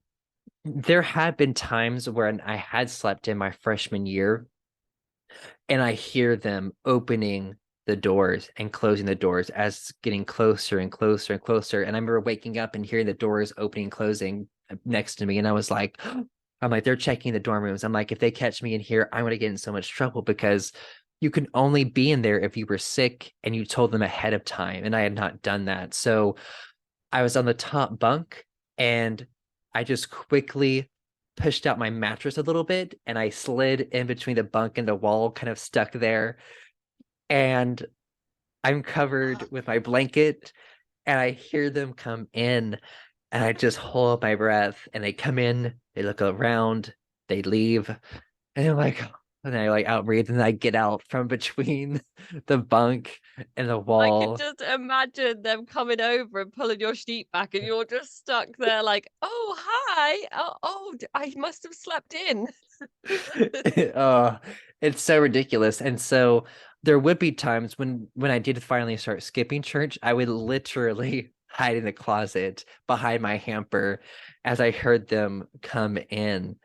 there had been times when I had slept in my freshman year, and I hear them opening the doors and closing the doors as it's getting closer and closer and closer. And I remember waking up and hearing the doors opening and closing next to me. And I was like, I'm like, they're checking the dorm rooms. I'm like, if they catch me in here, I'm going to get in so much trouble because you can only be in there if you were sick and you told them ahead of time. And I had not done that. So I was on the top bunk, and I just quickly pushed out my mattress a little bit, and I slid in between the bunk and the wall, kind of stuck there. And I'm covered with my blanket and I hear them come in and I just hold my breath and they come in, they look around, they leave, and I'm like, and I like outbreathe and I get out from between the bunk and the I can wall. just imagine them coming over and pulling your sheet back, and you're just stuck there, like, "Oh, hi. I must have slept in." Oh, it's so ridiculous. And so there would be times when I did finally start skipping church, I would literally hide in the closet behind my hamper as I heard them come in.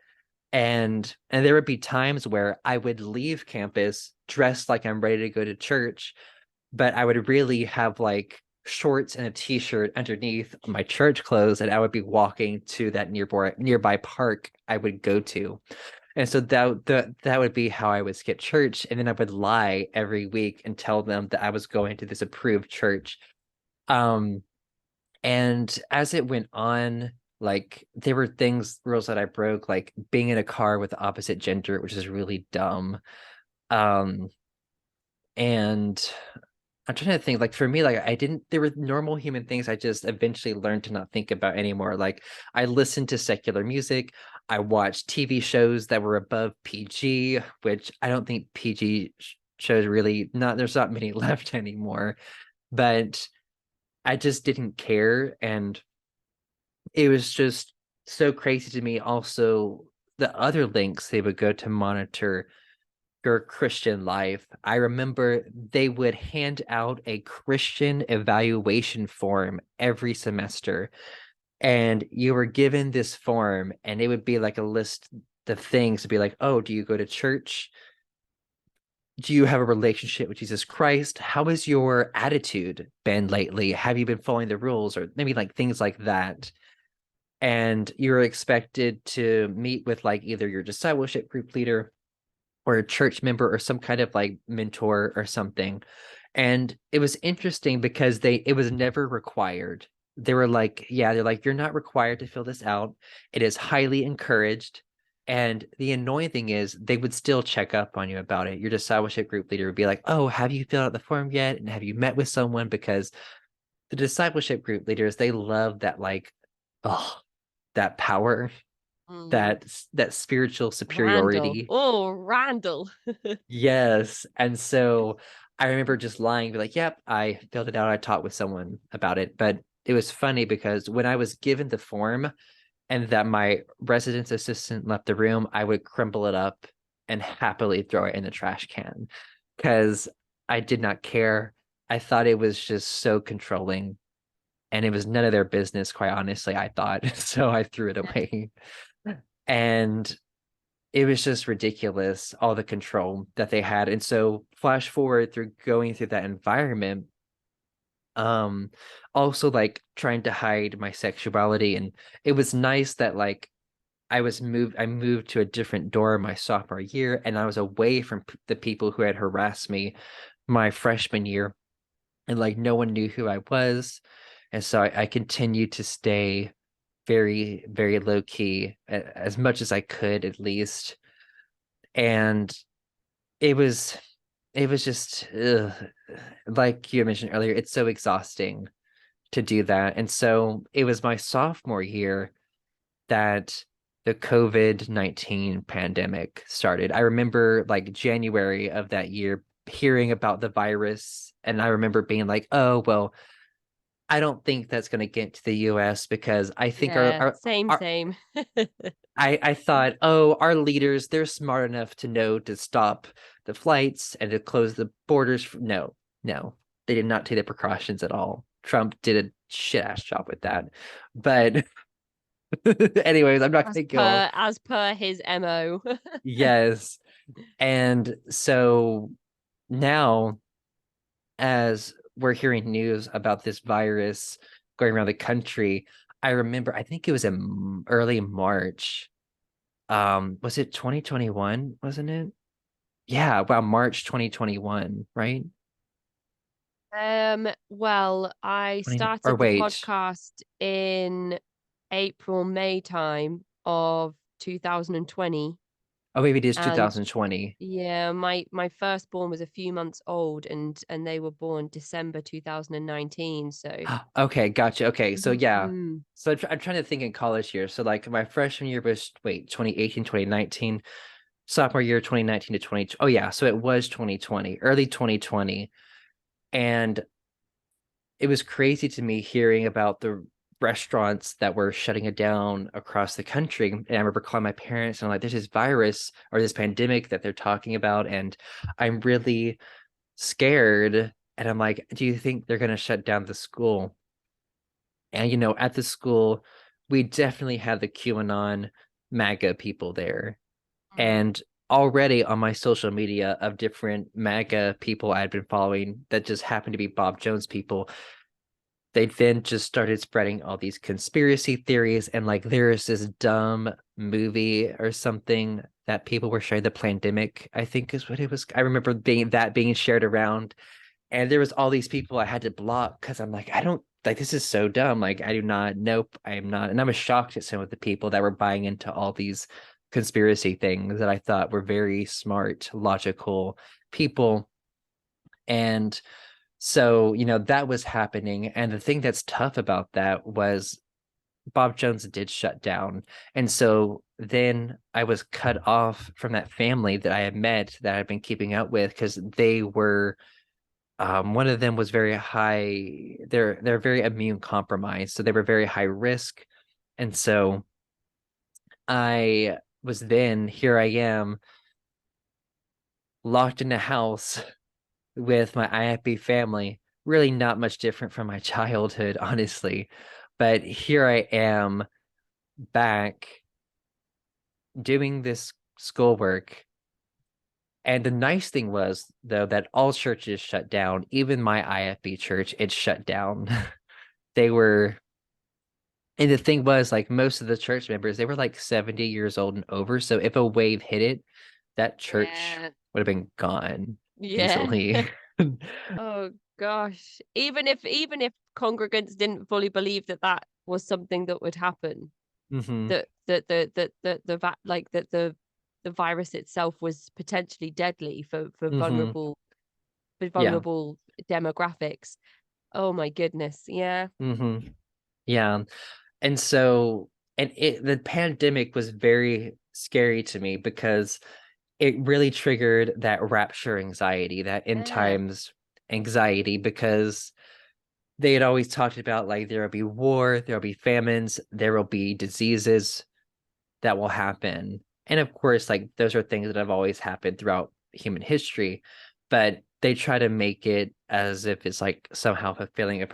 And there would be times where I would leave campus dressed like I'm ready to go to church, but I would really have like shorts and a t-shirt underneath my church clothes, and I would be walking to that nearby park I would go to. And so that would be how I would skip church. And then I would lie every week and tell them that I was going to this approved church. Um, and as it went on, like there were rules that I broke, like being in a car with the opposite gender, which is really dumb. Um, and I'm trying to think, like for me, like I didn't, there were normal human things I just eventually learned to not think about anymore. Like I listened to secular music, I watched TV shows that were above PG, which I don't think PG shows really, not, there's not many left anymore, but I just didn't care. And it was just so crazy to me also the other links they would go to monitor your Christian life. I remember they would hand out a Christian evaluation form every semester, and you were given this form, and it would be like a list of things to be like, oh, do you go to church? Do you have a relationship with Jesus Christ? How has your attitude been lately? Have you been following the rules? Or maybe like things like that. And you're expected to meet with like either your discipleship group leader or a church member or some kind of like mentor or something. And it was interesting because it was never required. They were like, yeah, they're like, you're not required to fill this out. It is highly encouraged. And the annoying thing is they would still check up on you about it. Your discipleship group leader would be like, oh, have you filled out the form yet? And have you met with someone? Because the discipleship group leaders, they love that like, oh, that power, Mm. that spiritual Randall. superiority. Oh, Randall. Yes. And so I remember just lying, be like, yep, I filled it out. I talked with someone about it. But it was funny because when I was given the form and that my residence assistant left the room, I would crumble it up and happily throw it in the trash can because I did not care. I thought it was just so controlling and it was none of their business, quite honestly, I thought. So I threw it away. And it was just ridiculous, all the control that they had. And so flash forward through going through that environment, um, also like trying to hide my sexuality. And it was nice that like I moved to a different dorm my sophomore year, and I was away from the people who had harassed me my freshman year. And like no one knew who I was. And so I continued to stay very, very low key as much as I could, at least. And it was it was just like you mentioned earlier, it's so exhausting to do that. And so it was my sophomore year that the COVID-19 pandemic started. I remember like January of that year hearing about the virus, and I remember being like, oh well, I don't think that's going to get to the US because I think Yeah, same, our same. I thought, oh, our leaders, they're smart enough to know to stop the flights and to close the borders. No, no, they did not take the precautions at all. Trump did a shit ass job with that. But anyways, I'm not As gonna go. per as per his MO. Yes. And so now as we're hearing news about this virus going around the country, I remember I think it was in early March. Was it 2021, wasn't it? Yeah, wow, March 2021, right? Well, I 20, or started the wait. podcast in April, May time of 2020. Oh, maybe it is And 2020. yeah, my firstborn was a few months old, and they were born December 2019. So Okay, gotcha. Okay, so yeah. Mhm. So I'm trying to think in college here. So like my freshman year was, wait, 2018, 2019. Sophomore year 2019 to 20. Oh yeah, so it was 2020, early 2020. And it was crazy to me hearing about the restaurants that were shutting it down across the country. And I remember calling my parents and I'm like, there's this virus or this pandemic that they're talking about, and I'm really scared. And I'm like, do you think they're going to shut down the school? And, at the school, we definitely had the QAnon MAGA people there. Mm. And already on my social media of different MAGA people I had been following that just happened to be Bob Jones people, they then just started spreading all these conspiracy theories. And like there's this dumb movie or something that people were sharing, the pandemic, I think is what it was. I remember being shared around, and there was all these people I had to block because I'm like, I don't like, this is so dumb. Like, I do not, nope, I am not. And I was shocked at some of the people that were buying into all these conspiracy things that I thought were very smart, logical people. And so, that was happening. And the thing that's tough about that was Bob Jones did shut down. And so then I was cut off from that family that I had met, that I'd been keeping up with, because they were, one of them was very high, they're very immune compromised, so they were very high risk. And so I was, then here I am locked in a house with my IFB family, really not much different from my childhood, honestly. But here I am back doing this schoolwork. And the nice thing was, though, that all churches shut down, even my IFB church, it shut down. They were, and the thing was, like, most of the church members, they were like 70 years old and over. So if a wave hit it, that church Yeah. would have been gone Yeah. easily. Oh gosh. Even if congregants didn't fully believe that that was something that would happen, Hmm. that the virus itself was potentially deadly for Hmm. Yeah. vulnerable demographics. Oh my goodness. Yeah. Hmm. Yeah. And so, and the pandemic was very scary to me because it really triggered that rapture anxiety, that end Yeah. times anxiety, because they had always talked about like there will be war, there will be famines, there will be diseases that will happen. And of course, like those are things that have always happened throughout human history, but they try to make it as if it's like somehow fulfilling a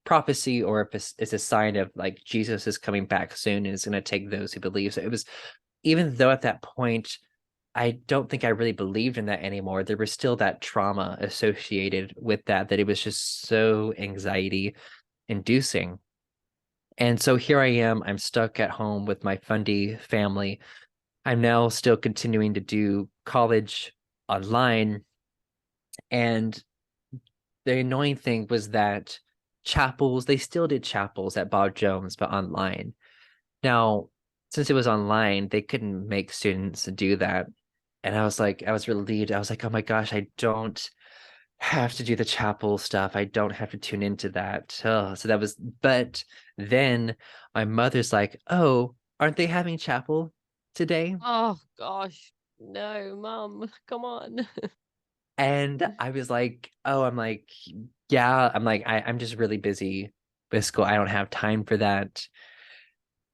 prophecy, or if it's a sign of like Jesus is coming back soon and is going to take those who believe. So it was, even though at that point, I don't think I really believed in that anymore. There was still that trauma associated with that, that it was just so anxiety inducing. And so here I am, I'm stuck at home with my fundy family. I'm now still continuing to do college online. And the annoying thing was that chapels, they still did chapels at Bob Jones, but online. Now, since it was online, they couldn't make students do that. And I was like, I was relieved. I was like, oh my gosh, I don't have to do the chapel stuff. I don't have to tune into that. Oh, so that was, but then my mother's like, oh, aren't they having chapel today? Oh gosh. No, mum. Come on. And I was like, oh, I'm like, yeah, I'm like, I'm just really busy with school. I don't have time for that.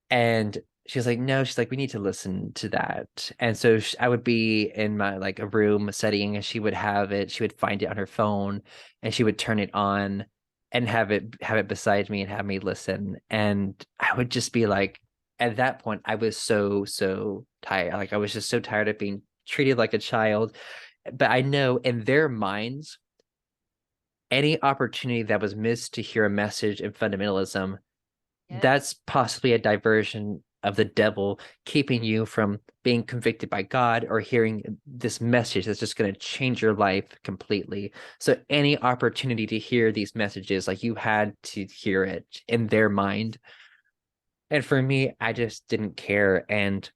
And she was like, no, she's like, we need to listen to that. And so I would be in my like a room studying, and she would have it, she would find it on her phone, and she would turn it on and have it beside me and have me listen. And I would just be like, at that point, I was so tired. Like I was just so tired of being treated like a child. But I know in their minds, any opportunity that was missed to hear a message in fundamentalism, Yeah. that's possibly a diversion of the devil, keeping you from being convicted by God or hearing this message that's just going to change your life completely. So any opportunity to hear these messages, like you had to hear it in their mind. And for me, I just didn't care. And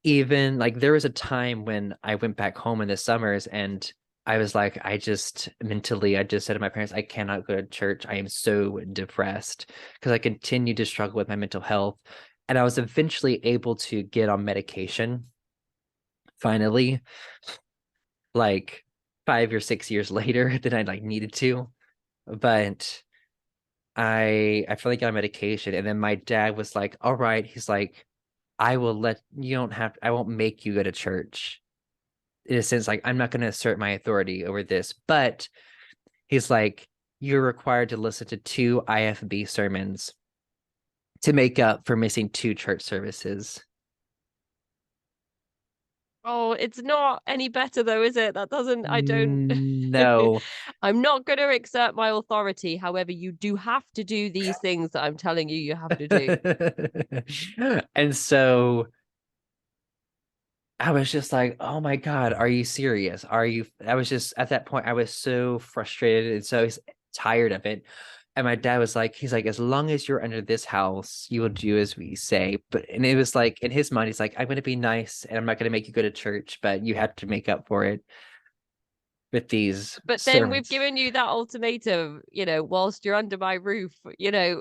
even like there was a time when I went back home in the summers and I was like, I just mentally, I just said to my parents, I cannot go to church. I am so depressed because I continue to struggle with my mental health. And I was eventually able to get on medication finally, like 5 or 6 years later than I like needed to. But I finally got on medication. And then my dad was like, all right, he's like, I will let you don't have I won't make you go to church. In a sense, like I'm not going to assert my authority over this, but he's like, you're required to listen to 2 IFB sermons to make up for missing 2 church services. Oh, it's not any better though, is it? That doesn't, I don't, No. I'm not going to exert my authority. However, you do have to do these things that I'm telling you you have to do. And so I was just like, oh my God, are you serious? Are you? I was just at that point, I was so frustrated and so tired of it. And my dad was like, he's like, as long as you're under this house, you will do as we say. But, and it was like, in his mind, he's like, I'm going to be nice and I'm not going to make you go to church, but you have to make up for it with these But then we've sermons. given you that ultimatum, whilst you're under my roof, I Yeah.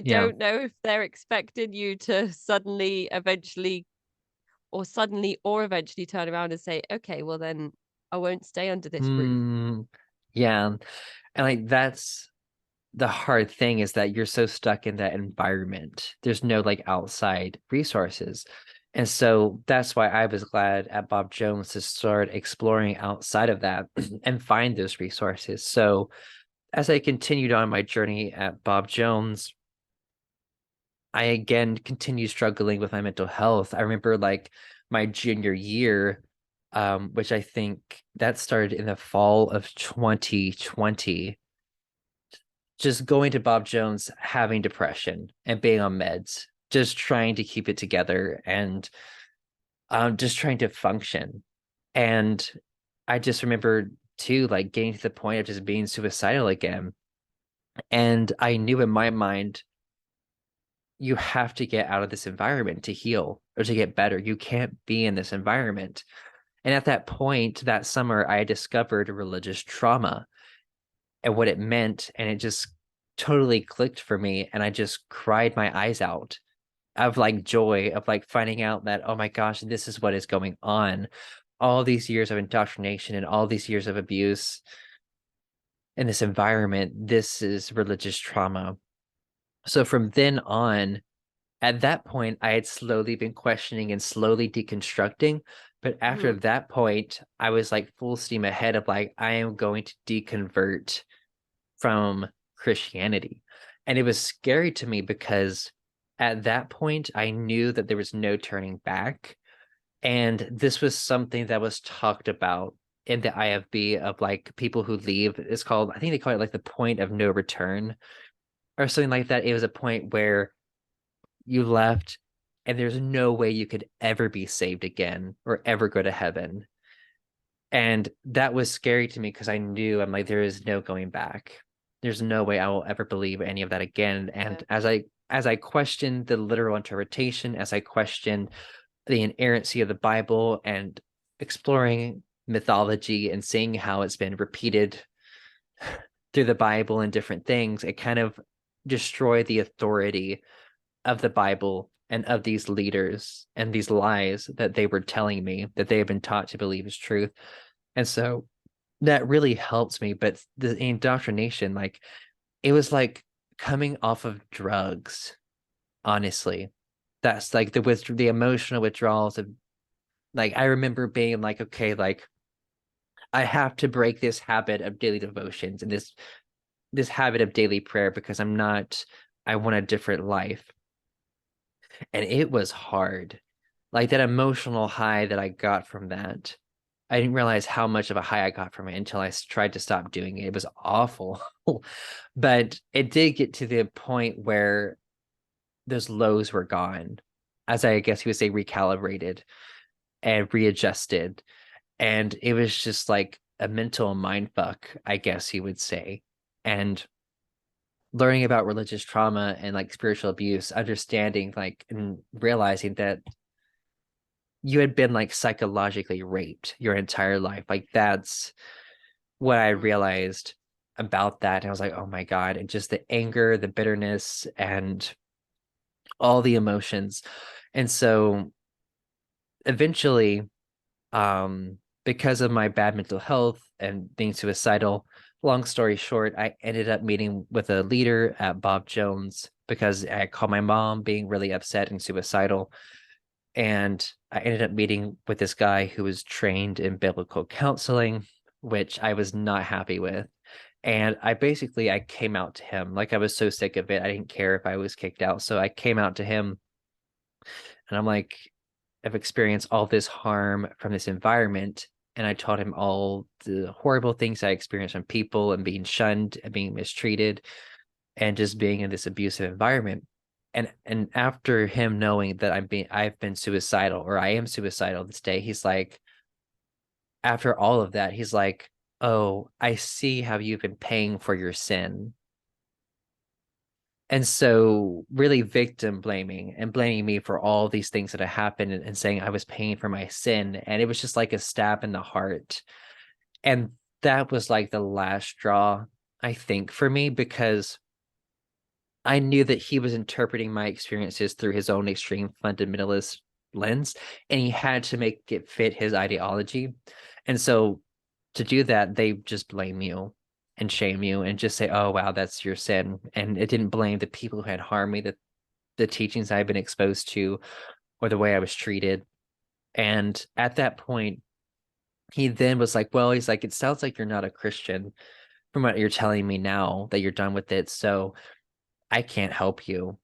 don't know if they're expecting you to suddenly or eventually turn around and say, okay, well then I won't stay under this roof. Mm, yeah. And like, that's the hard thing is that you're so stuck in that environment. There's no like outside resources. And so that's why I was glad at Bob Jones to start exploring outside of that and find those resources. So as I continued on my journey at Bob Jones, I again continued struggling with my mental health. I remember like my junior year, which I think that started in the fall of 2020, just going to Bob Jones, having depression and being on meds, just trying to keep it together and just trying to function. And I just remember too, like getting to the point of just being suicidal again. And I knew in my mind, you have to get out of this environment to heal or to get better. You can't be in this environment. And at that point, that summer, I discovered religious trauma and what it meant. And it just totally clicked for me. And I just cried my eyes out of like joy of like finding out that, oh my gosh, this is what is going on. All these years of indoctrination and all these years of abuse in this environment, this is religious trauma. So from then on, at that point, I had slowly been questioning and slowly deconstructing. But after Mhm. that point, I was like full steam ahead of like, I am going to deconvert from Christianity. And it was scary to me because at that point, I knew that there was no turning back. And this was something that was talked about in the IFB of like people who leave. It's called, I think they call it like the point of no return or something like that. It was a point where you left and there's no way you could ever be saved again or ever go to heaven. And that was scary to me because I knew I'm like, there is no going back. There's no way I will ever believe any of that again. Yeah. And as I questioned the literal interpretation, as I questioned the inerrancy of the Bible and exploring mythology and seeing how it's been repeated through the Bible and different things, it kind of destroyed the authority of the Bible and of these leaders and these lies that they were telling me that they have been taught to believe is truth. And so that really helps me. But the indoctrination, like it was like coming off of drugs, honestly. That's like the emotional withdrawals of like I remember being like, okay, like I have to break this habit of daily devotions and this habit of daily prayer because I want a different life. And it was hard. Like that emotional high that I got from that. I didn't realize how much of a high I got from it until I tried to stop doing it. It was awful. But it did get to the point where those lows were gone, as I guess you would say, recalibrated and readjusted. And it was just like a mental mind fuck, I guess you would say. And learning about religious trauma and like spiritual abuse, understanding like and realizing that you had been like psychologically raped your entire life. Like that's what I realized about that. And I was like, oh my God. And just the anger, the bitterness, and all the emotions. And so eventually, because of my bad mental health and being suicidal, long story short, I ended up meeting with a leader at Bob Jones because I called my mom being really upset and suicidal. And I ended up meeting with this guy who was trained in biblical counseling, which I was not happy with. And I came out to him. Like I was so sick of it. I didn't care if I was kicked out. So I came out to him and I'm like, I've experienced all this harm from this environment. And I told him all the horrible things I experienced from people and being shunned and being mistreated and just being in this abusive environment. And after him knowing that I've been suicidal or I am suicidal this day, he's like, after all of that, he's like, oh, I see how you've been paying for your sin. And so really victim blaming and blaming me for all these things that have happened and saying I was paying for my sin. And it was just like a stab in the heart. And that was like the last straw, I think, for me, because I knew that he was interpreting my experiences through his own extreme fundamentalist lens, and he had to make it fit his ideology. And so to do that, they just blame you and shame you and just say, oh, wow, that's your sin. And it didn't blame the people who had harmed me, the teachings I've been exposed to, or the way I was treated. And at that point, he then was like, well, he's like, it sounds like you're not a Christian from what you're telling me now that you're done with it. So I can't help you.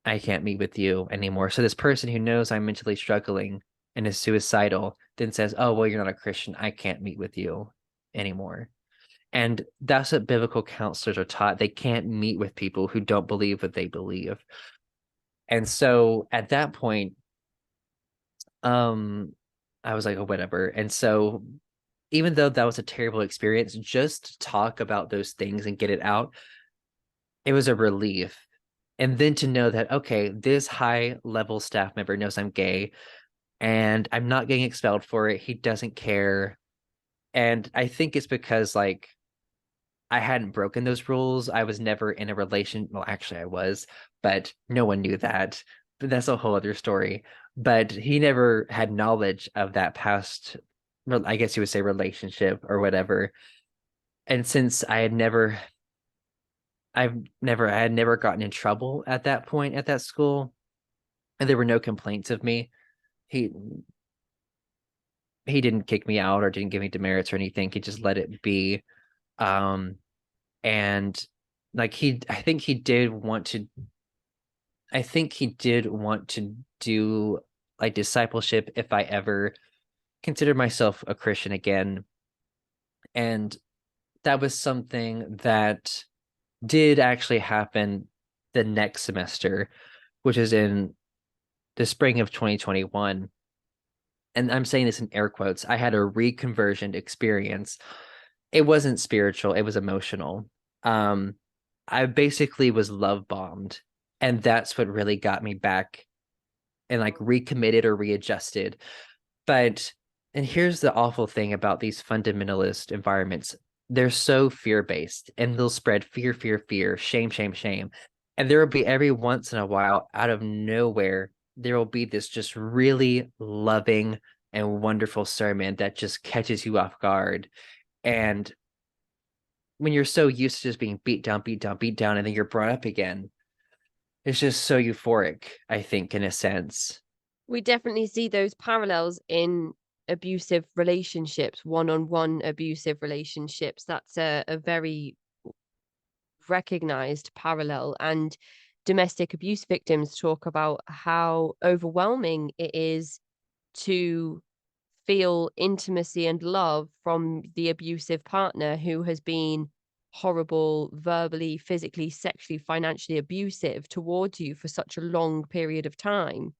I can't meet with you anymore. So this person who knows I'm mentally struggling and is suicidal then says, oh, well, you're not a Christian. I can't meet with you anymore. And that's what biblical counselors are taught. They can't meet with people who don't believe what they believe. And so at that point, um, I was like, oh, whatever. And so even though that was a terrible experience, just talk about those things and get it out, it was a relief. And then to know that, okay, this high level staff member knows I'm gay and I'm not getting expelled for it. He doesn't care. And I think it's because like I hadn't broken those rules. I was never in a relation. Well, actually, I was, but no one knew that. But that's a whole other story. But he never had knowledge of that past, I guess you would say, relationship or whatever. And since I had never gotten in trouble at that point at that school, and there were no complaints of me. He he didn't kick me out or didn't give me demerits or anything. He just let it be. Um, and like I think he did want to do like discipleship if I ever considered myself a Christian again. And that was something that did actually happen the next semester, which is in the spring of 2021. And I'm saying this in air quotes. I had a reconversion experience. It wasn't spiritual, it was emotional. Um, I basically was love bombed, and that's what really got me back and like recommitted or readjusted. But and here's the awful thing about these fundamentalist environments. They're so fear-based and they'll spread fear, fear, fear, shame, shame, shame. And there will be every once in a while, out of nowhere, there will be this just really loving and wonderful sermon that just catches you off guard. And when you're so used to just being beat down, beat down, beat down, and then you're brought up again, it's just so euphoric, I think, in a sense. We definitely see those parallels in abusive relationships, one-on-one abusive relationships. That's a very recognized parallel. And domestic abuse victims talk about how overwhelming it is to feel intimacy and love from the abusive partner who has been horrible, verbally, physically, sexually, financially abusive towards you for such a long period of time.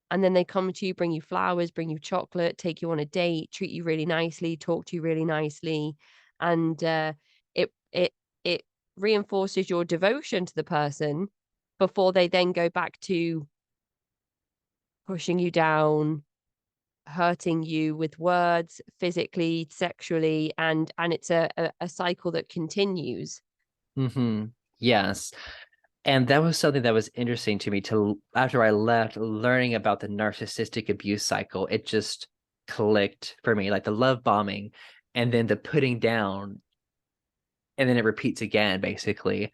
And then they come to you, bring you flowers, bring you chocolate, take you on a date, treat you really nicely, talk to you really nicely. And it reinforces your devotion to the person before they then go back to pushing you down, hurting you with words, physically, sexually, and it's a cycle that continues. Yes. And that was something that was interesting to me to after I left, learning about the narcissistic abuse cycle. It just clicked for me, like the love bombing and then the putting down, and then it repeats again, basically.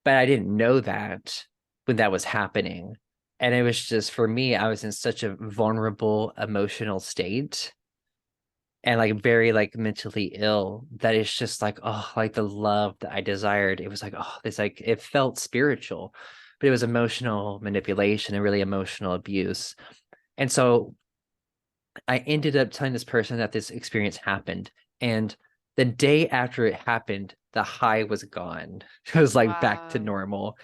But I didn't know that when that was happening. And it was just for me, I was in such a vulnerable emotional state and like very like mentally ill that it's just like, oh, like the love that I desired. It was like, oh, it's like it felt spiritual, but it was emotional manipulation and really emotional abuse. And so I ended up telling this person that this experience happened. And the day after it happened, the high was gone. It was like back to Wow. normal.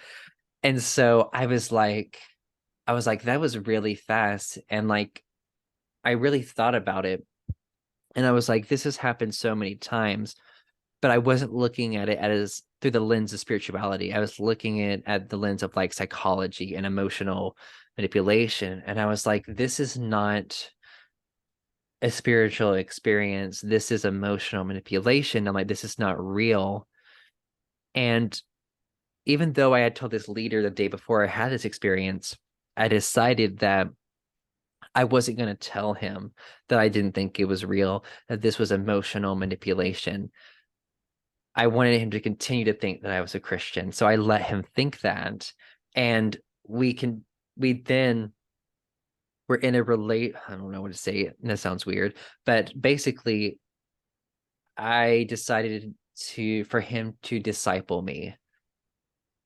And so I was like, that was really fast. And like, I really thought about it. And I was like, this has happened so many times, but I wasn't looking at it as through the lens of spirituality. I was looking at the lens of like psychology and emotional manipulation. And I was like, this is not a spiritual experience. This is emotional manipulation. I'm like, this is not real. And even though I had told this leader the day before I had this experience, I decided that I wasn't going to tell him that I didn't think it was real, that this was emotional manipulation. I wanted him to continue to think that I was a Christian. So I let him think that. And we then were in a I don't know what to say. That sounds weird. But basically, I decided for him to disciple me.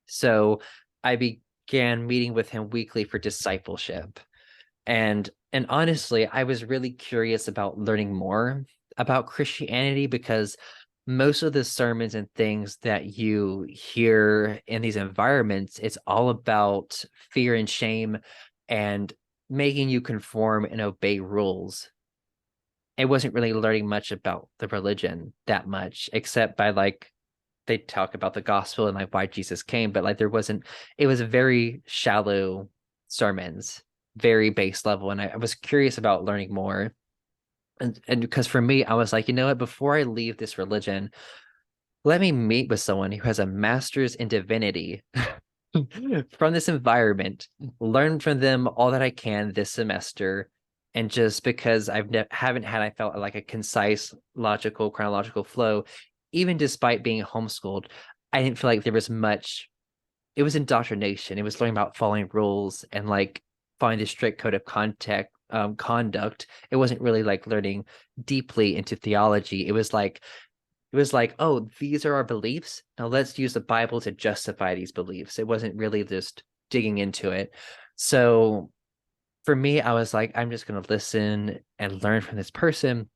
So I began meeting with him weekly for discipleship. And honestly, I was really curious about learning more about Christianity because most of the sermons and things that you hear in these environments, it's all about fear and shame and making you conform and obey rules. I wasn't really learning much about the religion that much, except by like they talk about the gospel and like why Jesus came, but like there wasn't, it was very shallow sermons, very base level. And I was curious about learning more. And because for me, I was like, you know what, before I leave this religion, let me meet with someone who has a master's in divinity from this environment, learn from them all that I can this semester. And just because haven't had, I felt like a concise, logical, chronological flow, even despite being homeschooled, I didn't feel like there was much. It was indoctrination. It was learning about following rules and like following the strict code of conduct. It wasn't really like learning deeply into theology. It was like, oh, these are our beliefs. Now let's use the Bible to justify these beliefs. It wasn't really just digging into it. So for me, I was like, I'm just going to listen and learn from this person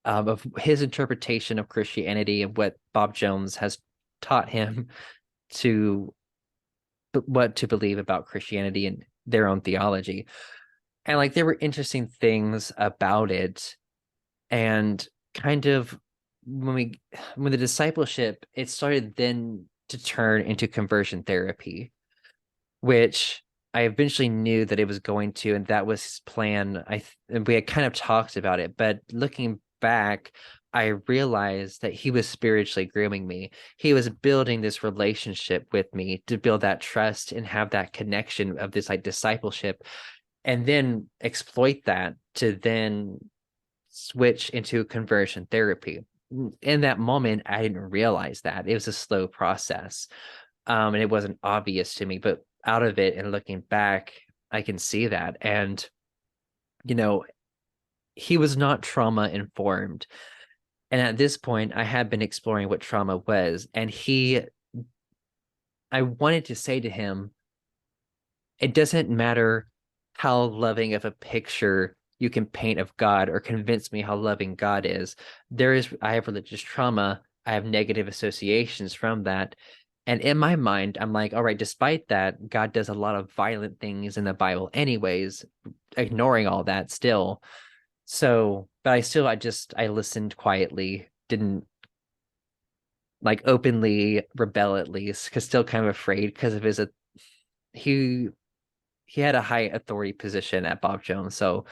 of his interpretation of Christianity and what Bob Jones has taught him to what to believe about Christianity and their own theology. And like there were interesting things about it. And kind of when the discipleship, it started then to turn into conversion therapy, which I eventually knew that it was going to, and that was his plan. And we had kind of talked about it, but looking back, I realized that he was spiritually grooming me. He was building this relationship with me to build that trust and have that connection of this like discipleship, and then exploit that to then switch into conversion therapy. In that moment, I didn't realize that. It was a slow process. And it wasn't obvious to me, but out of it and looking back, I can see that. And, you know, he was not trauma informed. And at this point, I had been exploring what trauma was. And I wanted to say to him, it doesn't matter how loving of a picture you can paint of God or convince me how loving God is. I have religious trauma. I have negative associations from that. And in my mind, I'm like, all right, despite that, God does a lot of violent things in the Bible, anyways, ignoring all that still. So, but I listened quietly, didn't like openly rebel at least, because still kind of afraid because of he he had a high authority position at Bob Jones. So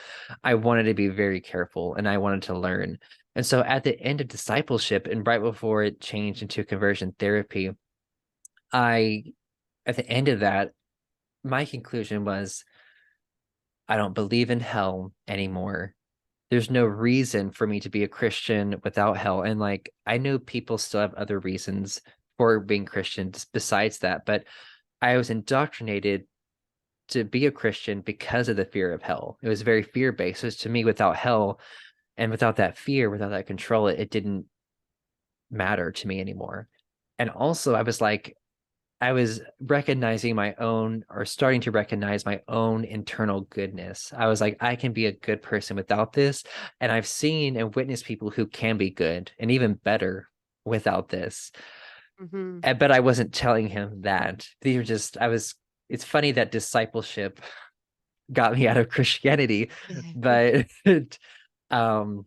I wanted to be very careful and I wanted to learn. And so at the end of discipleship and right before it changed into conversion therapy, I, at the end of that, my conclusion was I don't believe in hell anymore. There's no reason for me to be a Christian without hell. And like, I know people still have other reasons for being Christians besides that, but I was indoctrinated to be a Christian because of the fear of hell. It was very fear based. So to me, without hell and without that fear, without that control, it didn't matter to me anymore. And also, I was recognizing my own or starting to recognize my own internal goodness. I was like, I can be a good person without this. And I've seen and witnessed people who can be good and even better without this. Hmm. But I wasn't telling him that. These were just, it's funny that discipleship got me out of Christianity, but um,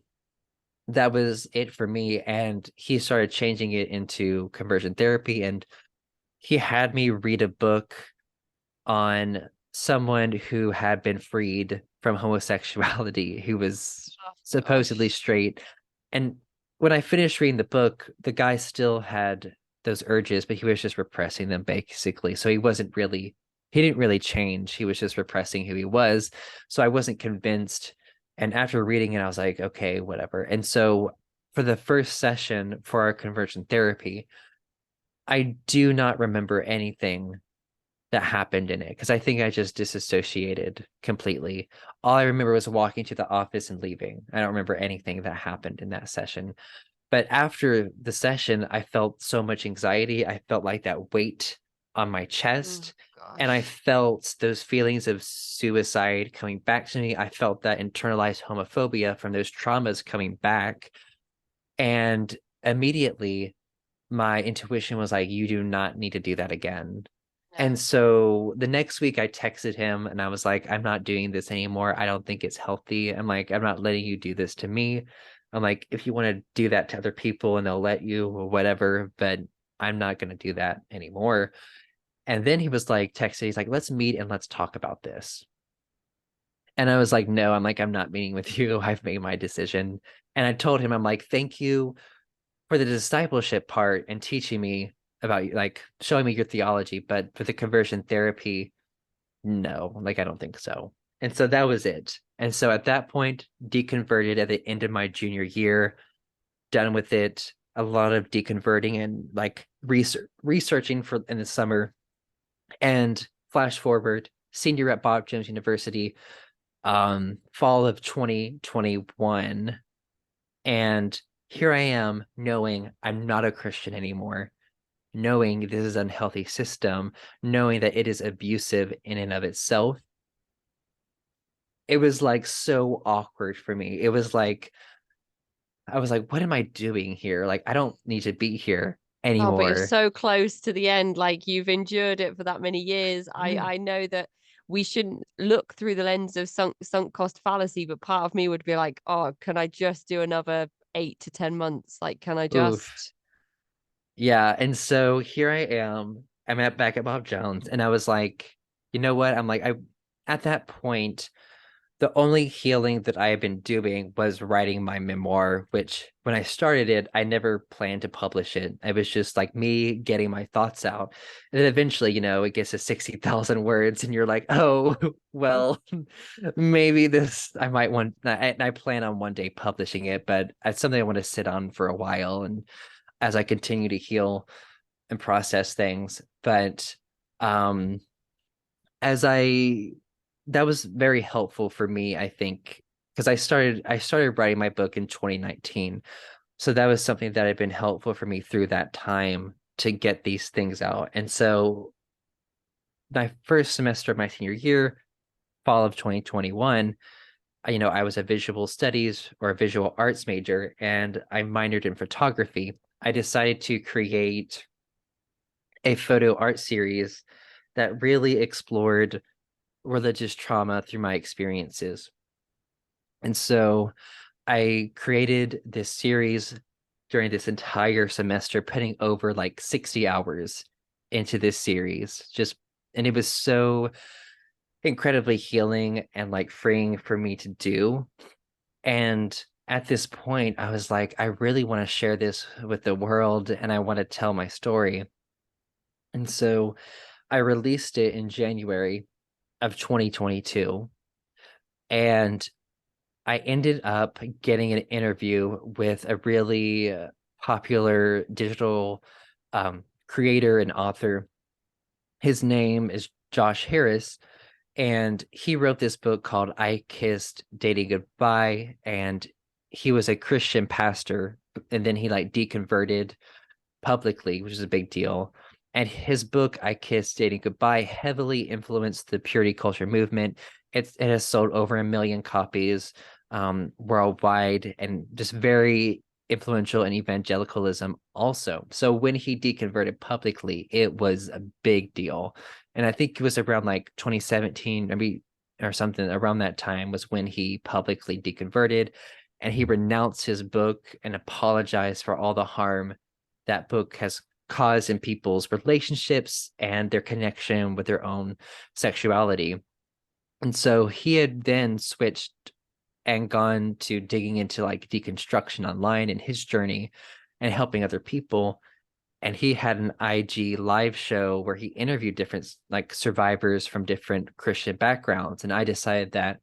that was it for me. And he started changing it into conversion therapy. And he had me read a book on someone who had been freed from homosexuality, who was Oh supposedly gosh. straight. And when I finished reading the book, the guy still had those urges, but he was just repressing them basically. So he didn't really change. He was just repressing who he was. So I wasn't convinced. And after reading it, I was like, okay, whatever. And so for the first session for our conversion therapy, I do not remember anything that happened in it because I think I just disassociated completely. All I remember was walking to the office and leaving. I don't remember anything that happened in that session. But after the session, I felt so much anxiety. I felt like that weight on my Oh chest. And I gosh. felt those feelings of suicide coming back to me. I felt that internalized homophobia from those traumas coming back. And immediately, my intuition was like, you do not need to do that again. And No. so the next week I texted him and I was like, I'm not doing this anymore. I don't think it's healthy. I'm like, I'm not letting you do this to me. I'm like, if you want to do that to other people and they'll let you or whatever, but I'm not going to do that anymore. And then he was like, texting, he's like, let's meet and let's talk about this. And I was like, no, I'm like, I'm not meeting with you. I've made my decision. And I told him, I'm like, thank you for the discipleship part and teaching me about like showing me your theology, but for the conversion therapy, no, like I don't think so. And so that was it. And so at that point, deconverted at the end of my junior year, done with it. A lot of deconverting and like researching for in the summer. And flash forward, senior at Bob Jones University, fall of 2021. And here I am knowing I'm not a Christian anymore, knowing this is an unhealthy system, knowing that it is abusive in and of itself. It was like so awkward for me. It was like, I was like, what am I doing here? Like, I don't need to be here Oh, but you're anymore. so close to the end. Like you've endured it for that many years. I know that we shouldn't look through the lens of sunk cost fallacy, but part of me would be like, oh, can I just do another 8 to 10 months? Like, can I Oof. just? Yeah. And so here I am. I'm back at Bob Jones. And I was like, you know what? I'm like, at that point, the only healing that I had been doing was writing my memoir, which when I started it, I never planned to publish it. It was just like me getting my thoughts out. And then eventually, it gets to 60,000 words, and you're like, oh, well, maybe I might want, I plan on one day publishing it, but it's something I want to sit on for a while. And as I continue to heal and process things. But um, as I that was very helpful for me, I think, because I started writing my book in 2019. So that was something that had been helpful for me through that time to get these things out. And so my first semester of my senior year, fall of 2021, I was a visual studies or a visual arts major and I minored in photography. I decided to create a photo art series that really explored religious trauma through my experiences. And so I created this series during this entire semester, putting over like 60 hours into this series. And it was so incredibly healing and like freeing for me to do. And at this point, I was like, I really want to share this with the world and I want to tell my story. And so I released it in January of 2022. And I ended up getting an interview with a really popular digital creator and author. His name is Josh Harris, and he wrote this book called I Kissed Dating Goodbye. And he was a Christian pastor, and then he like deconverted publicly, which is a big deal. And his book, I Kissed Dating Goodbye, heavily influenced the purity culture movement. It has sold over 1 million copies worldwide, and just very influential in evangelicalism also. So when he deconverted publicly, it was a big deal. And I think it was around like 2017, maybe or something around that time was when he publicly deconverted, and he renounced his book and apologized for all the harm that book has caused in people's relationships and their connection with their own sexuality. And so he had then switched and gone to digging into like deconstruction online in his journey and helping other people. And he had an IG live show where he interviewed different like survivors from different Christian backgrounds. And I decided that,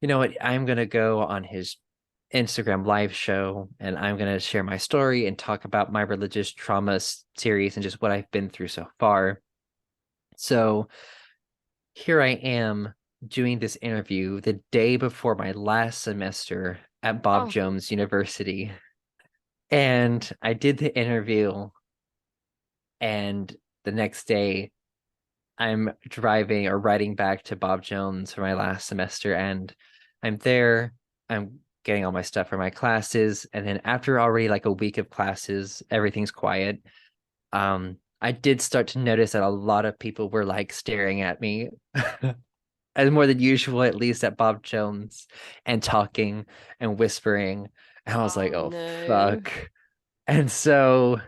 you know what, I'm going to go on his Instagram live show and I'm going to share my story and talk about my religious trauma series and just what I've been through so far. So here I am doing this interview the day before my last semester at Bob Oh, Jones University. And I did the interview, and the next day I'm driving or riding back to Bob Jones for my last semester, and I'm there. I'm getting all my stuff for my classes, and then after already like a week of classes, everything's quiet. I did start to notice that a lot of people were like staring at me, as more than usual, at least at Bob Jones, and talking and whispering. And I was like, oh oh no. fuck. And so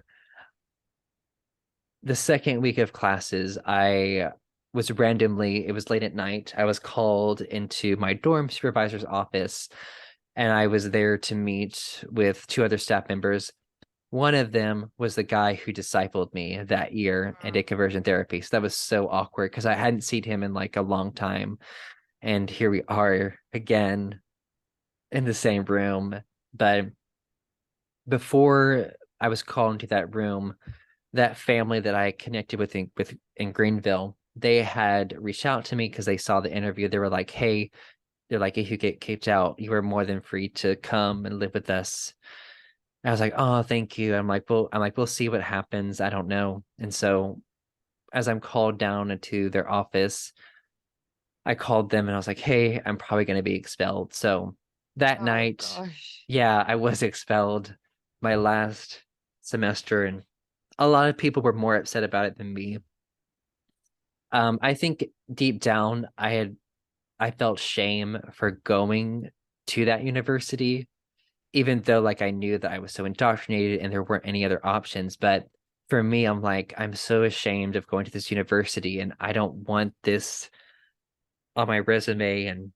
the second week of classes, I was randomly, it was late at night, I was called into my dorm supervisor's office, and I was there to meet with two other staff members. One of them was the guy who discipled me that year and did conversion therapy. So that was so awkward because I hadn't seen him in like a long time. And here we are again in the same room. But before I was called into that room, that family that I connected with in Greenville, they had reached out to me because they saw the interview. They were like, "Hey," they're like, "If you get kicked out, you are more than free to come and live with us." And I was like, "Oh, thank you." We'll see what happens. I don't know. And so as I'm called down into their office, I called them and I was like, "Hey, I'm probably going to be expelled." So that Oh night, gosh. yeah, I was expelled my last semester, and a lot of people were more upset about it than me. I think deep down, I felt shame for going to that university, even though like I knew that I was so indoctrinated and there weren't any other options. But for me, I'm like, I'm so ashamed of going to this university, and I don't want this on my resume and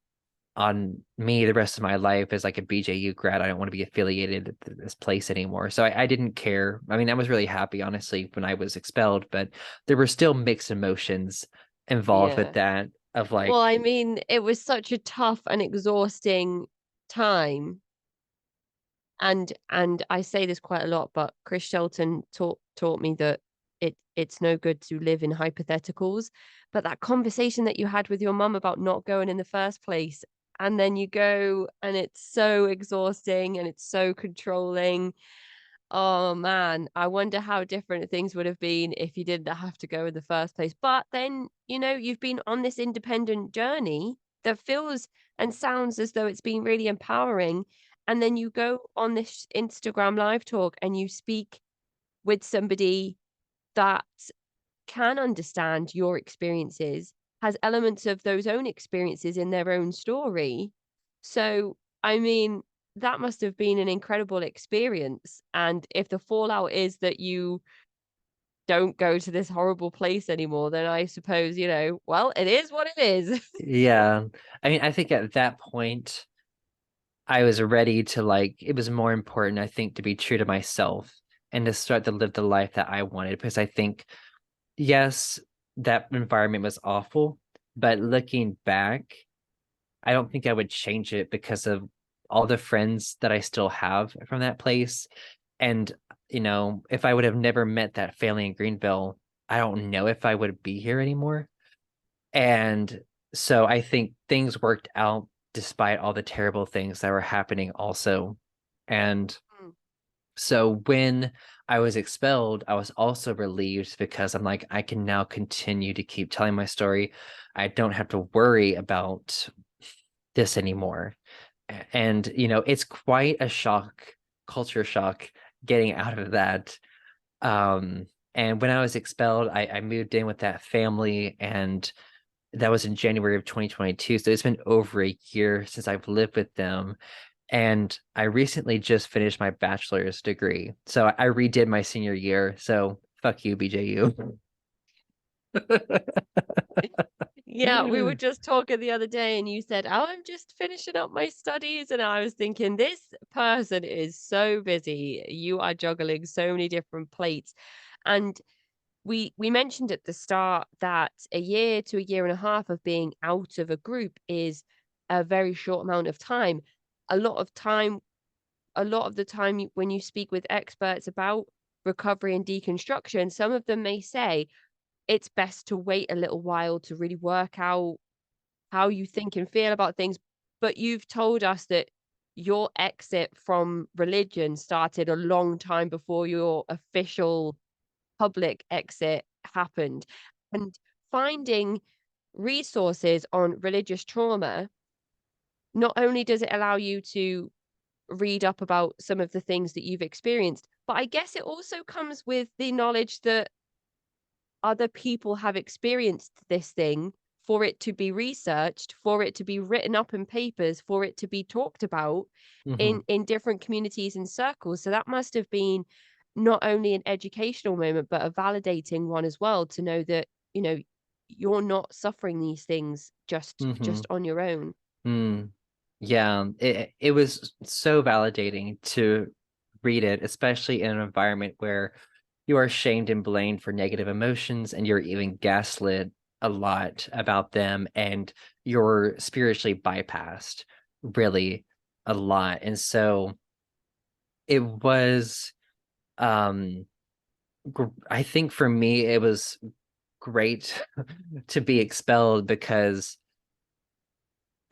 on me the rest of my life as like a BJU grad. I don't want to be affiliated with this place anymore. So I didn't care. I mean, I was really happy, honestly, when I was expelled, but there were still mixed emotions involved with Yeah. that of Well, I like, mean, it was such a tough and exhausting time. And I say this quite a lot, but Chris Shelton taught me that it's no good to live in hypotheticals. But that conversation that you had with your mum about not going in the first place, and then you go and it's so exhausting and it's so controlling. Oh man, I wonder how different things would have been if you didn't have to go in the first place. But then, you've been on this independent journey that feels and sounds as though it's been really empowering. And then you go on this Instagram live talk and you speak with somebody that can understand your experiences, has elements of those own experiences in their own story. So, I mean, that must have been an incredible experience. And if the fallout is that you don't go to this horrible place anymore, then I suppose, well, it is what it is. Yeah. I mean, I think at that point, I was ready to it was more important, I think, to be true to myself and to start to live the life that I wanted. Because I think, yes, that environment was awful, but looking back, I don't think I would change it because of all the friends that I still have from that place. And, if I would have never met that family in Greenville, I don't know if I would be here anymore. And so I think things worked out despite all the terrible things that were happening also. And Mm. so when I was expelled, I was also relieved because I'm like, I can now continue to keep telling my story. I don't have to worry about this anymore. And, it's quite a shock, culture shock, getting out of that. Um, and when I was expelled, I moved in with that family, and that was in January of 2022. So it's been over a year since I've lived with them. And I recently just finished my bachelor's degree. So I redid my senior year. So fuck you, BJU. Yeah, we were just talking the other day and you said, "Oh, I'm just finishing up my studies." And I was thinking, this person is so busy. You are juggling so many different plates. And we mentioned at the start that a year to a year and a half of being out of a group is a very short amount of time. A lot of time, a lot of the time when you speak with experts about recovery and deconstruction, some of them may say it's best to wait a little while to really work out how you think and feel about things. But you've told us that your exit from religion started a long time before your official public exit happened. And finding resources on religious trauma, not only does it allow you to read up about some of the things that you've experienced, but I guess it also comes with the knowledge that other people have experienced this thing for it to be researched, for it to be written up in papers, for it to be talked about Hmm. in different communities and circles. So that must have been not only an educational moment, but a validating one as well to know that, you know, you're not suffering these things Hmm. just on your own. Mm. Yeah, it was so validating to read it, especially in an environment where you are shamed and blamed for negative emotions, and you're even gaslit a lot about them, and you're spiritually bypassed really a lot. And so it was, um, I think for me, it was great to be expelled because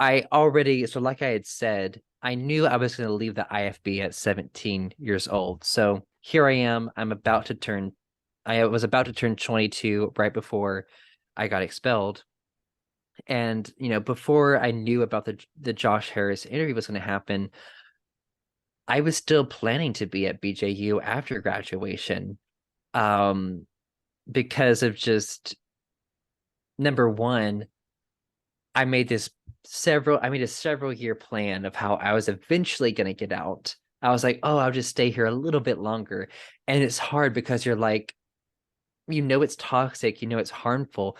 I already, so like I had said, I knew I was going to leave the IFB at 17 years old. So here I am. I was about to turn 22 right before I got expelled. And, before I knew about the Josh Harris interview was going to happen, I was still planning to be at BJU after graduation. Um, because of just number one, I made a several year plan of how I was eventually going to get out. I was like, oh, I'll just stay here a little bit longer. And it's hard because you're like, it's toxic, it's harmful,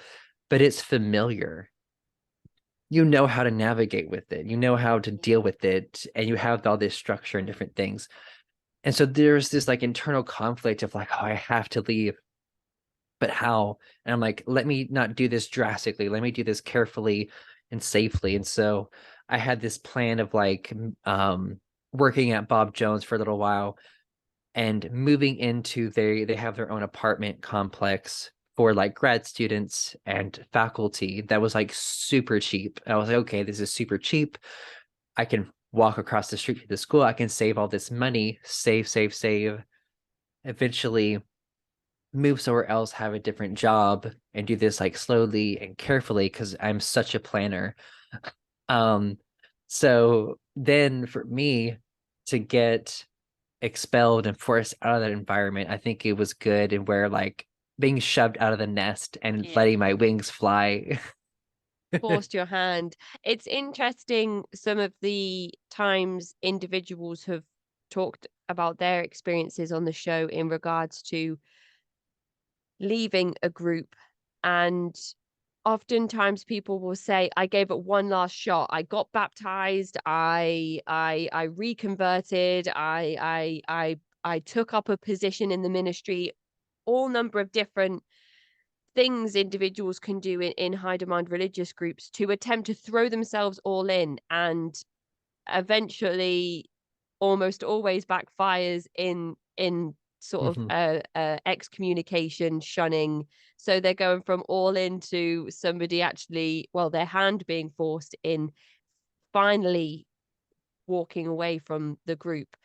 but it's familiar. You know how to navigate with it, you know how to deal with it, and you have all this structure and different things. And so there's this internal conflict of like, oh, I have to leave, but how? And I'm like, let me not do this drastically. Let me do this carefully and safely. And so I had this plan of working at Bob Jones for a little while and moving into they have their own apartment complex for grad students and faculty that was super cheap. And I was like, okay, this is super cheap. I can walk across the street to the school. I can save all this money, save. Eventually move somewhere else, have a different job, and do this slowly and carefully because I'm such a planner. Um, so then for me to get expelled and forced out of that environment, I think it was good and where being shoved out of the nest and Yeah. letting my wings fly. Forced your hand. It's interesting some of the times individuals have talked about their experiences on the show in regards to leaving a group, and oftentimes people will say, I gave it one last shot. I got baptized, I reconverted, I took up a position in the ministry, all number of different things individuals can do in high demand religious groups to attempt to throw themselves all in, and eventually almost always backfires in sort of Hmm. excommunication, shunning. So they're going from all into somebody actually, well, their hand being forced in, finally walking away from the group.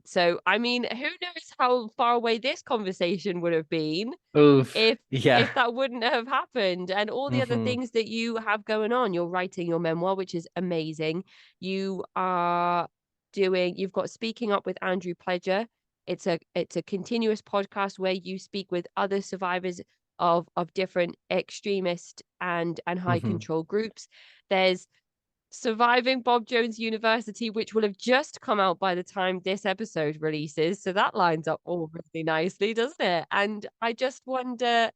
So I mean, who knows how far away this conversation would have been Oof. if Yeah. that wouldn't have happened, and all the other Hmm. things that you have going on. You're writing your memoir, which is amazing. You are you've got Speaking Up with Andrew Pledger. It's a continuous podcast where you speak with other survivors of different extremist and high Hmm. control groups. There's Surviving Bob Jones University, which will have just come out by the time this episode releases. So that lines up all really nicely, doesn't it? And I just wonder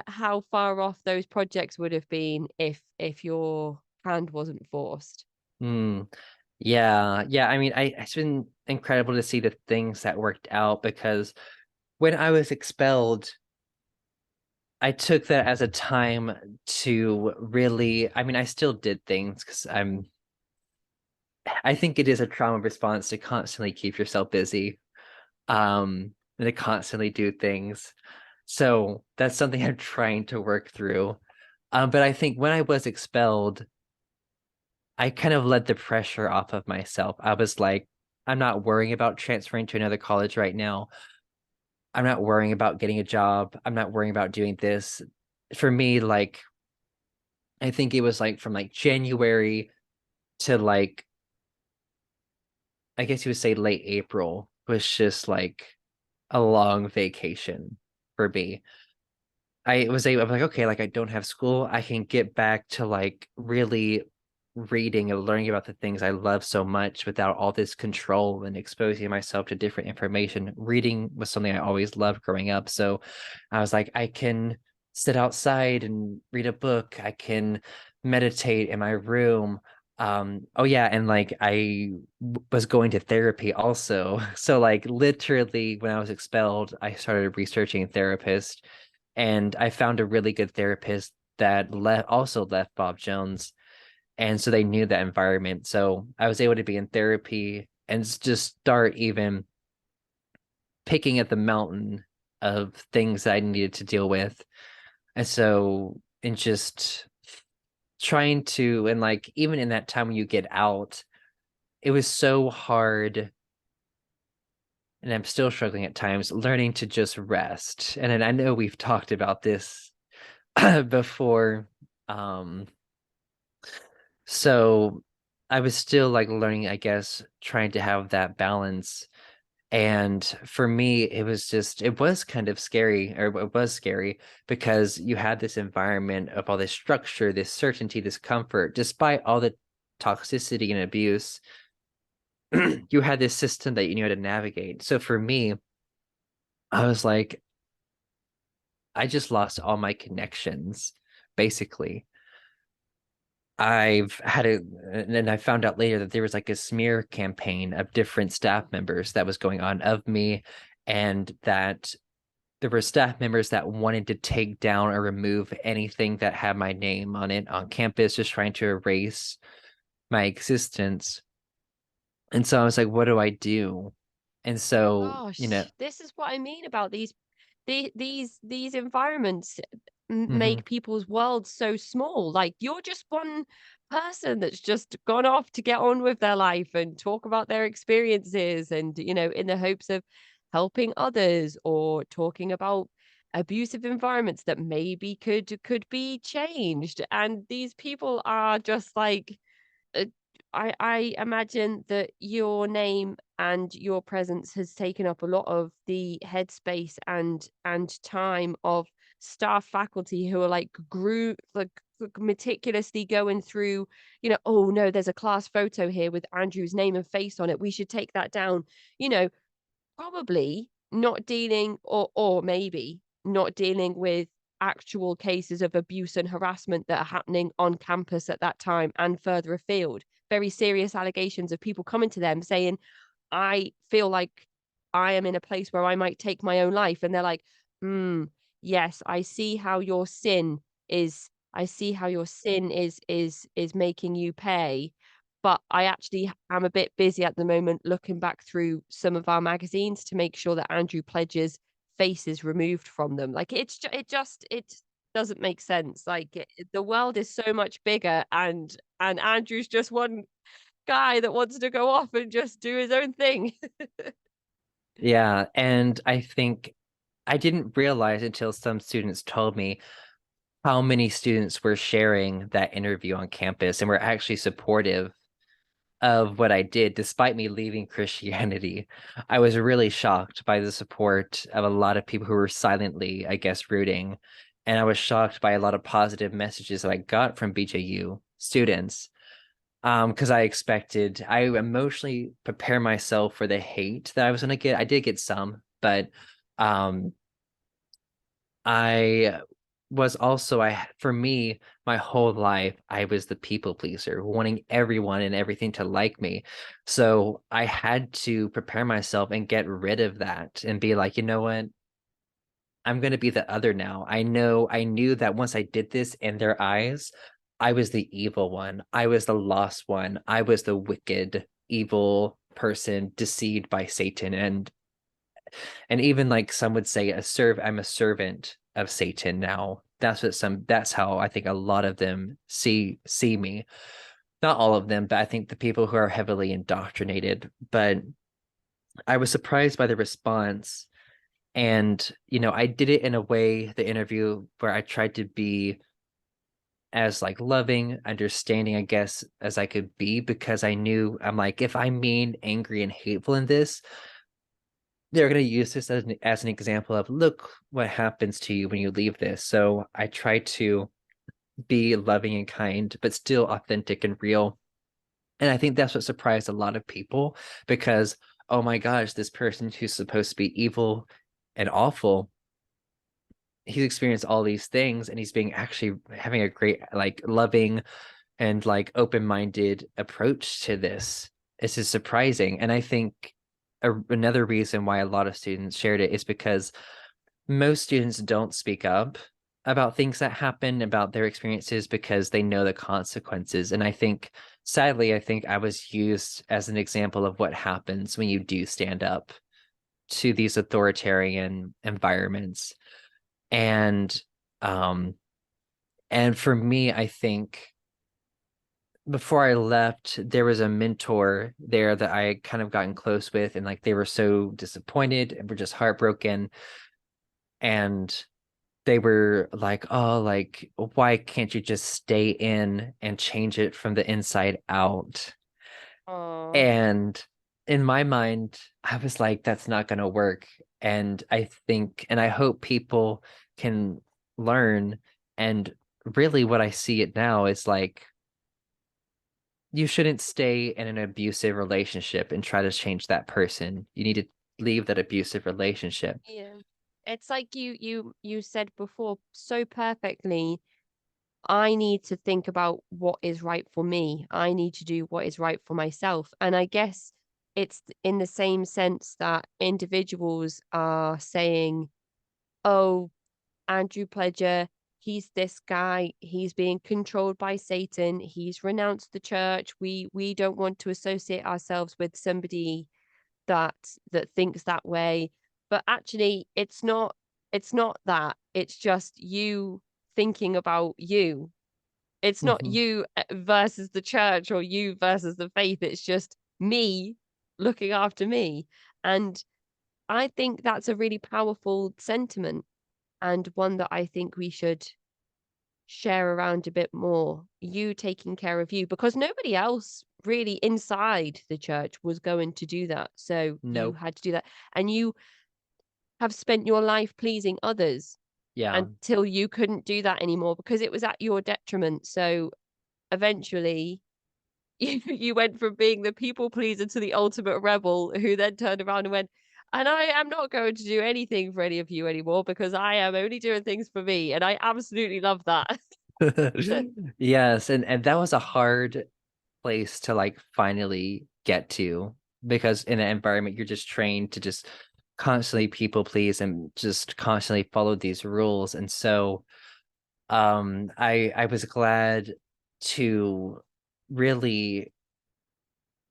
how far off those projects would have been if your hand wasn't forced. Mm. Yeah. Yeah. I mean, it's been incredible to see the things that worked out because when I was expelled, I took that as a time to really, I mean, I still did things because I think it is a trauma response to constantly keep yourself busy, and to constantly do things. So that's something I'm trying to work through. But I think when I was expelled, I kind of let the pressure off of myself. I was like, I'm not worrying about transferring to another college right now. I'm not worrying about getting a job. I'm not worrying about doing this. For me, like, I think it was like from like January to like, I guess you would say late April was just like a long vacation for me. I was like, okay, like I don't have school. I can get back to like really reading and learning about the things I love so much without all this control and exposing myself to different information. Reading was something I always loved growing up. So I was like, I can sit outside and read a book. I can meditate in my room. Oh yeah, and like was going to therapy also. So like literally when I was expelled, I started researching therapists, and I found a really good therapist that also left Bob Jones, and so they knew that environment. So I was able to be in therapy and just start even picking at the mountain of things that I needed to deal with. And so, and just trying to, and like even in that time when you get out, it was so hard, and I'm still struggling at times learning to just rest. And I know we've talked about this before. Um, so I was still like learning, I guess, trying to have that balance. And for me, it was kind of scary, or it was scary because you had this environment of all this structure, this certainty, this comfort, despite all the toxicity and abuse. You had this system that you knew how to navigate. So for me, I was like, I just lost all my connections, basically. I've had a, and then I found out later that there was like a smear campaign of different staff members that was going on of me, and that there were staff members that wanted to take down or remove anything that had my name on it on campus, just trying to erase my existence. And so I was like, what do I do? And so, Gosh, this is what I mean about these environments mhm, make people's worlds so small. Like, you're just one person that's just gone off to get on with their life and talk about their experiences, and in the hopes of helping others, or talking about abusive environments that maybe could be changed. And these people are just like, uh, I imagine that your name and your presence has taken up a lot of the headspace and time of staff, faculty who are like meticulously going through, oh no, there's a class photo here with Andrew's name and face on it. We should take that down. You know, Probably not dealing, or maybe not dealing with actual cases of abuse and harassment that are happening on campus at that time and further afield. Very serious allegations of people coming to them saying, "I feel like I am in a place where I might take my own life." And they're like, "Hmm, yes, I see how your sin is making you pay. But I actually am a bit busy at the moment looking back through some of our magazines to make sure that Andrew Pledger's face is removed from them." Like, it doesn't make sense. Like, the world is so much bigger, and Andrew's just one guy that wants to go off and just do his own thing. Yeah, and I think I didn't realize until some students told me how many students were sharing that interview on campus and were actually supportive of what I did, despite me leaving Christianity. I was really shocked by the support of a lot of people who were silently, I guess, rooting. And I was shocked by a lot of positive messages that I got from BJU students. Because I emotionally prepare myself for the hate that I was gonna get. I did get some, but um I was also for me, my whole life, I was the people pleaser, wanting everyone and everything to like me. So I had to prepare myself and get rid of that and be like, you know what? I'm gonna be the other now. I knew that once I did this in their eyes, I was the evil one. I was the lost one. I was the wicked, evil person deceived by Satan. And even like some would say I'm a servant of Satan now. That's how I think a lot of them see me. Not all of them, but I think the people who are heavily indoctrinated. But I was surprised by the response. And, I did it in a way, the interview, where I tried to be as like loving, understanding, I guess, as I could be, because I knew I'm like, if I'm mean, angry, and hateful in this, they're going to use this as an example of look what happens to you when you leave this. So I try to be loving and kind, but still authentic and real. And I think that's what surprised a lot of people because, oh my gosh, this person who's supposed to be evil and awful, he's experienced all these things and he's being actually having a great, like, loving and like open-minded approach to this. This is surprising. And I think another reason why a lot of students shared it is because most students don't speak up about things that happen, about their experiences, because they know the consequences. And I think, sadly, I think I was used as an example of what happens when you do stand up to these authoritarian environments. And and for me, I think before I left, there was a mentor there that I had kind of gotten close with, and like they were so disappointed and were just heartbroken. And they were like, oh, like, why can't you just stay in and change it from the inside out? Oh, And in my mind, I was like, that's not going to work. And I think, and I hope people can learn. And really, what I see it now is like, you shouldn't stay in an abusive relationship and try to change that person. You need to leave that abusive relationship. yeah. It's like you said before so perfectly. I need to think about what is right for me. I need to do what is right for myself. And I guess it's in the same sense that individuals are saying, "Oh, Andrew Pledger, he's this guy, he's being controlled by Satan, he's renounced the church. We don't want to associate ourselves with somebody that thinks that way." But actually it's not that. It's just you thinking about you. It's not Mhm. you versus the church or you versus the faith. It's just me looking after me. And I think that's a really powerful sentiment, and one that I think we should share around a bit more. You taking care of you, because nobody else really inside the church was going to do that. So you Nope. had to do that. And you have spent your life pleasing others Yeah. until you couldn't do that anymore because it was at your detriment. So eventually you went from being the people pleaser to the ultimate rebel who then turned around and went, And I am not going to do anything for any of you anymore because I am only doing things for me. And I absolutely love that. Yes, and that was a hard place to like finally get to, because in an environment you're just trained to just constantly people please and just constantly follow these rules. And so I was glad to really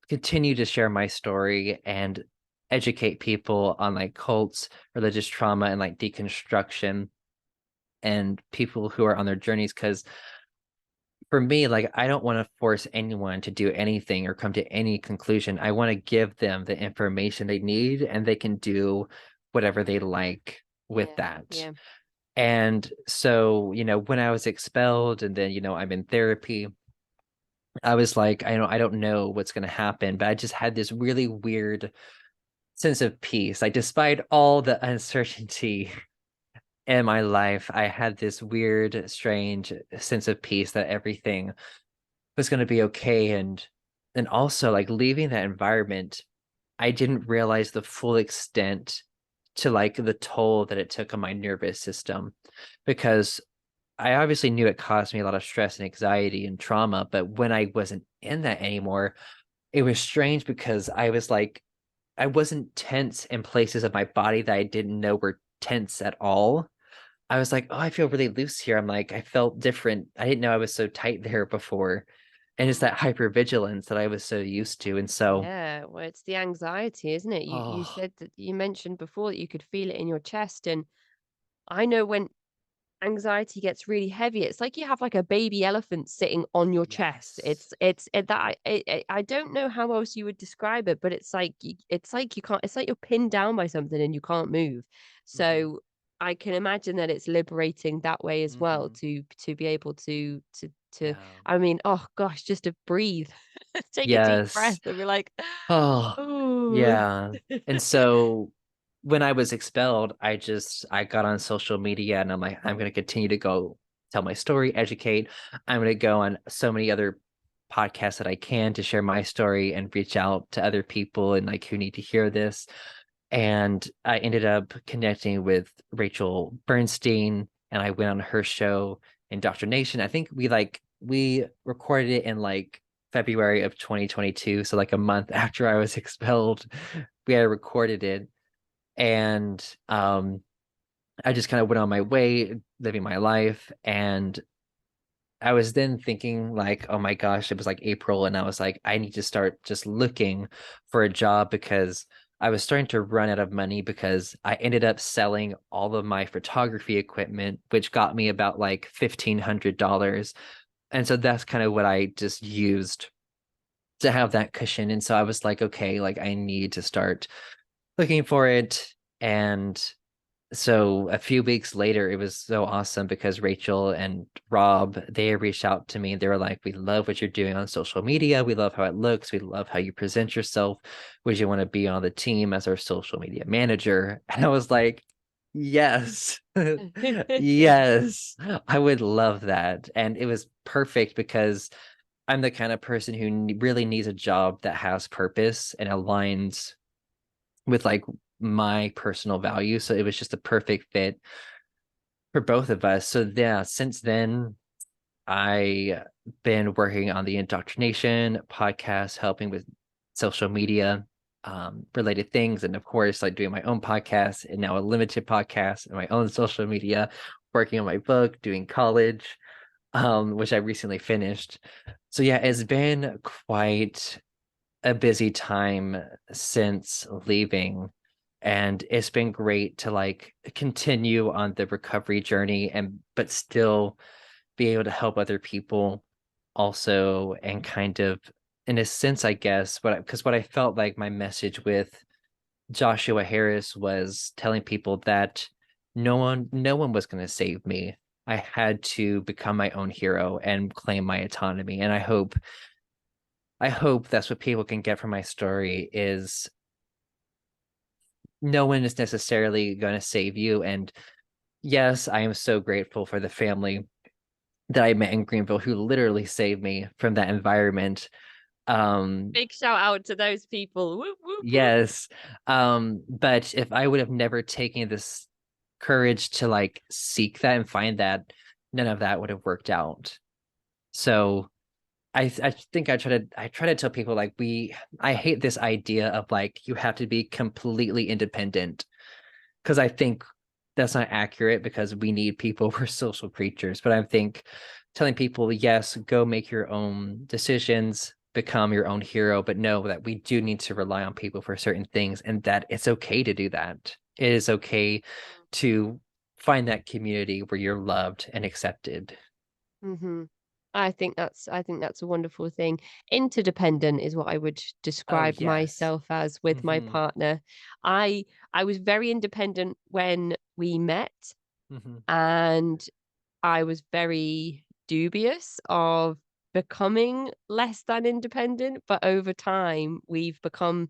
continue to share my story and educate people on like cults, religious trauma, and like deconstruction, and people who are on their journeys. Because for me, like, I don't want to force anyone to do anything or come to any conclusion. I want to give them the information they need, and they can do whatever they like with Yeah. that. Yeah. And so, when I was expelled and then, I'm in therapy, I was like, I don't know what's going to happen, but I just had this really weird sense of peace. Like, despite all the uncertainty in my life, I had this weird, strange sense of peace that everything was going to be okay. And also, like, leaving that environment, I didn't realize the full extent to like the toll that it took on my nervous system, because I obviously knew it caused me a lot of stress and anxiety and trauma, but when I wasn't in that anymore, it was strange because I was like, I wasn't tense in places of my body that I didn't know were tense at all. I was like, oh, I feel really loose here. I'm like, I felt different. I didn't know I was so tight there before. And it's that Mm. hypervigilance that I was so used to. And so, Yeah. Well, it's the anxiety, isn't it? You oh, said that you mentioned before that you could feel it in your chest. And I know when anxiety gets really heavy, it's like you have like a baby elephant sitting on your chest. yes. I don't know how else you would describe it, but it's like you can't. It's like you're pinned down by something and you can't move. Hmm. So I can imagine that it's liberating that way as well Hmm. to be able to. Yeah. I mean, oh gosh, just to breathe, take a deep breath, Yes. and be like, Oh, oh. yeah. And so when I was expelled, I got on social media and I'm like, I'm gonna continue to go tell my story, educate. I'm gonna go on so many other podcasts that I can to share my story and reach out to other people and like who need to hear this. And I ended up connecting with Rachel Bernstein, and I went on her show, Indoctrination. I think we recorded it in like February of 2022, so like a month after I was expelled, we had recorded it. And I just kind of went on my way, living my life. And I was then thinking like, oh my gosh, it was like April, and I was like, I need to start just looking for a job, because I was starting to run out of money, because I ended up selling all of my photography equipment, which got me about like $1,500. And so that's kind of what I just used to have that cushion. And so I was like, okay, like I need to start looking for it. And so a few weeks later, it was so awesome because Rachel and Rob, they reached out to me. They were like, we love what you're doing on social media. We love how it looks. We love how you present yourself. Would you want to be on the team as our social media manager? And I was like, yes, yes, I would love that. And it was perfect because I'm the kind of person who really needs a job that has purpose and aligns with like my personal values. So it was just a perfect fit for both of us. So yeah, since then I been working on the indoctrination podcast, helping with social media related things, and of course like doing my own podcast and now a limited podcast and my own social media, working on my book, doing college, which I recently finished. So yeah, it's been quite a busy time since leaving, and it's been great to like continue on the recovery journey, and but still be able to help other people also, and kind of in a sense, I guess, what I felt like my message with Joshua Harris was telling people that no one was going to save me. I had to become my own hero and claim my autonomy. And I hope that's what people can get from my story is no one is necessarily going to save you. And yes, I am so grateful for the family that I met in Greenville who literally saved me from that environment. Big shout out to those people. Whoop, whoop, whoop. Yes. But if I would have never taken this courage to like seek that and find that, none of that would have worked out. So I think I try to tell people like I hate this idea of like you have to be completely independent, because I think that's not accurate, because we need people. We're social creatures. But I think telling people, yes, go make your own decisions, become your own hero, but know that we do need to rely on people for certain things, and that it's okay to do that. It is okay to find that community where you're loved and accepted. Mm-hmm. I think that's a wonderful thing. Interdependent is what I would Oh, describe yes. myself as with my Mm-hmm. partner. I was very independent when we met, Mm-hmm. and I was very dubious of becoming less than independent, but over time we've become,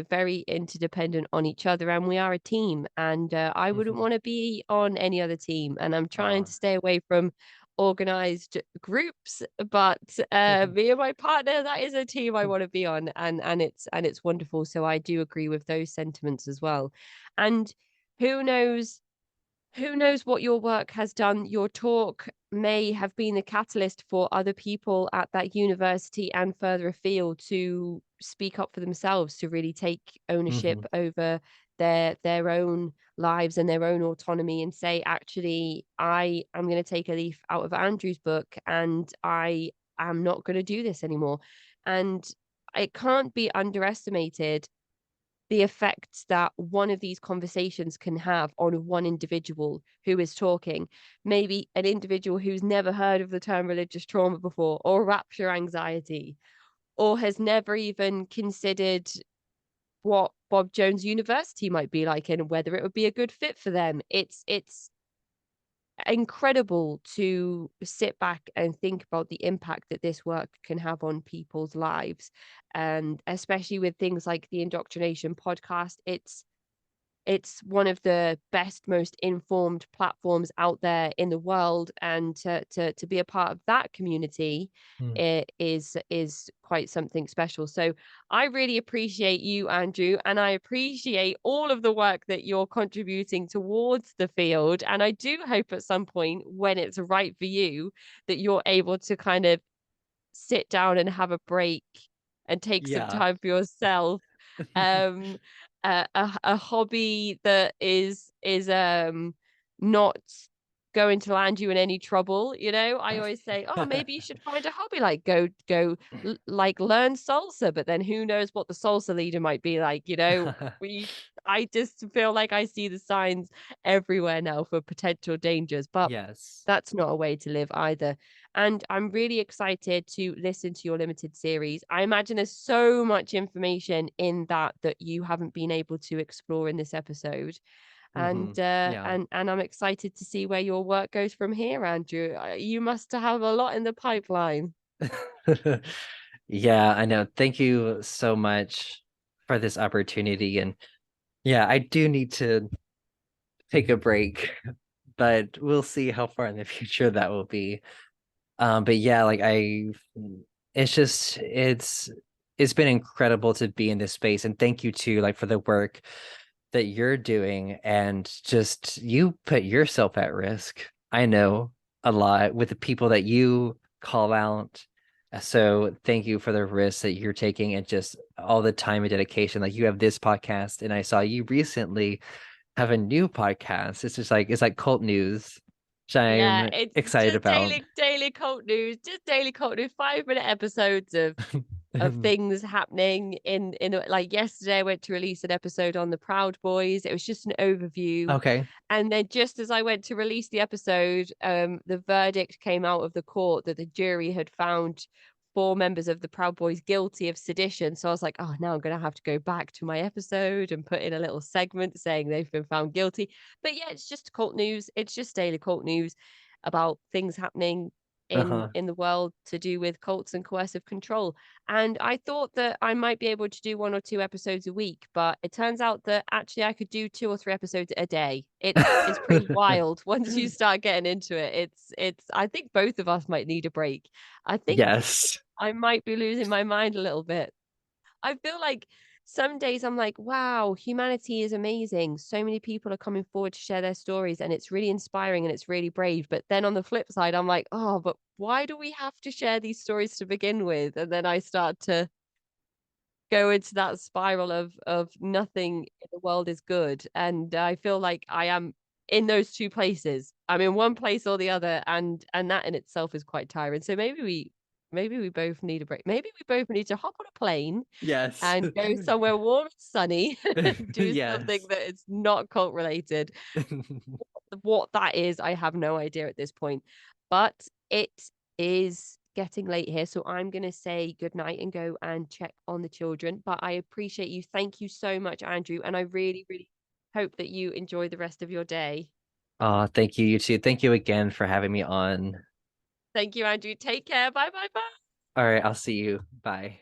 very interdependent on each other, and we are a team. And I wouldn't Mm-hmm. want to be on any other team. And I'm trying Oh. to stay away from organized groups, but me and my partner, that is a team I want to be on, and it's wonderful. So I do agree with those sentiments as well. And who knows who knows what your work has done? Your talk may have been the catalyst for other people at that university and further afield to speak up for themselves, to really take ownership Mm-hmm. over their own lives and their own autonomy, and say, actually, I am going to take a leaf out of Andrew's book, and I am not going to do this anymore. And it can't be underestimated the effects that one of these conversations can have on one individual who is talking. Maybe an individual who's never heard of the term religious trauma before, or rapture anxiety, or has never even considered what Bob Jones University might be like and whether it would be a good fit for them. It's incredible to sit back and think about the impact that this work can have on people's lives, and especially with things like the Indoctrination podcast. It's one of the best, most informed platforms out there in the world, and to be a part of that community is quite something special. So I really appreciate you, Andrew, and I appreciate all of the work that you're contributing towards the field. And I do hope at some point, when it's right for you, that you're able to kind of sit down and have a break and take some Yeah. time for yourself. um a hobby that is not going to land you in any trouble. I always say, oh, maybe you should find a hobby, like like learn salsa, but then who knows what the salsa leader might be like. we I just feel like I see the signs everywhere now for potential dangers, but Yes. that's not a way to live either. And I'm really excited to listen to your limited series. I imagine there's so much information in that you haven't been able to explore in this episode. Mm-hmm. And Yeah. and I'm excited to see where your work goes from here, Andrew. You must have a lot in the pipeline. Yeah, I know. Thank you so much for this opportunity. And yeah, I do need to take a break, but we'll see how far in the future that will be. But yeah, like it's just it's been incredible to be in this space, and thank you too, like for the work that you're doing, and just you put yourself at risk. I know a lot with the people that you call out. So thank you for the risks that you're taking, and just all the time and dedication. Like you have this podcast, and I saw you recently have a new podcast. It's like cult news, which Yeah, I'm it's excited just about. daily cult news, just daily cult news, 5-minute episodes of things happening like yesterday. I went to release an episode on the Proud Boys. It was just an overview. Okay. And then just as I went to release the episode, the verdict came out of the court that the jury had found 4 members of the Proud Boys guilty of sedition. So I was like, oh, now I'm going to have to go back to my episode and put in a little segment saying they've been found guilty. But yeah, it's just cult news. It's just daily cult news about things happening in Uh-huh. in the world to do with cults and coercive control. And I thought that I might be able to do 1 or 2 episodes a week, but it turns out that actually I could do 2 or 3 episodes a day. It's pretty wild once you start getting into it. It's I think both of us might need a break. I think Yes. I might be losing my mind a little bit. I feel like some days I'm like, wow, humanity is amazing. So many people are coming forward to share their stories and it's really inspiring and it's really brave. But then on the flip side, I'm like, oh, but why do we have to share these stories to begin with? And then I start to go into that spiral of nothing in the world is good. And I feel like I am in those two places. I'm in one place or the other, and that in itself is quite tiring. So maybe we both need a break. Maybe we both need to hop on a plane Yes. and go somewhere warm and sunny and do something Yes. that is not cult related. What that is, I have no idea at this point. But it is getting late here, so I'm gonna say good night and go and check on the children. But I appreciate you. Thank you so much, Andrew, and I really, really hope that you enjoy the rest of your day. Thank you, you too. Thank you again for having me on. Thank you, Andrew. Take care. Bye, bye, bye. All right, I'll see you. Bye.